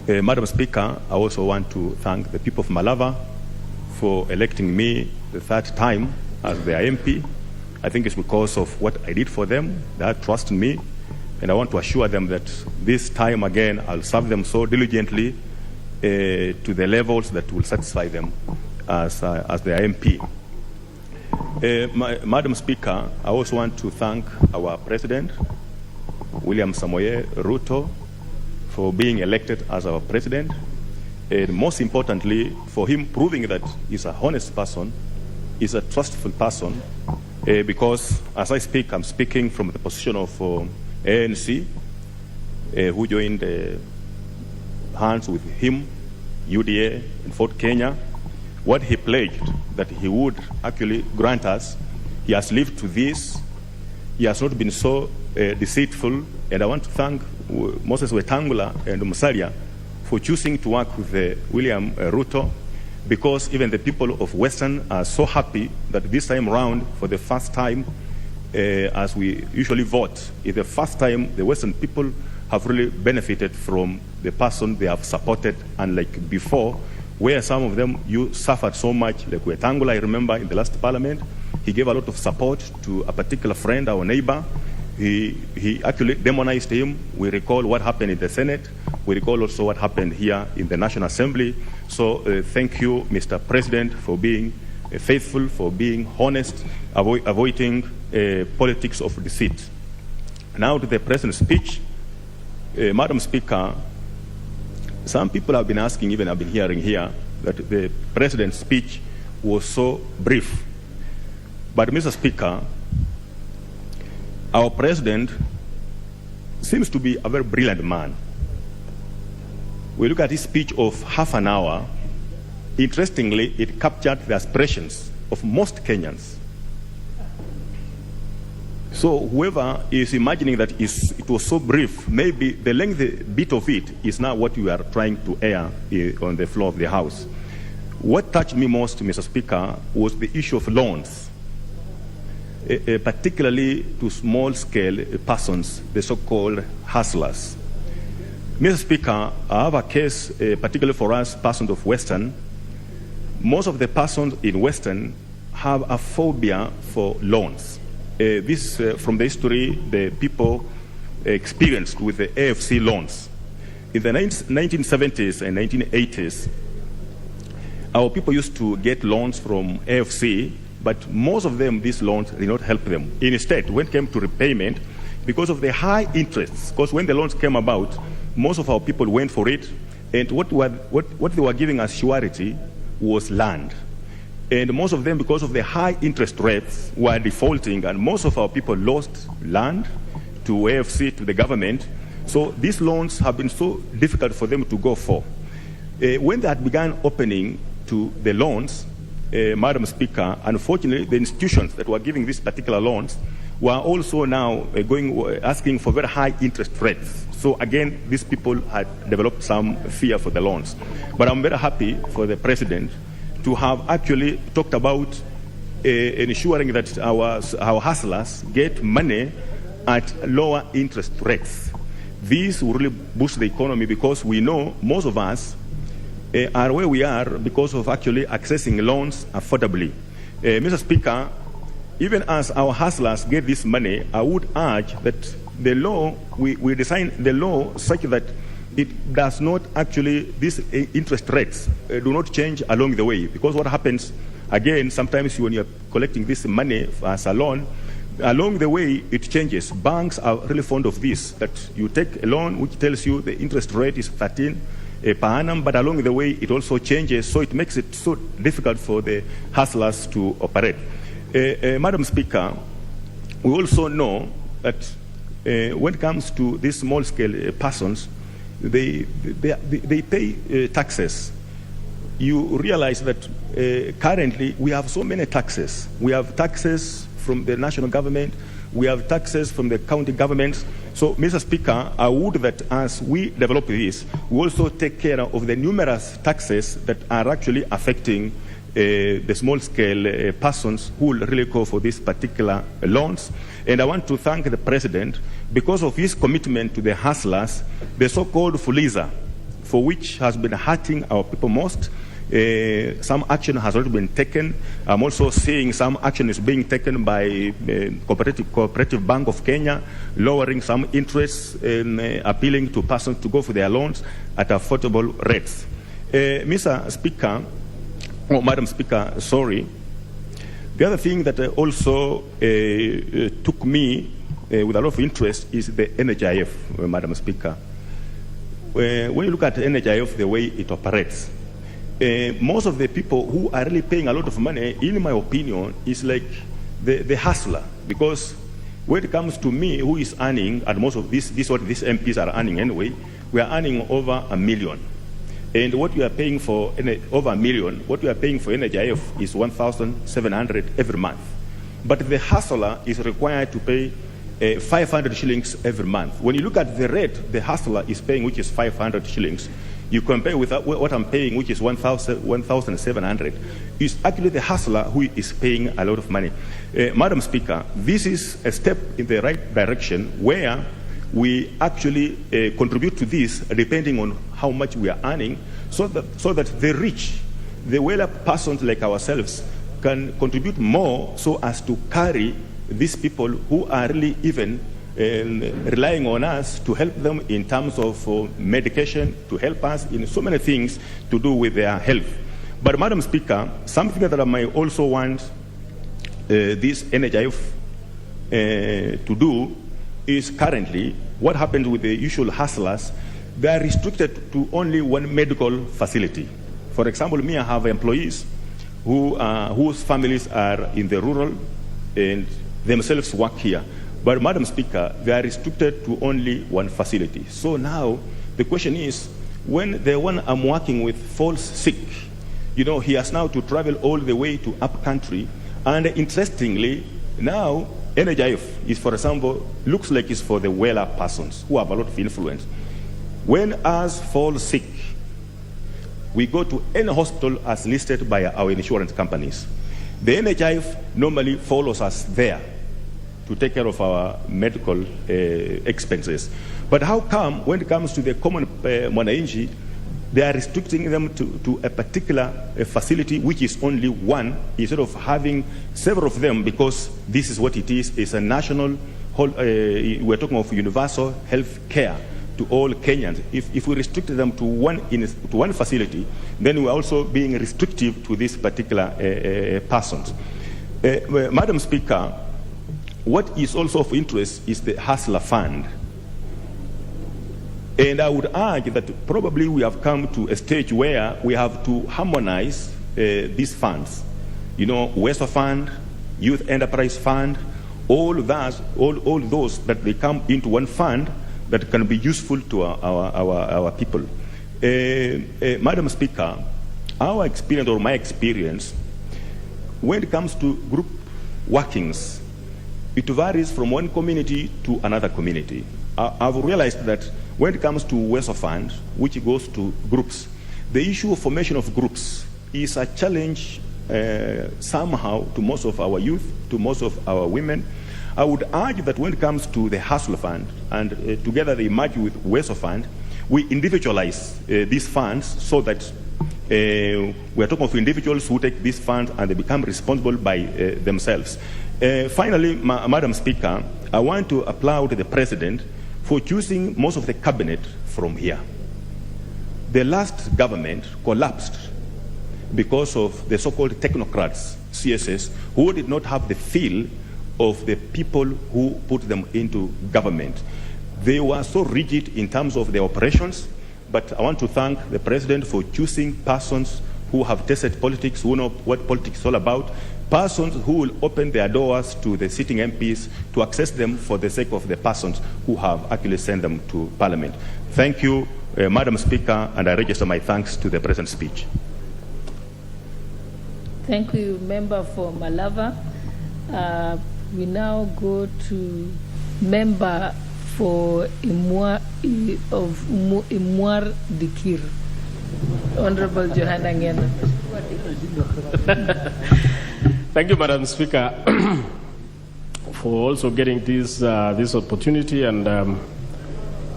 Madam Speaker, I also want to thank the people of Malava for electing me the third time as their MP. I think it's because of what I did for them. They had trust in me, and I want to assure them that this time again I'll serve them so diligently to the levels that will satisfy them as their MP. Madam Speaker, I also want to thank our President, William Samoei Ruto, for being elected as our President, and most importantly, for him proving that he's a honest person, he's a trustful person, because as I speak, I'm speaking from the position of ANC, who joined hands with him, UDA, and Fort Kenya. What he pledged that he would actually grant us, he has lived to this. He has not been so deceitful, and I want to thank Moses Wetangula and Musalia for choosing to work with William Ruto, because even the people of Western are so happy that this time around, for the first time, as we usually vote, it's the first time the Western people have really benefited from the person they have supported, unlike before, where some of them you suffered so much, like Wetangula, I remember in the last parliament, he gave a lot of support to a particular friend, our neighbor. He actually demonized him. We recall what happened in the Senate. We recall also what happened here in the National Assembly. So thank you, Mr. President, for being faithful, for being honest, avoiding politics of deceit. Now to the President's speech. Madam Speaker, some people have been asking, even I've been hearing here, that the President's speech was so brief. But Mr. Speaker, our President seems to be a very brilliant man. We look at his speech of half an hour. Interestingly, it captured the aspirations of most Kenyans. So whoever is imagining that it was so brief, maybe the lengthy bit of it is now what we are trying to air on the floor of the House. What touched me most, Mr. Speaker, was the issue of loans, particularly to small-scale persons, the so-called hustlers. Mr. Speaker, I have a case, particularly for us, persons of Western. Most of the persons in Western have a phobia for loans. This from the history the people experienced with the AFC loans. In the 1970s and 1980s, our people used to get loans from AFC, but most of them, these loans did not help them. Instead, when it came to repayment, because of the high interests. Because when the loans came about, most of our people went for it, and what they were giving us surety was land. And most of them, because of the high interest rates, were defaulting, and most of our people lost land to AFC, to the government. So these loans have been so difficult for them to go for. When they had begun opening to the loans, Madam Speaker, unfortunately, the institutions that were giving these particular loans were also now asking for very high interest rates. So again, these people had developed some fear for the loans. But I'm very happy for the President to have actually talked about ensuring that our hustlers get money at lower interest rates. This will really boost the economy, because we know most of us are where we are because of actually accessing loans affordably. Mr. Speaker, even as our hustlers get this money, I would urge that the law, we design the law such that it does not actually, these interest rates do not change along the way. Because what happens, again, sometimes when you're collecting this money as a loan, along the way it changes. Banks are really fond of this, that you take a loan which tells you the interest rate is 13 per annum, but along the way it also changes, so it makes it so difficult for the hustlers to operate. Madam Speaker, we also know that when it comes to these small-scale persons, they pay taxes. You realize that currently we have so many taxes. We have taxes from the national government, we have taxes from the county governments. So, Mr. Speaker, I would that as we develop this, we also take care of the numerous taxes that are actually affecting the small-scale persons who will really go for these particular loans. And I want to thank the President because of his commitment to the hustlers, the so-called Fuliza, for which has been hurting our people most. Some action has already been taken. I'm also seeing some action is being taken by Cooperative Bank of Kenya, lowering some interest and appealing to persons to go for their loans at affordable rates. Mr. Speaker, Madam Speaker, sorry. The other thing that also took me with a lot of interest is the NHIF, Madam Speaker. When you look at NHIF, the way it operates, most of the people who are really paying a lot of money, in my opinion, is like the hustler. Because when it comes to me, who is earning, and most of this what these MPs are earning anyway, we are earning over $1 million. And what we are paying for over $1 million, what we are paying for NHIF is 1,700 every month. But the hustler is required to pay 500 shillings every month. When you look at the rate the hustler is paying, which is 500 shillings, you compare with what I'm paying, which is 1,700, it's actually the hustler who is paying a lot of money. Madam Speaker, this is a step in the right direction where we actually contribute to this depending on how much we are earning, so that the rich, the well-up persons like ourselves, can contribute more so as to carry these people who are really even relying on us to help them in terms of medication, to help us in so many things to do with their health. But Madam Speaker, something that I might also want this NHIF to do is currently what happens with the usual hustlers. They are restricted to only one medical facility. For example, me, I have employees whose families are in the rural and themselves work here. But Madam Speaker, they are restricted to only one facility. So now the question is, when the one I'm working with falls sick, you know, he has now to travel all the way to up country. And interestingly, now NHIF is, for example, looks like it's for the well-up persons who have a lot of influence. When us fall sick, we go to any hospital as listed by our insurance companies. The NHIF normally follows us there to take care of our medical expenses. But how come when it comes to the common mwananchi, they are restricting them to a particular facility which is only one, instead of having several of them, because this is what it is. It's a national, we're talking of universal health care to all Kenyans. If we restrict them to one facility, then we're also being restrictive to these particular persons. Madam Speaker, what is also of interest is the Hustler Fund. And I would argue that probably we have come to a stage where we have to harmonize these funds. You know, Weso Fund, Youth Enterprise Fund, all those that they come into one fund that can be useful to our people. Madam Speaker, our experience, or my experience, when it comes to group workings, it varies from one community to another community. I've realized that when it comes to Weso Fund, which goes to groups, the issue of formation of groups is a challenge somehow to most of our youth, to most of our women. I would argue that when it comes to the Hustler Fund, and together they merge with Weso Fund, we individualize these funds so that we are talking of individuals who take these funds and they become responsible by themselves. Finally, Madam Speaker, I want to applaud the President for choosing most of the cabinet from here. The last government collapsed because of the so-called technocrats, CSS, who did not have the feel of the people who put them into government. They were so rigid in terms of their operations, but I want to thank the President for choosing persons who have tested politics, who know what politics is all about, persons who will open their doors to the sitting MPs to access them for the sake of the persons who have actually sent them to Parliament. Thank you, Madam Speaker, and I register my thanks to the President's speech. Thank you, Member for Malava. We now go to Member for Imwar Dikir, Honorable Johanna Ngena. Thank you, Madam Speaker, for also getting this opportunity and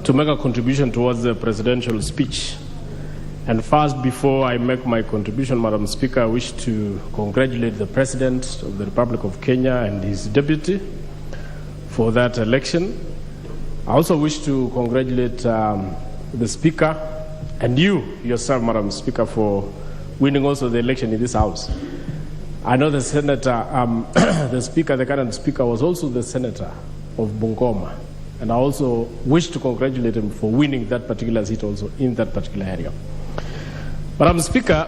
to make a contribution towards the presidential speech. And first, before I make my contribution, Madam Speaker, I wish to congratulate the President of the Republic of Kenya and his deputy for that election. I also wish to congratulate the Speaker and you yourself, Madam Speaker, for winning also the election in this House. I know the Senator, the Speaker, the current Speaker, was also the Senator of Bungoma. And I also wish to congratulate him for winning that particular seat also in that particular area. Madam Speaker,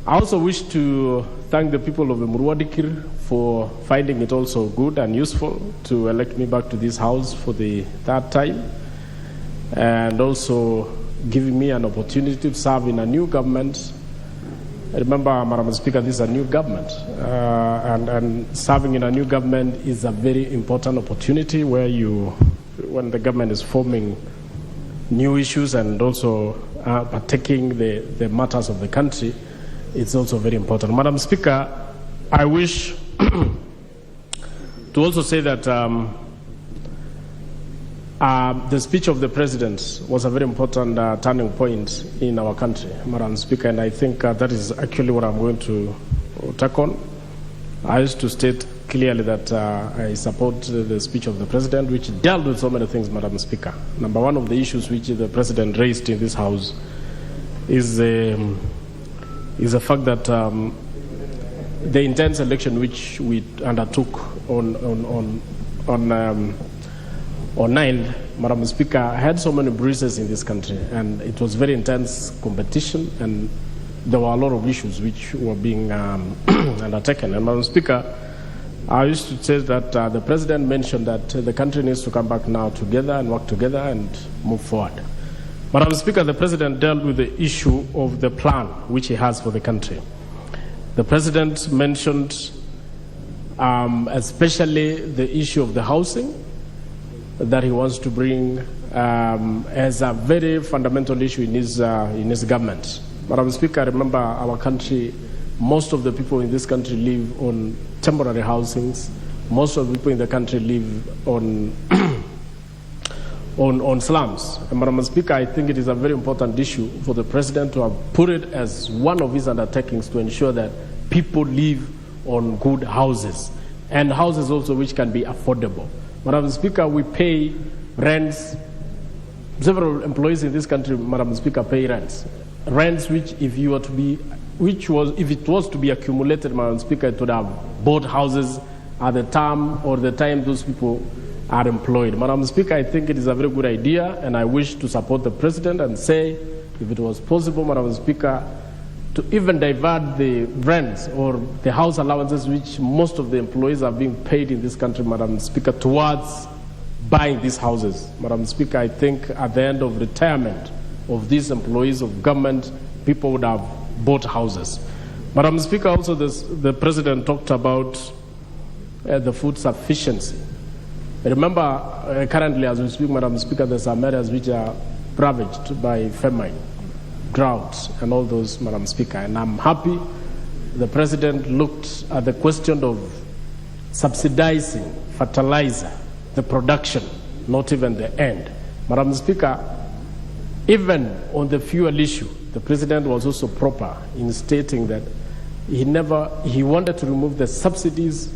I also wish to thank the people of Murwadikir for finding it also good and useful to elect me back to this House for the third time, and also giving me an opportunity to serve in a new government. Remember, Madam Speaker, this is a new government, and serving in a new government is a very important opportunity where when the government is forming new issues and also partaking the matters of the country, it's also very important. Madam Speaker, I wish to also say that the speech of the President was a very important turning point in our country, Madam Speaker, and I think that is actually what I'm going to tack on. I used to state clearly that I support the speech of the President, which dealt with so many things, Madam Speaker. Number one of the issues which the President raised in this House is the fact that the intense election which we undertook on 9th, Madam Speaker, had so many bruises in this country, and it was very intense competition, and there were a lot of issues which were being undertaken. And Madam Speaker, I used to say that the President mentioned that the country needs to come back now together and work together and move forward. Madam Speaker, the President dealt with the issue of the plan which he has for the country. The President mentioned especially the issue of the housing that he wants to bring as a very fundamental issue in his government. Madam Speaker, remember our country, most of the people in this country live on temporary housings. Most of the people in the country live on slums. And Madam Speaker, I think it is a very important issue for the President to have put it as one of his undertakings to ensure that people live on good houses, and houses also which can be affordable. Madam Speaker, we pay rents. Several employees in this country, Madam Speaker, pay rents. Rents which, if it was to be accumulated, Madam Speaker, it would have bought houses at the term or the time those people are employed. Madam Speaker, I think it is a very good idea, and I wish to support the President and say, if it was possible, Madam Speaker, to even divert the rents or the house allowances which most of the employees are being paid in this country, Madam Speaker, towards buying these houses. Madam Speaker, I think at the end of retirement of these employees of government, people would have bought houses. Madam Speaker, also the President talked about the food sufficiency. Remember, currently as we speak, Madam Speaker, there are some areas which are ravaged by famine, drought, and all those, Madam Speaker. And I'm happy the President looked at the question of subsidizing fertilizer, the production, not even the end. Madam Speaker, even on the fuel issue, the President was also proper in stating that he wanted to remove the subsidies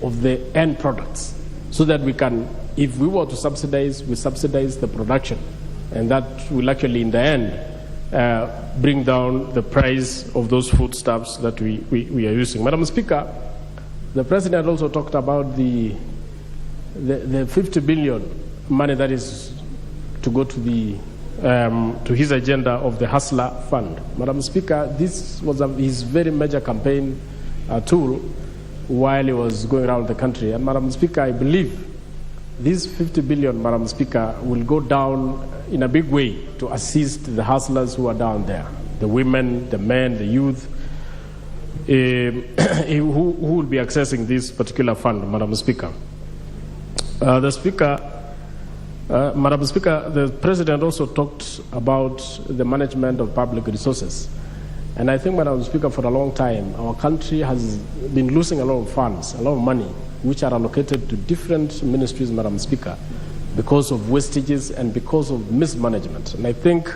of the end products so that we can, if we were to subsidize, we subsidize the production. And that will actually, in the end, bring down the price of those foodstuffs that we are using. Madam Speaker, the President also talked about the 50 billion money that is to go to to his agenda of the Hustler Fund. Madam Speaker, this was his very major campaign tool while he was going around the country. And Madam Speaker, I believe this 50 billion, Madam Speaker, will go down in a big way to assist the hustlers who are down there, the women, the men, the youth, who will be accessing this particular fund, Madam Speaker. Madam Speaker, the President also talked about the management of public resources. And I think, Madam Speaker, for a long time, our country has been losing a lot of funds, a lot of money, which are allocated to different ministries, Madam Speaker, because of wastages and because of mismanagement. And I think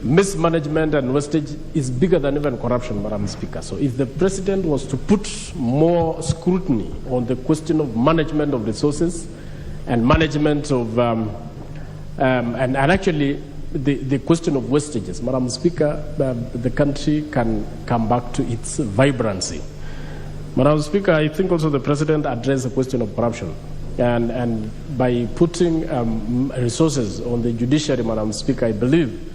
mismanagement and wastage is bigger than even corruption, Madam Speaker. So if the President was to put more scrutiny on the question of management of resources and management of, and actually the question of wastages, Madam Speaker, the country can come back to its vibrancy. Madam Speaker, I think also the President addressed the question of corruption. And by putting resources on the judiciary, Madam Speaker, I believe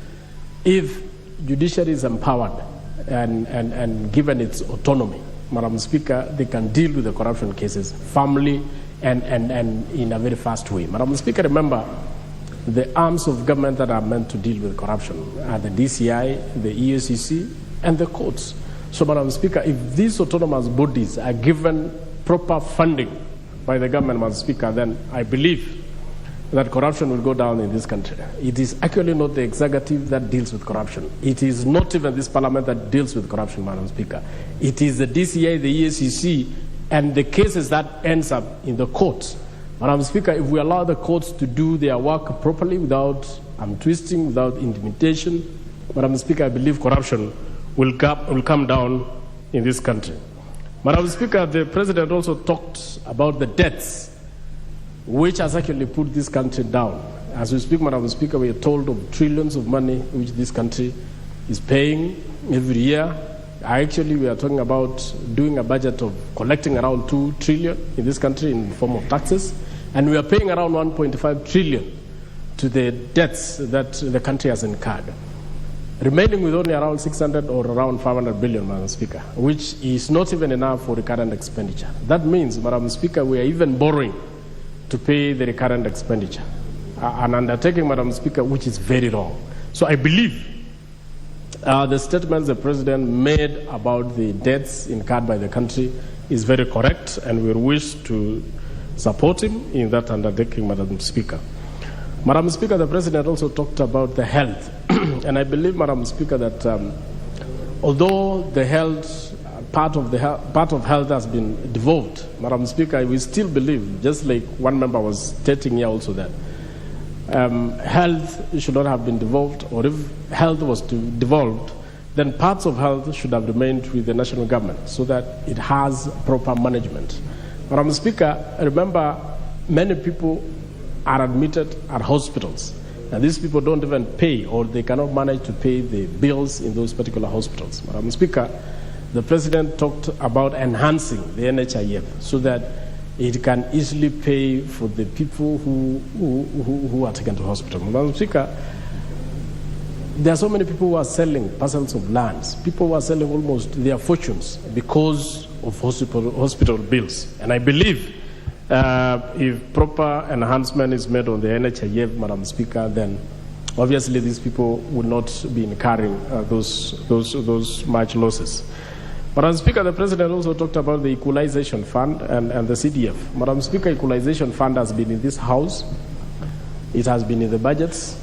if judiciary is empowered and given its autonomy, Madam Speaker, they can deal with the corruption cases firmly and in a very fast way. Madam Speaker, remember, the arms of government that are meant to deal with corruption are the DCI, the EACC, and the courts. So, Madam Speaker, if these autonomous bodies are given proper funding by the government, Madam Speaker, then I believe that corruption will go down in this country. It is actually not the executive that deals with corruption. It is not even this parliament that deals with corruption, Madam Speaker. It is the DCI, the EACC, and the cases that ends up in the courts. Madam Speaker, if we allow the courts to do their work properly without twisting, without intimidation, Madam Speaker, I believe corruption will come down in this country. Madam Speaker, the President also talked about the debts, which has actually put this country down. As we speak, Madam Speaker, we are told of trillions of money which this country is paying every year. Actually, we are talking about doing a budget of collecting around 2 trillion in this country in the form of taxes, and we are paying around 1.5 trillion to the debts that the country has incurred, remaining with only around 600 or around 500 billion, Madam Speaker, which is not even enough for recurrent expenditure. That means, Madam Speaker, we are even borrowing to pay the recurrent expenditure, an undertaking, Madam Speaker, which is very wrong. So I believe the statements the President made about the debts incurred by the country is very correct, and we wish to support him in that undertaking, Madam Speaker. Madam Speaker, the President also talked about the health, and I believe, Madam Speaker, that although the health part of health has been devolved, Madam Speaker, we still believe, just like one member was stating here also, that health should not have been devolved, or if health was devolved, then parts of health should have remained with the national government so that it has proper management. Madam Speaker, remember, many people are admitted at hospitals, and these people don't even pay, or they cannot manage to pay the bills in those particular hospitals. Madam Speaker, the President talked about enhancing the NHIF so that it can easily pay for the people who are taken to hospital. Madam Speaker, there are so many people who are selling parcels of lands. People who are selling almost their fortunes because of hospital bills. And I believe if proper enhancement is made on the NHIF, Madam Speaker, then obviously these people will not be incurring those much losses. Madam Speaker, the President also talked about the Equalization Fund and the CDF. Madam Speaker, Equalization Fund has been in this House. It has been in the budgets.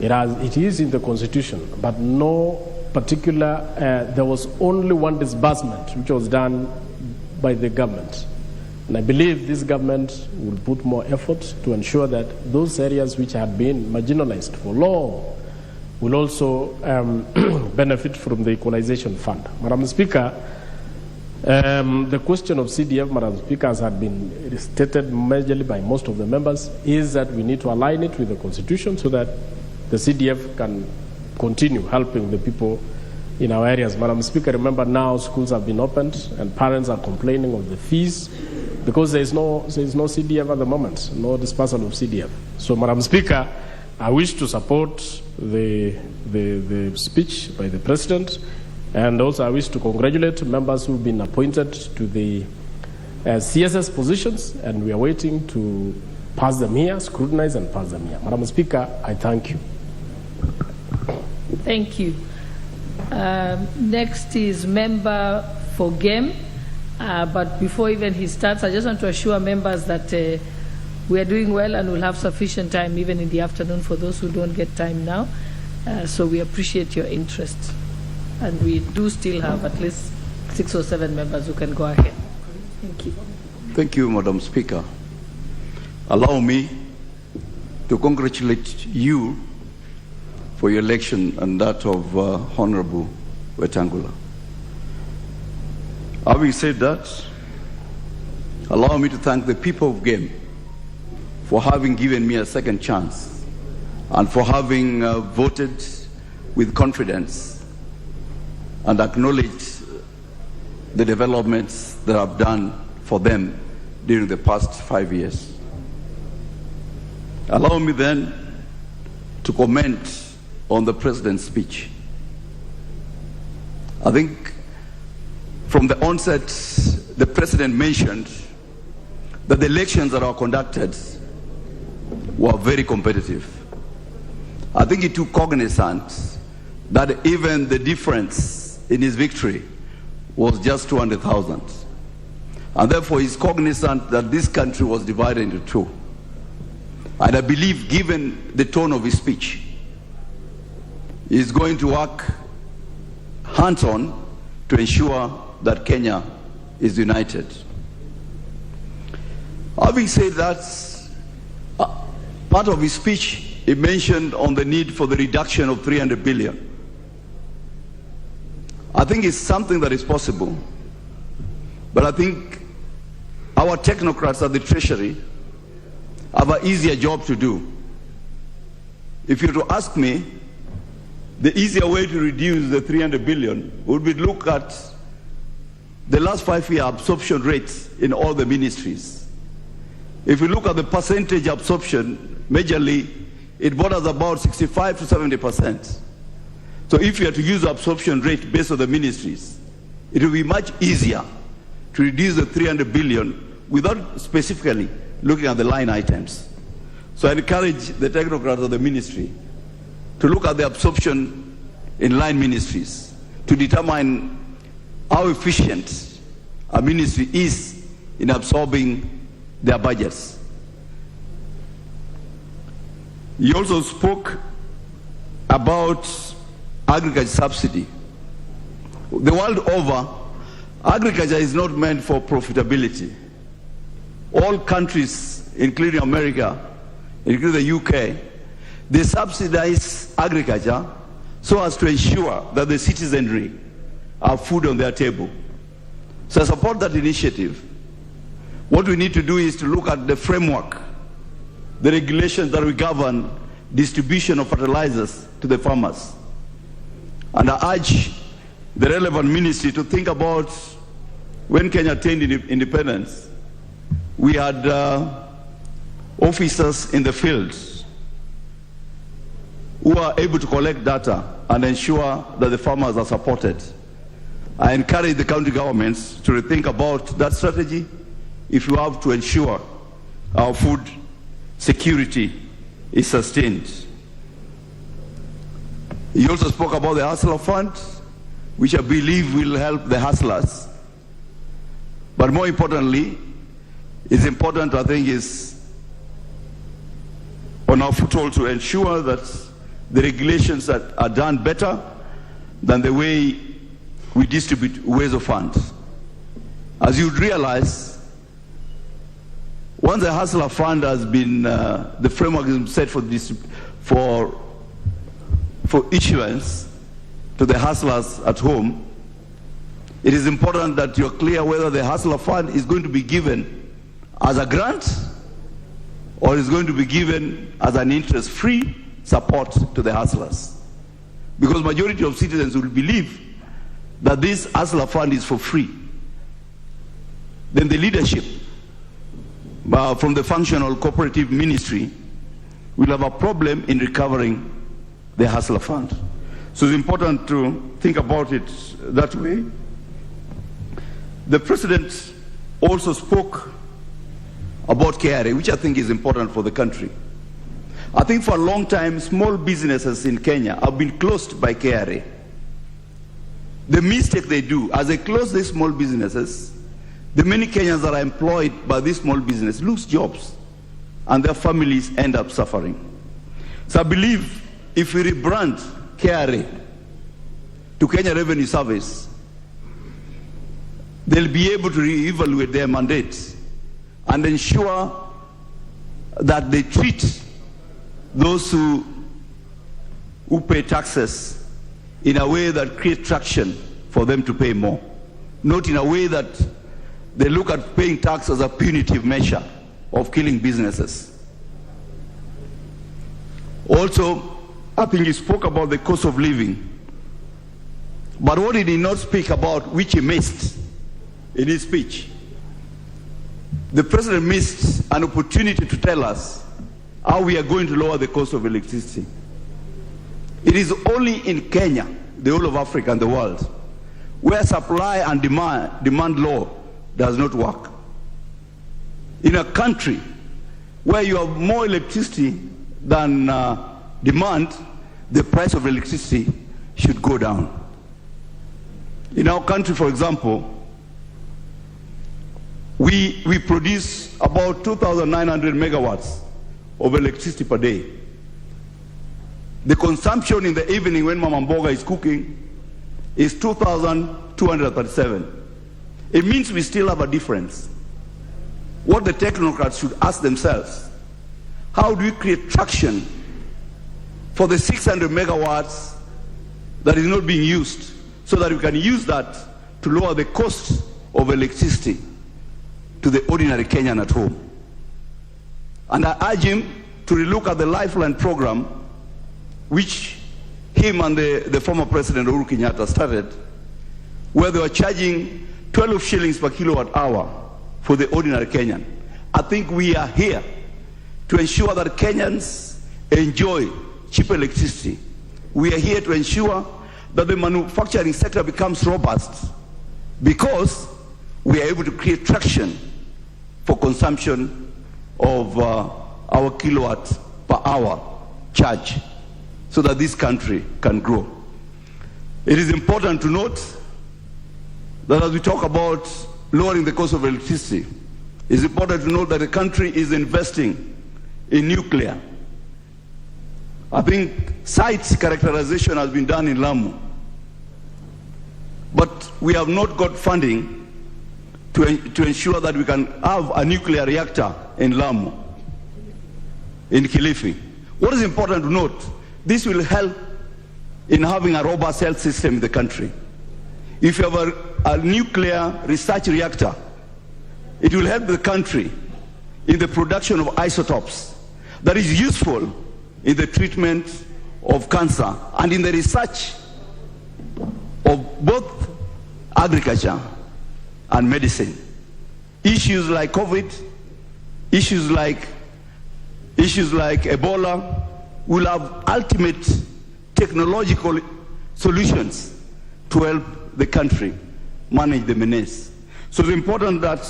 It is in the Constitution, but no particular, there was only one disbursement which was done by the government. And I believe this government will put more effort to ensure that those areas which have been marginalized for long will also benefit from the Equalization Fund. Madam Speaker, the question of CDF, Madam Speaker, has had been stated majorly by most of the members, is that we need to align it with the Constitution so that the CDF can continue helping the people in our areas. Madam Speaker, remember now schools have been opened and parents are complaining of the fees because there is no CDF at the moment, no dispersal of CDF. So, Madam Speaker, I wish to support the speech by the President, and also I wish to congratulate members who have been appointed to the CSS positions, and we are waiting to pass them here, scrutinize and pass them here. Madam Speaker, I thank you. Thank you. Next is member for Game. But before even he starts, I just want to assure members that we are doing well and we'll have sufficient time even in the afternoon for those who don't get time now. So we appreciate your interest. And we do still have at least 6 or 7 members who can go ahead. Thank you. Thank you, Madam Speaker. Allow me to congratulate you for your election and that of Honorable Wetangula. Having said that, allow me to thank the people of Game for having given me a second chance and for having voted with confidence and acknowledged the developments that I've done for them during the past 5 years. Allow me then to comment on the President's speech. I think from the onset, the President mentioned that the elections that are conducted were very competitive. I think he took cognizance that even the difference in his victory was just 200,000. And therefore he's cognizant that this country was divided into two. And I believe, given the tone of his speech, he's going to work hands-on to ensure that Kenya is united. Having said that, part of his speech, he mentioned on the need for the reduction of 300 billion. I think it's something that is possible, but I think our technocrats at the Treasury have an easier job to do. If you were to ask me, the easier way to reduce the 300 billion would be to look at the last 5-year absorption rates in all the ministries. If we look at the percentage absorption, majorly, it borders about 65 to 70%. So if you are to use the absorption rate based on the ministries, it will be much easier to reduce the 300 billion without specifically looking at the line items. So I encourage the technocrats of the ministry to look at the absorption in line ministries to determine how efficient a ministry is in absorbing their budgets. He also spoke about agriculture subsidy. The world over, agriculture is not meant for profitability. All countries, including America, including the UK, they subsidize agriculture so as to ensure that the citizenry have food on their table. So I support that initiative. What we need to do is to look at the framework, the regulations that will govern distribution of fertilizers to the farmers. And I urge the relevant ministry to think about when Kenya attained independence, we had officers in the fields who are able to collect data and ensure that the farmers are supported. I encourage the county governments to rethink about that strategy if you have to ensure our food security is sustained. He also spoke about the Hustler Fund, which I believe will help the hustlers. But more importantly, it's important, I think, is on our foothold to ensure that the regulations that are done better than the way we distribute ways of funds. As you'd realize, once the Hustler Fund has been, the framework is set for issuance to the hustlers at home, it is important that you're clear whether the Hustler Fund is going to be given as a grant or is going to be given as an interest-free support to the hustlers. Because majority of citizens will believe that this Hustler Fund is for free. Then the leadership from the functional cooperative ministry will have a problem in recovering the Hustler Fund. So it's important to think about it that way. The President also spoke about KRA, which I think is important for the country. I think for a long time, small businesses in Kenya have been closed by KRA. The mistake they do, as they close these small businesses, the many Kenyans that are employed by these small businesses lose jobs and their families end up suffering. So I believe if we rebrand KRA to Kenya Revenue Service, they'll be able to reevaluate their mandates and ensure that they treat those who pay taxes in a way that creates traction for them to pay more, not in a way that they look at paying tax as a punitive measure of killing businesses. Also, I think he spoke about the cost of living. But what he did not speak about, which he missed in his speech, the President missed an opportunity to tell us how we are going to lower the cost of electricity. It is only in Kenya, the whole of Africa and the world, where supply and demand law does not work. In a country where you have more electricity than demand, the price of electricity should go down. In our country, for example, we produce about 2,900 megawatts of electricity per day. The consumption in the evening when Mama Mboga is cooking is 2,237. It means we still have a difference. What the technocrats should ask themselves, how do we create traction for the 600 megawatts that is not being used so that we can use that to lower the cost of electricity to the ordinary Kenyan at home. And I urge him to relook at the Lifeline program, which him and the former President Uhuru Kenyatta started, where they were charging 12 shillings per kilowatt hour for the ordinary Kenyan. I think we are here to ensure that Kenyans enjoy cheap electricity. We are here to ensure that the manufacturing sector becomes robust because we are able to create traction for consumption of our kilowatt per hour charge so that this country can grow. It is important to note that as we talk about lowering the cost of electricity, it's important to note that the country is investing in nuclear. I think site characterization has been done in Lamu, but we have not got funding to ensure that we can have a nuclear reactor in Lamu, in Kilifi. What is important to note, this will help in having a robust health system in the country. If you have a nuclear research reactor, it will help the country in the production of isotopes that is useful in the treatment of cancer and in the research of both agriculture and medicine. Issues like COVID issues like Ebola will have ultimate technological solutions to help the country manage the menace. So it's important that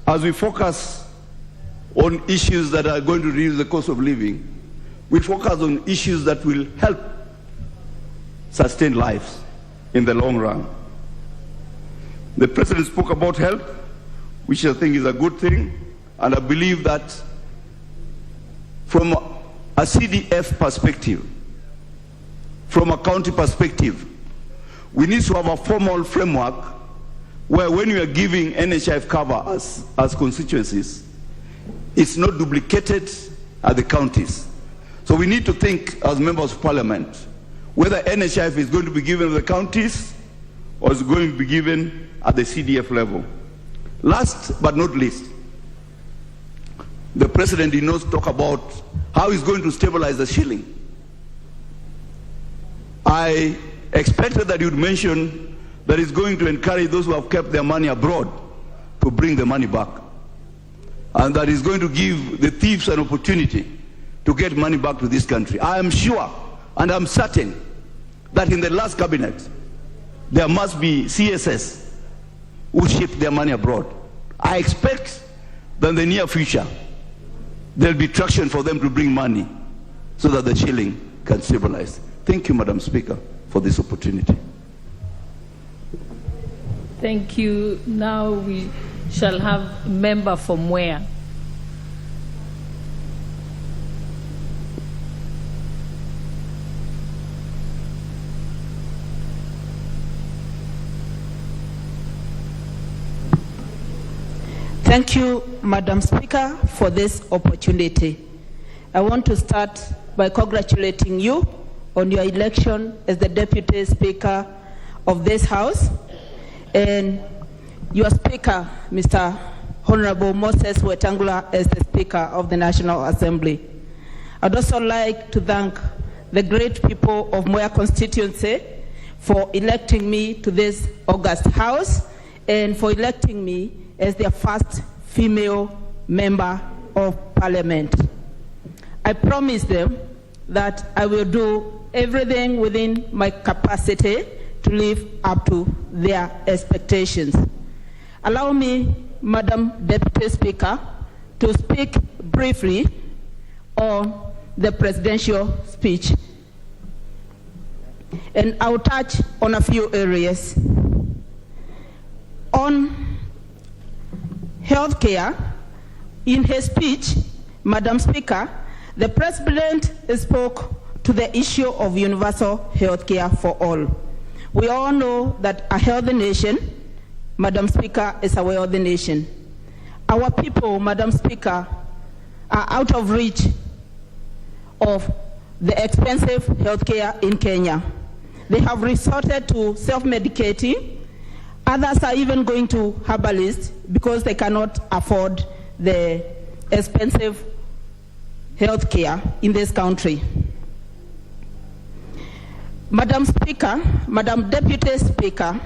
as we focus on issues that are going to reduce the cost of living, we focus on issues that will help sustain lives in the long run. The President spoke about health, which I think is a good thing, and I believe that from a CDF perspective, from a county perspective, we need to have a formal framework where when we are giving NHIF cover as constituencies, it's not duplicated at the counties. So we need to think as members of parliament whether NHIF is going to be given to the counties or is going to be given at the CDF level. Last but not least, the President did not talk about how he's going to stabilize the shilling. I expected that he would mention that he's going to encourage those who have kept their money abroad to bring the money back, and that he's going to give the thieves an opportunity to get money back to this country. I am sure and I'm certain that in the last cabinet there must be CSS who ship their money abroad. I expect that in the near future there'll be traction for them to bring money so that the shilling can stabilize. Thank you, Madam Speaker, for this opportunity. Thank you. Now we shall have a member from where? Thank you, Madam Speaker, for this opportunity. I want to start by congratulating you on your election as the Deputy Speaker of this House, and your Speaker, Mr. Honorable Moses Wetangula, as the Speaker of the National Assembly. I'd also like to thank the great people of Moya constituency for electing me to this august House and for electing me as their first female member of Parliament. I promise them that I will do everything within my capacity to live up to their expectations. Allow me, Madam Deputy Speaker, to speak briefly on the presidential speech. And I'll touch on a few areas. On healthcare, in his speech, Madam Speaker, the President spoke to the issue of universal healthcare for all. We all know that a healthy nation, Madam Speaker, is a wealthy nation. Our people, Madam Speaker, are out of reach of the expensive healthcare in Kenya. They have resorted to self-medicating. Others are even going to herbalists because they cannot afford the expensive health care in this country. Madam Speaker, Madam Deputy Speaker,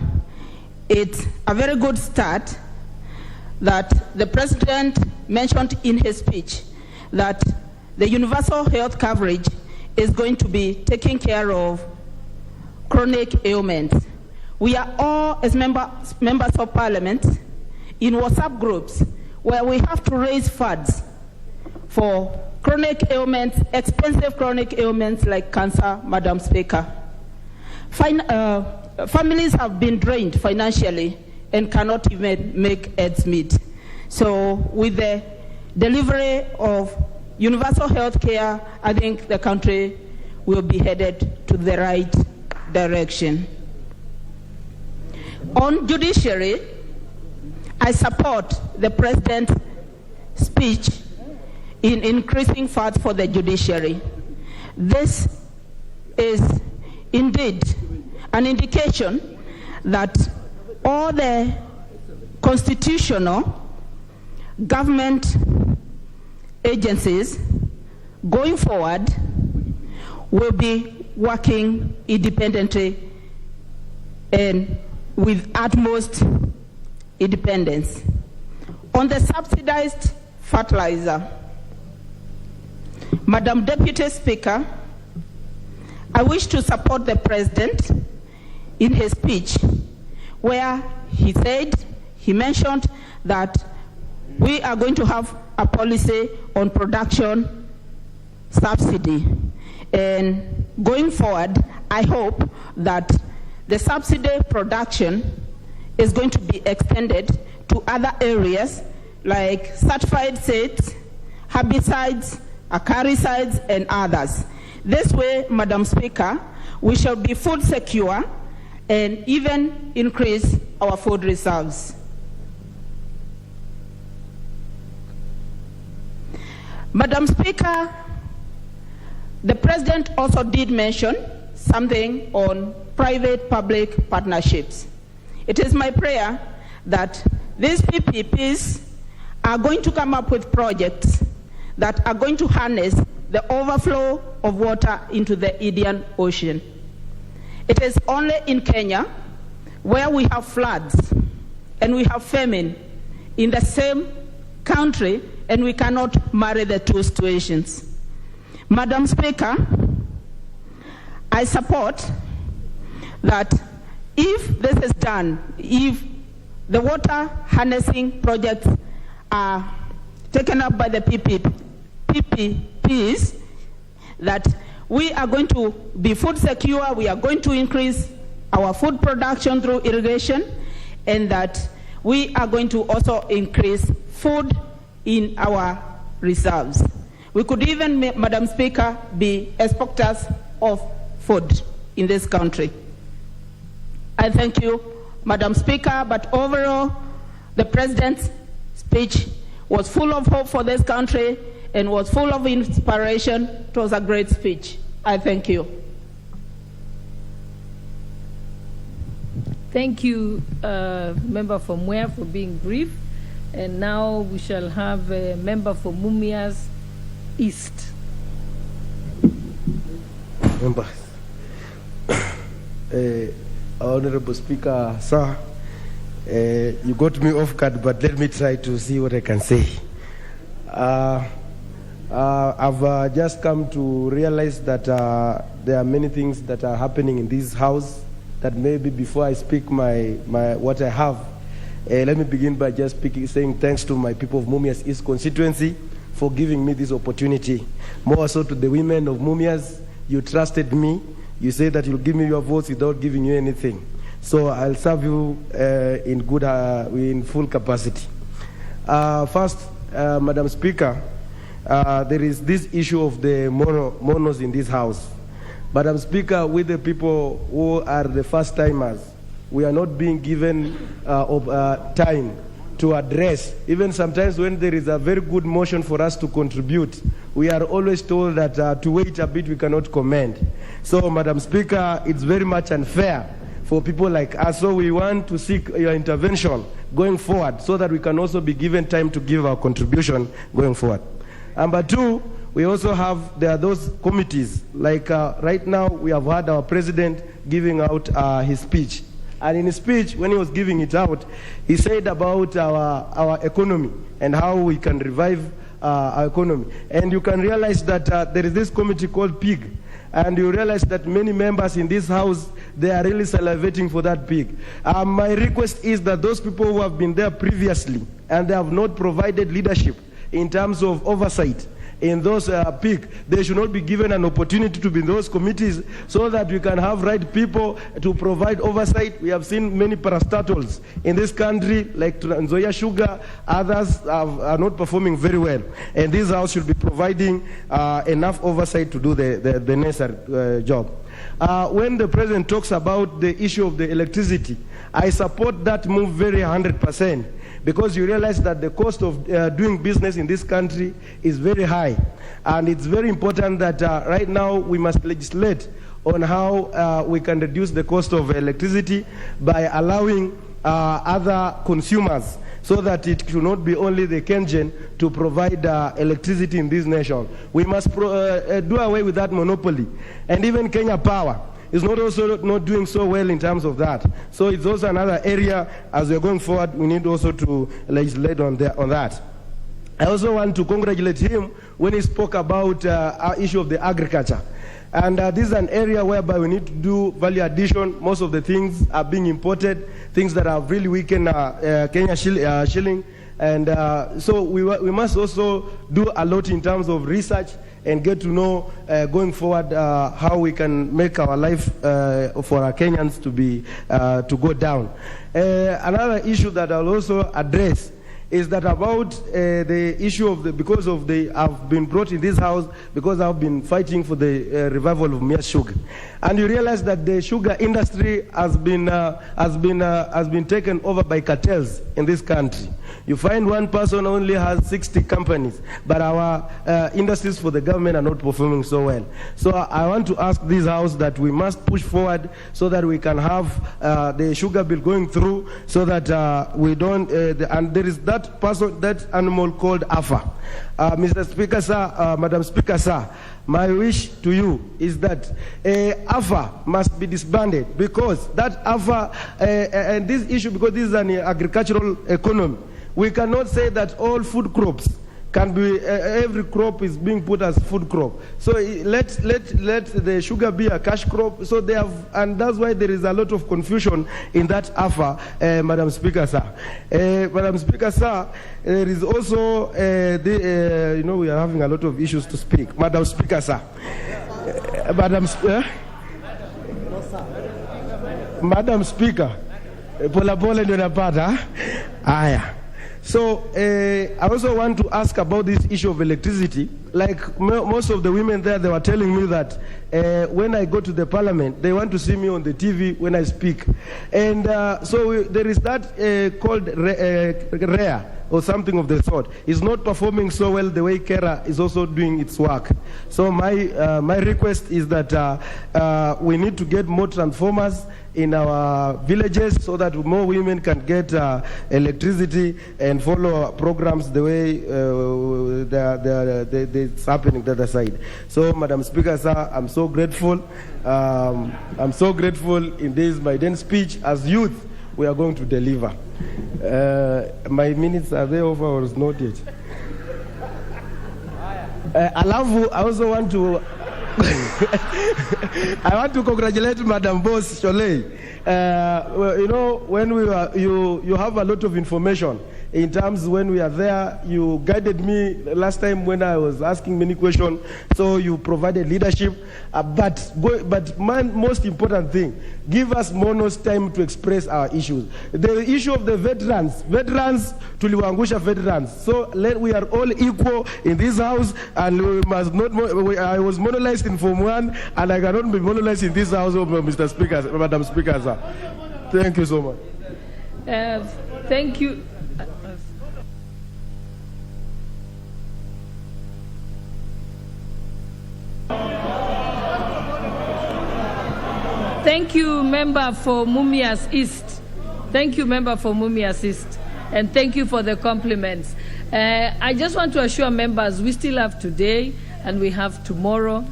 it's a very good start that the President mentioned in his speech that the universal health coverage is going to be taking care of chronic ailments. We are all, as members of Parliament, in WhatsApp groups where we have to raise funds for chronic ailments, expensive chronic ailments like cancer, Madam Speaker. Families have been drained financially and cannot even make ends meet. So with the delivery of universal health care, I think the country will be headed to the right direction. On judiciary, I support the President's speech in increasing funds for the judiciary. This is indeed an indication that all the constitutional government agencies going forward will be working independently and with utmost independence. On the subsidized fertilizer. Madam Deputy Speaker, I wish to support the President in his speech where he mentioned that we are going to have a policy on production subsidy. And going forward, I hope that the subsidy production is going to be extended to other areas like certified seeds, herbicides, acaricides, and others. This way, Madam Speaker, we shall be food secure and even increase our food reserves. Madam Speaker, the President also did mention something on private-public partnerships. It is my prayer that these PPPs are going to come up with projects that are going to harness the overflow of water into the Indian Ocean. It is only in Kenya where we have floods and we have famine in the same country, and we cannot marry the two situations. Madam Speaker, I support that if this is done, if the water harnessing projects are taken up by the PPPs, that we are going to be food secure, we are going to increase our food production through irrigation, and that we are going to also increase food in our reserves. We could even, Madam Speaker, be exporters of food in this country. I thank you, Madam Speaker, but overall, the President's speech was full of hope for this country and was full of inspiration. It was a great speech. I thank you. Thank you, Member for Mwea, for being brief. And now we shall have a member for Mumias East. Members, Honorable Speaker, sir, you got me off guard, but let me try to see what I can say. I've just come to realize that there are many things that are happening in this house that maybe before I speak what I have, let me begin by just saying thanks to my people of Mumias East constituency for giving me this opportunity. More so to the women of Mumias, you trusted me. You said that you'll give me your votes without giving you anything. So I'll serve you in full capacity. First, Madam Speaker, there is this issue of the monos in this house. Madam Speaker, with the people who are the first timers, we are not being given time to address. Even sometimes when there is a very good motion for us to contribute, we are always told that to wait a bit we cannot comment. So, Madam Speaker, it's very much unfair for people like us. So we want to seek your intervention going forward so that we can also be given time to give our contribution going forward. Number two, we also have, there are those committees, like right now we have had our President giving out his speech. And in his speech, when he was giving it out, he said about our economy and how we can revive our economy. And you can realize that there is this committee called PIG. And you realize that many members in this house, they are really salivating for that PIG. My request is that those people who have been there previously and they have not provided leadership in terms of oversight in those PIG, they should not be given an opportunity to be in those committees so that we can have right people to provide oversight. We have seen many parastatals in this country, like Nzoia Sugar, others are not performing very well. And this house should be providing enough oversight to do the necessary job. When the President talks about the issue of the electricity, I support that move very 100%. Because you realize that the cost of doing business in this country is very high. And it's very important that right now we must legislate on how we can reduce the cost of electricity by allowing other consumers so that it should not be only the Kenyan to provide electricity in this nation. We must do away with that monopoly. And even Kenya Power is not doing so well in terms of that. So it's also another area, as we're going forward, we need also to legislate on that. I also want to congratulate him when he spoke about our issue of the agriculture. And this is an area whereby we need to do value addition. Most of the things are being imported, things that have really weakened Kenya shilling. And so we must also do a lot in terms of research and get to know going forward how we can make our life for our Kenyans to go down. Another issue that I'll also address is that about the issue of I've been brought in this house because I've been fighting for the revival of mere sugar. And you realize that the sugar industry has been taken over by cartels in this country. You find one person only has 60 companies, but our industries for the government are not performing so well. So I want to ask this house that we must push forward so that we can have the sugar bill going through, so that we don't, and there is that animal called AFA. Mr. Speaker, sir, Madam Speaker, sir, my wish to you is that AFA must be disbanded, because that AFA, and this issue, because this is an agricultural economy, we cannot say that all food crops can be, every crop is being put as food crop. So let the sugar be a cash crop. So they have, and that's why there is a lot of confusion in that AFA, Madam Speaker, sir. Madam Speaker, sir, there is also, you know, we are having a lot of issues to speak. Madam Speaker, sir. Madam Speaker, pola pole ndio napata. Aya. So I also want to ask about this issue of electricity. Like most of the women there, they were telling me that when I go to the parliament, they want to see me on the TV when I speak. And so there is that called REA or something of the sort. It's not performing so well the way Kera is also doing its work. So my request is that we need to get more transformers in our villages so that more women can get electricity and follow programs the way it's happening the other side. So, Madam Speaker, sir, I'm so grateful. I'm so grateful in this, my then speech. As youth, we are going to deliver. My minutes are there over or not yet? I also want to I want to congratulate Madam Boss Sholei. You know, when we were, you have a lot of information. In terms when we are there, you guided me last time when I was asking many questions. So you provided leadership. But my most important thing, give us Mono's time to express our issues. The issue of the veterans, tuliwaangusha veterans. So we are all equal in this house, and we must not. I was monolized in Form 1, and I cannot be monolized in this house, Mr. Speaker, Madam Speaker, sir. Thank you so much. Thank you. Thank you, member for Mumias East. Thank you, member for Mumias East. And thank you for the compliments. I just want to assure members we still have today and we have tomorrow.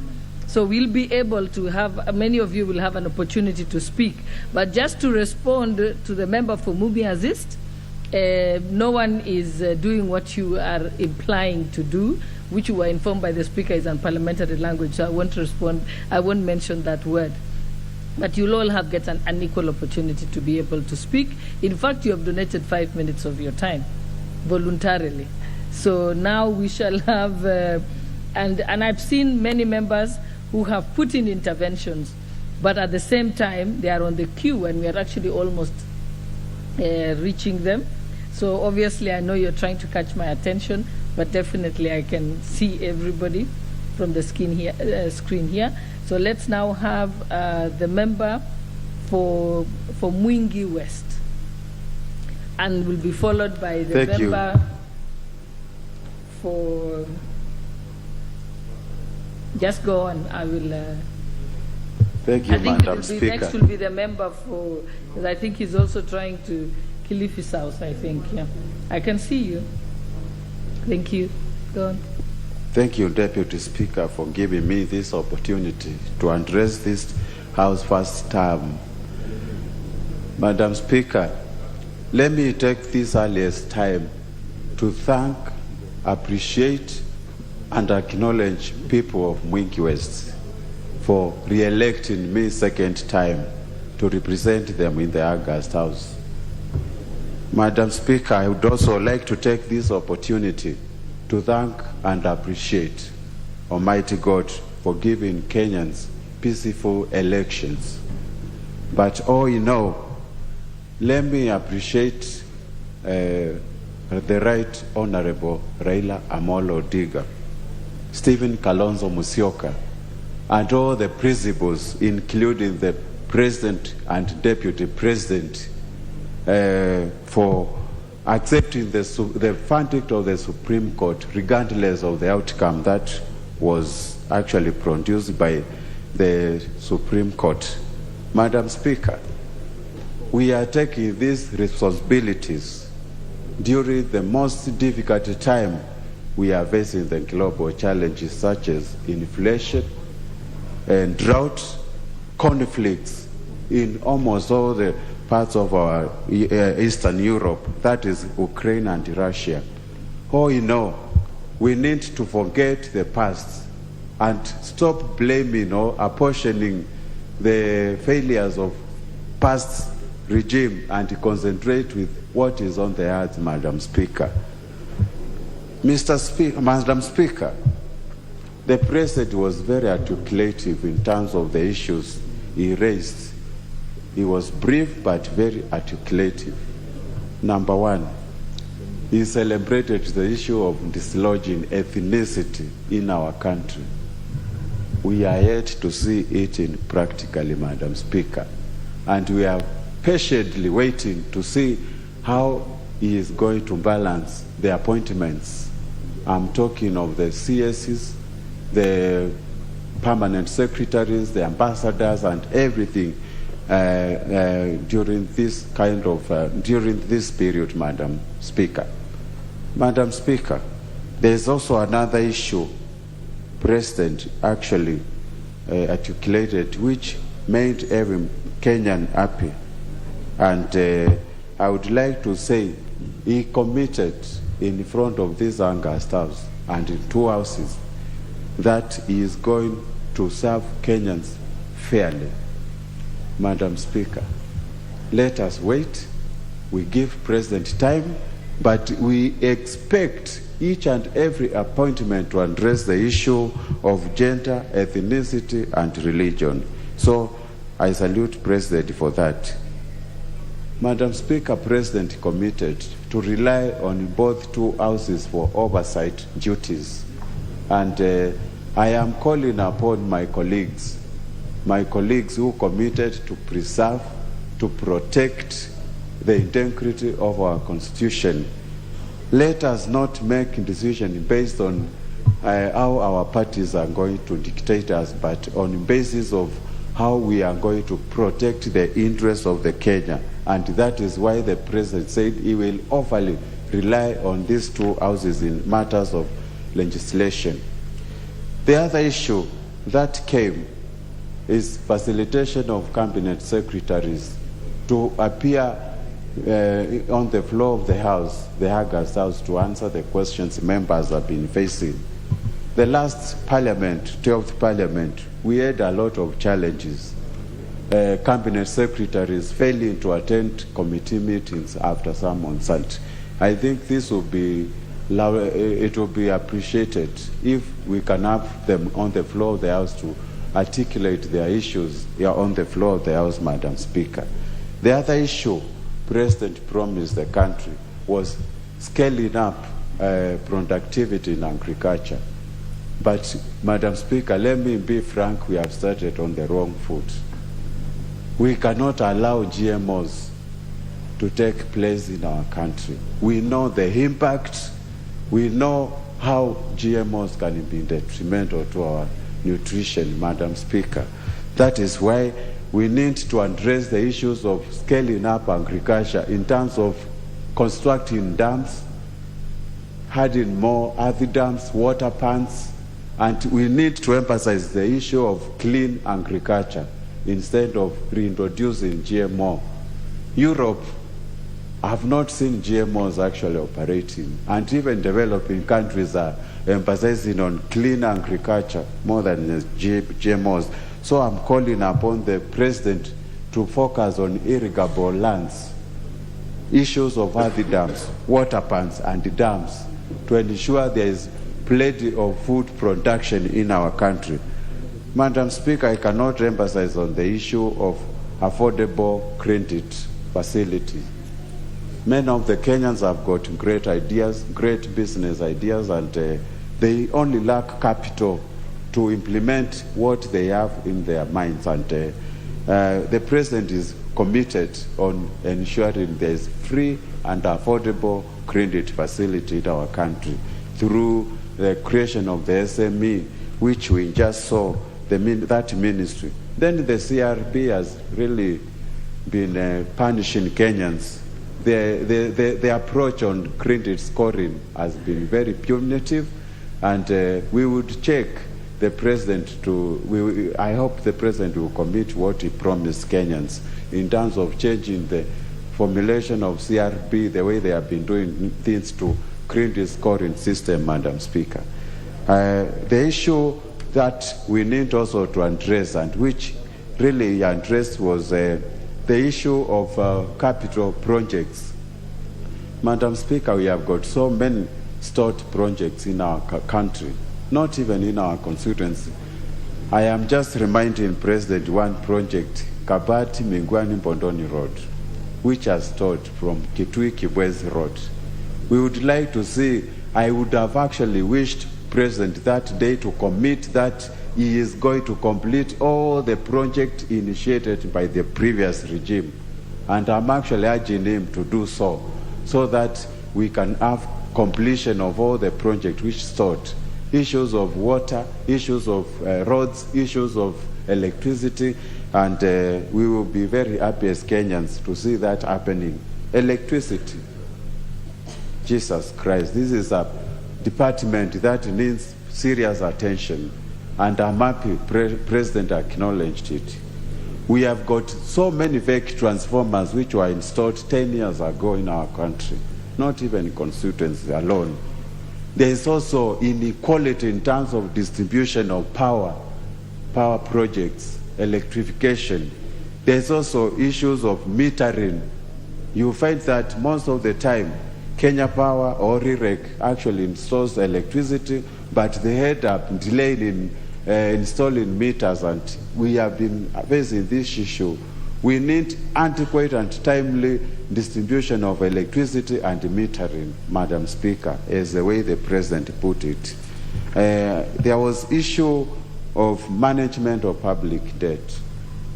So we'll be able to have, many of you will have an opportunity to speak. But just to respond to the member for Mumias East, no one is doing what you are implying to do, which you were informed by the Speaker is unparliamentary language. So I won't respond, I won't mention that word. But you'll all have get an equal opportunity to be able to speak. In fact, you have donated 5 minutes of your time voluntarily. So now we shall have, and I've seen many members who have put in interventions, but at the same time, they are on the queue and we are actually almost reaching them. So obviously, I know you're trying to catch my attention, but definitely I can see everybody from the screen here. So let's now have the member for Mwingi West, and will be followed by the member for. Just go on. I will. Thank you, Madam Speaker. Next will be the member for. Because I think he's also trying to Kilifi South. I think. Yeah, I can see you. Thank you. Go on. Thank you, Deputy Speaker, for giving me this opportunity to address this House first time. Madam Speaker, let me take this earliest time to thank appreciate and acknowledge people of Mwingi West for re-electing me second time to represent them in the August House. Madam Speaker, I would also like to take this opportunity to thank and appreciate Almighty God for giving Kenyans peaceful elections. But all in all, let me appreciate the Right Honorable Raila Amolo Odinga, Stephen Kalonzo Musyoka, and all the principals, including the President and Deputy President, for accepting the verdict of the Supreme Court, regardless of the outcome that was actually produced by the Supreme Court. Madam Speaker, we are taking these responsibilities during the most difficult time we are facing the global challenges such as inflation and drought, conflicts in almost all the parts of our Eastern Europe, that is Ukraine and Russia. All in all, we need to forget the past and stop blaming or apportioning the failures of past regime and concentrate with what is on the earth, Madam Speaker. Madam Speaker, the President was very articulative in terms of the issues he raised. He was brief but very articulative. Number one, he celebrated the issue of dislodging ethnicity in our country. We are yet to see it in practically, Madam Speaker, and we are patiently waiting to see how he is going to balance the appointments. I'm talking of the CSs, the permanent secretaries, the ambassadors, and everything during this during this period, Madam Speaker. Madam Speaker, there is also another issue President actually articulated, which made every Kenyan happy, and I would like to say he committed in front of this August House and in two houses that he is going to serve Kenyans fairly. Madam Speaker, let us wait. We give President time, but we expect each and every appointment to address the issue of gender, ethnicity, and religion. So I salute President for that. Madam Speaker, President committed to rely on both two houses for oversight duties. And I am calling upon my colleagues who committed to preserve, to protect the integrity of our Constitution. Let us not make decisions based on how our parties are going to dictate us, but on the basis of how we are going to protect the interests of the Kenya. And that is why the President said he will overly rely on these two houses in matters of legislation. The other issue that came is facilitation of cabinet secretaries to appear on the floor of the House, the August House, to answer the questions members have been facing. The last Parliament, 12th Parliament, we had a lot of challenges. Cabinet secretaries failing to attend committee meetings after some consult. I think this will be, it will be appreciated if we can have them on the floor of the House to articulate their issues on the floor of the House, Madam Speaker. The other issue President promised the country was scaling up productivity in agriculture. But, Madam Speaker, let me be frank, we have started on the wrong foot. We cannot allow GMOs to take place in our country. We know the impact. We know how GMOs can be detrimental to our nutrition, Madam Speaker. That is why we need to address the issues of scaling up agriculture in terms of constructing dams, adding more earth dams, water pans, and we need to emphasize the issue of clean agriculture instead of reintroducing GMO. Europe I've not seen GMOs actually operating, and even developing countries are emphasizing on clean agriculture more than the GMOs. So I'm calling upon the President to focus on irrigable lands, issues of healthy dams, water pans and dams, to ensure there is plenty of food production in our country. Madam Speaker, I cannot emphasize on the issue of affordable credit facility. Many of the Kenyans have got great ideas, great business ideas, and they only lack capital to implement what they have in their minds. And the President is committed on ensuring there is free and affordable credit facility in our country through the creation of the SME, which we just saw that ministry. Then the CRB has really been punishing Kenyans. The approach on credit scoring has been very punitive, and we would check the President to, I hope the President will commit what he promised Kenyans in terms of changing the formulation of CRB, the way they have been doing things, to credit scoring system, Madam Speaker. The issue that we need also to address, and which really addressed, was the issue of capital projects. Madam Speaker, we have got so many stored projects in our country, not even in our constituency. I am just reminding President one project, Kabati Mingwani Bondoni Road, which has stored from Kitui Kibwezi Road. We would like to see, I would have actually wished President that day to commit that he is going to complete all the projects initiated by the previous regime. And I'm actually urging him to do so that we can have completion of all the projects which stored. Issues of water, issues of roads, issues of electricity, and we will be very happy as Kenyans to see that happening. Electricity. Jesus Christ, this is a department that needs serious attention, and I'm happy President acknowledged it. We have got so many fake transformers which were installed 10 years ago in our country, not even constituencies alone. There is also inequality in terms of distribution of power projects, electrification. There's also issues of metering. You find that most of the time Kenya Power or REREC actually installs electricity, but they end up delayed in installing meters, and we have been facing this issue. We need adequate and timely distribution of electricity and metering, Madam Speaker, as the way the President put it. There was issue of management of public debt,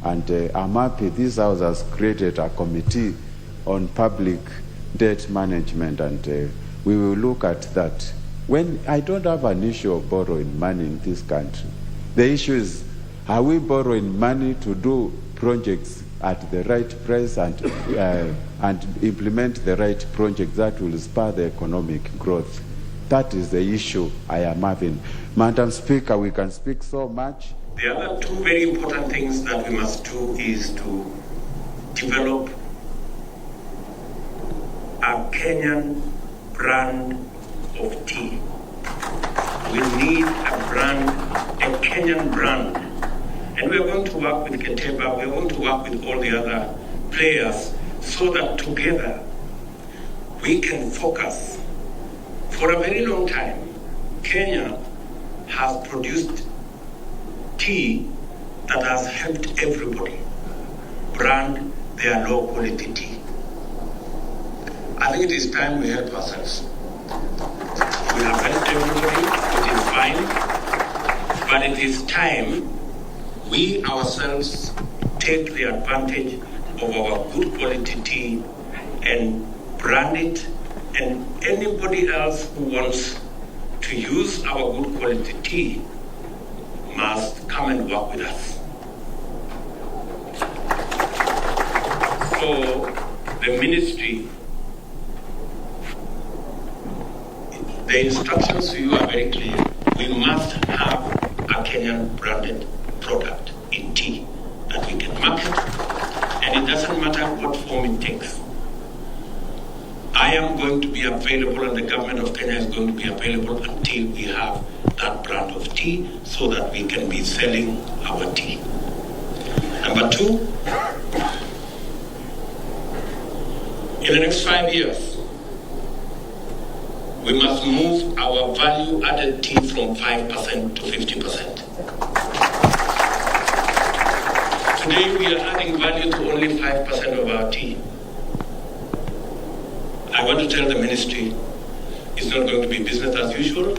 and I'm happy this House has created a committee on public debt management, and we will look at that. When I don't have an issue of borrowing money in this country, the issue is, are we borrowing money to do projects at the right price and implement the right projects that will spur the economic growth? That is the issue I am having. Madam Speaker, we can speak so much. The other two very important things that we must do is to develop a Kenyan brand of tea. We need a Kenyan brand. And we are going to work with Keteba, we are going to work with all the other players so that together we can focus. For a very long time, Kenya has produced tea that has helped everybody brand their low quality tea. I think it is time we help ourselves. We have helped everybody, it is fine, but it is time we ourselves take the advantage of our good quality tea and brand it, and anybody else who wants to use our good quality tea must come and work with us. So the ministry, the instructions to you are very clear. We must have a Kenyan branded product in tea that we can market, and it doesn't matter what form it takes. I am going to be available and the government of Kenya is going to be available until we have that brand of tea so that we can be selling our tea. Number two, in the next 5 years, we must move our value-added tea from 5% to 50%. Today, we are adding value to only 5% of our tea. I want to tell the ministry it's not going to be business as usual.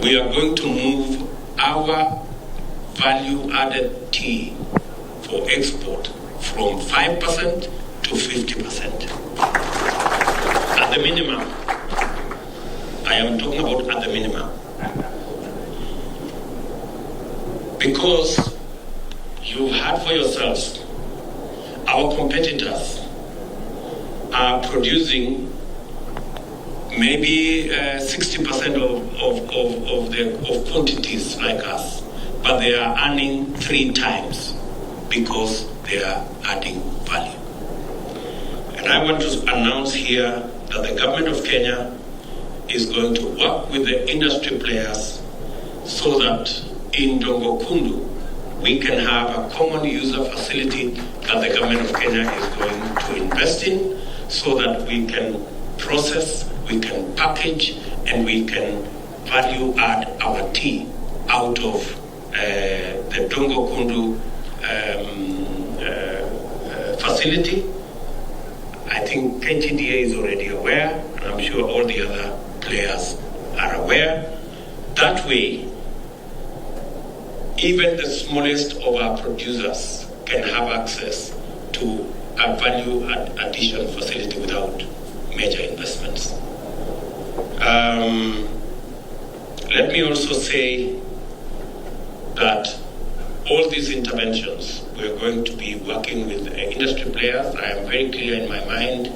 We are going to move our value-added tea for export from 5% to 50%. At the minimum, I am talking about at the minimum. Because you've heard for yourselves, our competitors are producing maybe 60% of quantities like us, but they are earning 3 times because they are adding value. And I want to announce here that the government of Kenya is going to work with the industry players so that in Dongokundu we can have a common user facility that the government of Kenya is going to invest in so that we can process, we can package, and we can value add our tea out of the Dongokundu facility. I think KTDA is already aware, and I'm sure all the other players are aware. That way, even the smallest of our producers can have access to a value addition facility without major investments. Let me also say that all these interventions, we're going to be working with industry players. I am very clear in my mind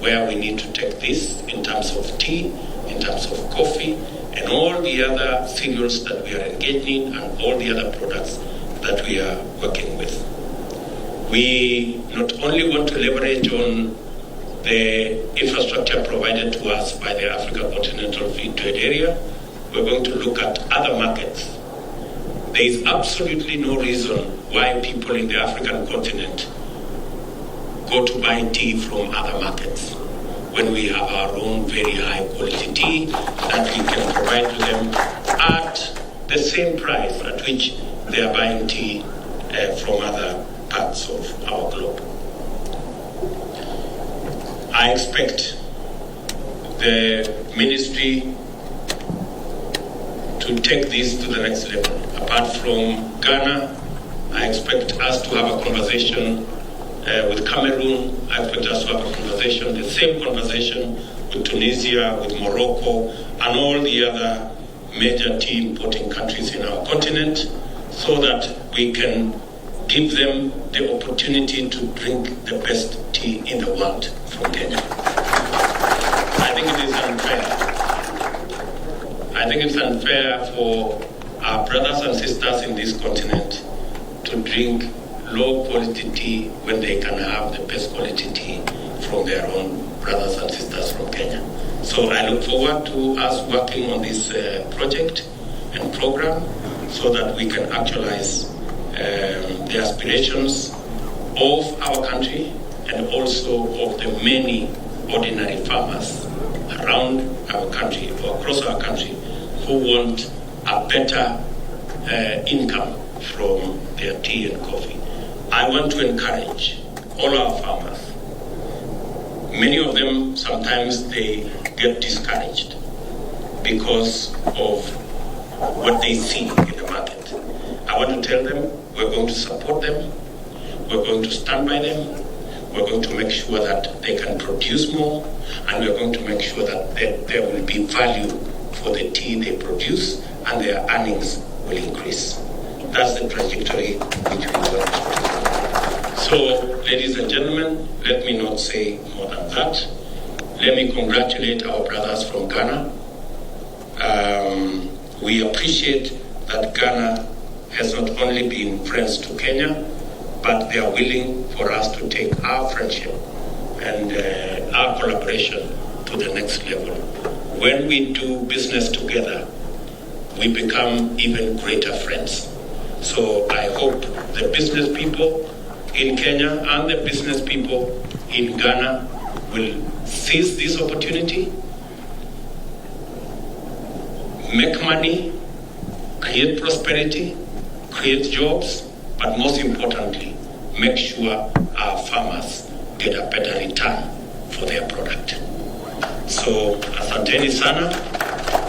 where we need to take this in terms of tea, in terms of coffee, and all the other cereals that we are engaged in, and all the other products that we are working with. We not only want to leverage on the infrastructure provided to us by the Africa Continental Free Trade Area, we're going to look at other markets. There is absolutely no reason why people in the African continent go to buy tea from other markets when we have our own very high quality tea that we can provide to them at the same price at which they are buying tea from other parts of our globe. I expect the ministry to take this to the next level. Apart from Ghana, I expect us to have a conversation with Cameroon. I expect us to have a conversation, the same conversation with Tunisia, with Morocco, and all the other major tea importing countries in our continent, so that we can give them the opportunity to drink the best tea in the world from Kenya. I think it is unfair. I think it's unfair for our brothers and sisters in this continent to drink low quality tea when they can have the best quality tea from their own brothers and sisters from Kenya. So I look forward to us working on this project and program so that we can actualize the aspirations of our country and also of the many ordinary farmers around our country or across our country who want a better income from their tea and coffee. I want to encourage all our farmers. Many of them, sometimes they get discouraged because of what they see in the market. I want to tell them we're going to support them, we're going to stand by them, we're going to make sure that they can produce more, and we're going to make sure that there will be value for the tea they produce and their earnings will increase. That's the trajectory which we want. So, ladies and gentlemen, let me not say more than that. Let me congratulate our brothers from Ghana. We appreciate that Ghana has not only been friends to Kenya, but they are willing for us to take our friendship and our collaboration to the next level. When we do business together, we become even greater friends. So I hope the business people in Kenya and the business people in Ghana will seize this opportunity, make money, create prosperity, create jobs, but most importantly, make sure our farmers get a better return for their product. So, asanteni sana,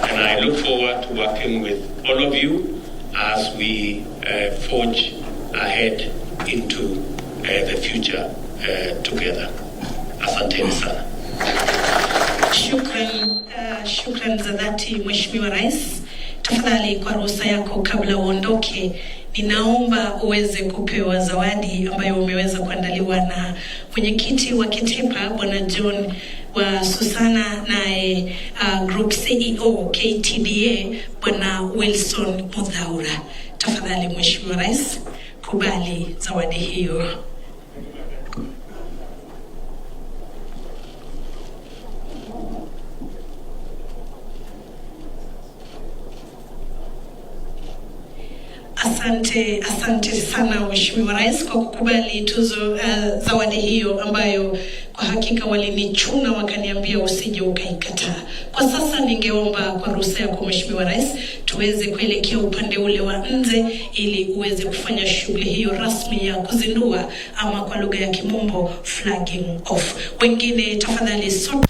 and I look forward to working with all of you as we forge ahead into the future together. Asanteni sana. Shukran za dhati Mheshimiwa Rais. Tafadhali kwa ruhusa yako kabla uondoke, ninaomba uweze kupewa zawadi ambayo umeweza kuandaliwa na mwenyekiti wa Kitipa Bwana John wa Susana, naye Group CEO KTDA Bwana Wilson Mudhaura. Tafadhali Mheshimiwa Rais, kubali zawadi hiyo. Asante sana Mheshimiwa Rais kwa kukubali tuzo zawadi hiyo ambayo kwa hakika walinichuna wakaniambia usije ukaikataa. Kwa sasa ningeomba kwa ruhusa yako Mheshimiwa Rais tuweze kuelekea upande ule wa nje ili uweze kufanya shughuli hiyo rasmi ya kuzindua ama kwa lugha ya Kimombo flagging off. Wengine tafadhali sote.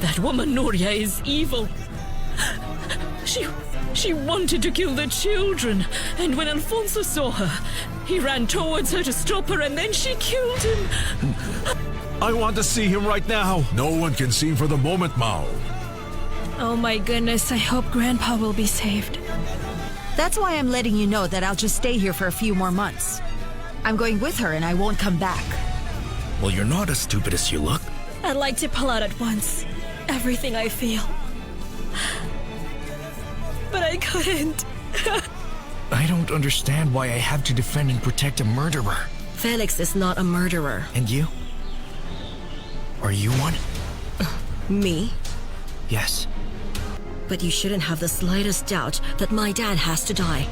That woman Noria is evil. She wanted to kill the children, and when Alfonso saw her, he ran towards her to stop her, and then she killed him. I want to see him right now. No one can see him for the moment, Mao. Oh my goodness, I hope Grandpa will be saved. That's why I'm letting you know that I'll just stay here for a few more months. I'm going with her and I won't come back. Well, you're not as stupid as you look. I'd like to pull out at once. Everything I feel. But I couldn't. I don't understand why I have to defend and protect a murderer. Felix is not a murderer. And you? Are you one? Me? Yes. But you shouldn't have the slightest doubt that my dad has to die.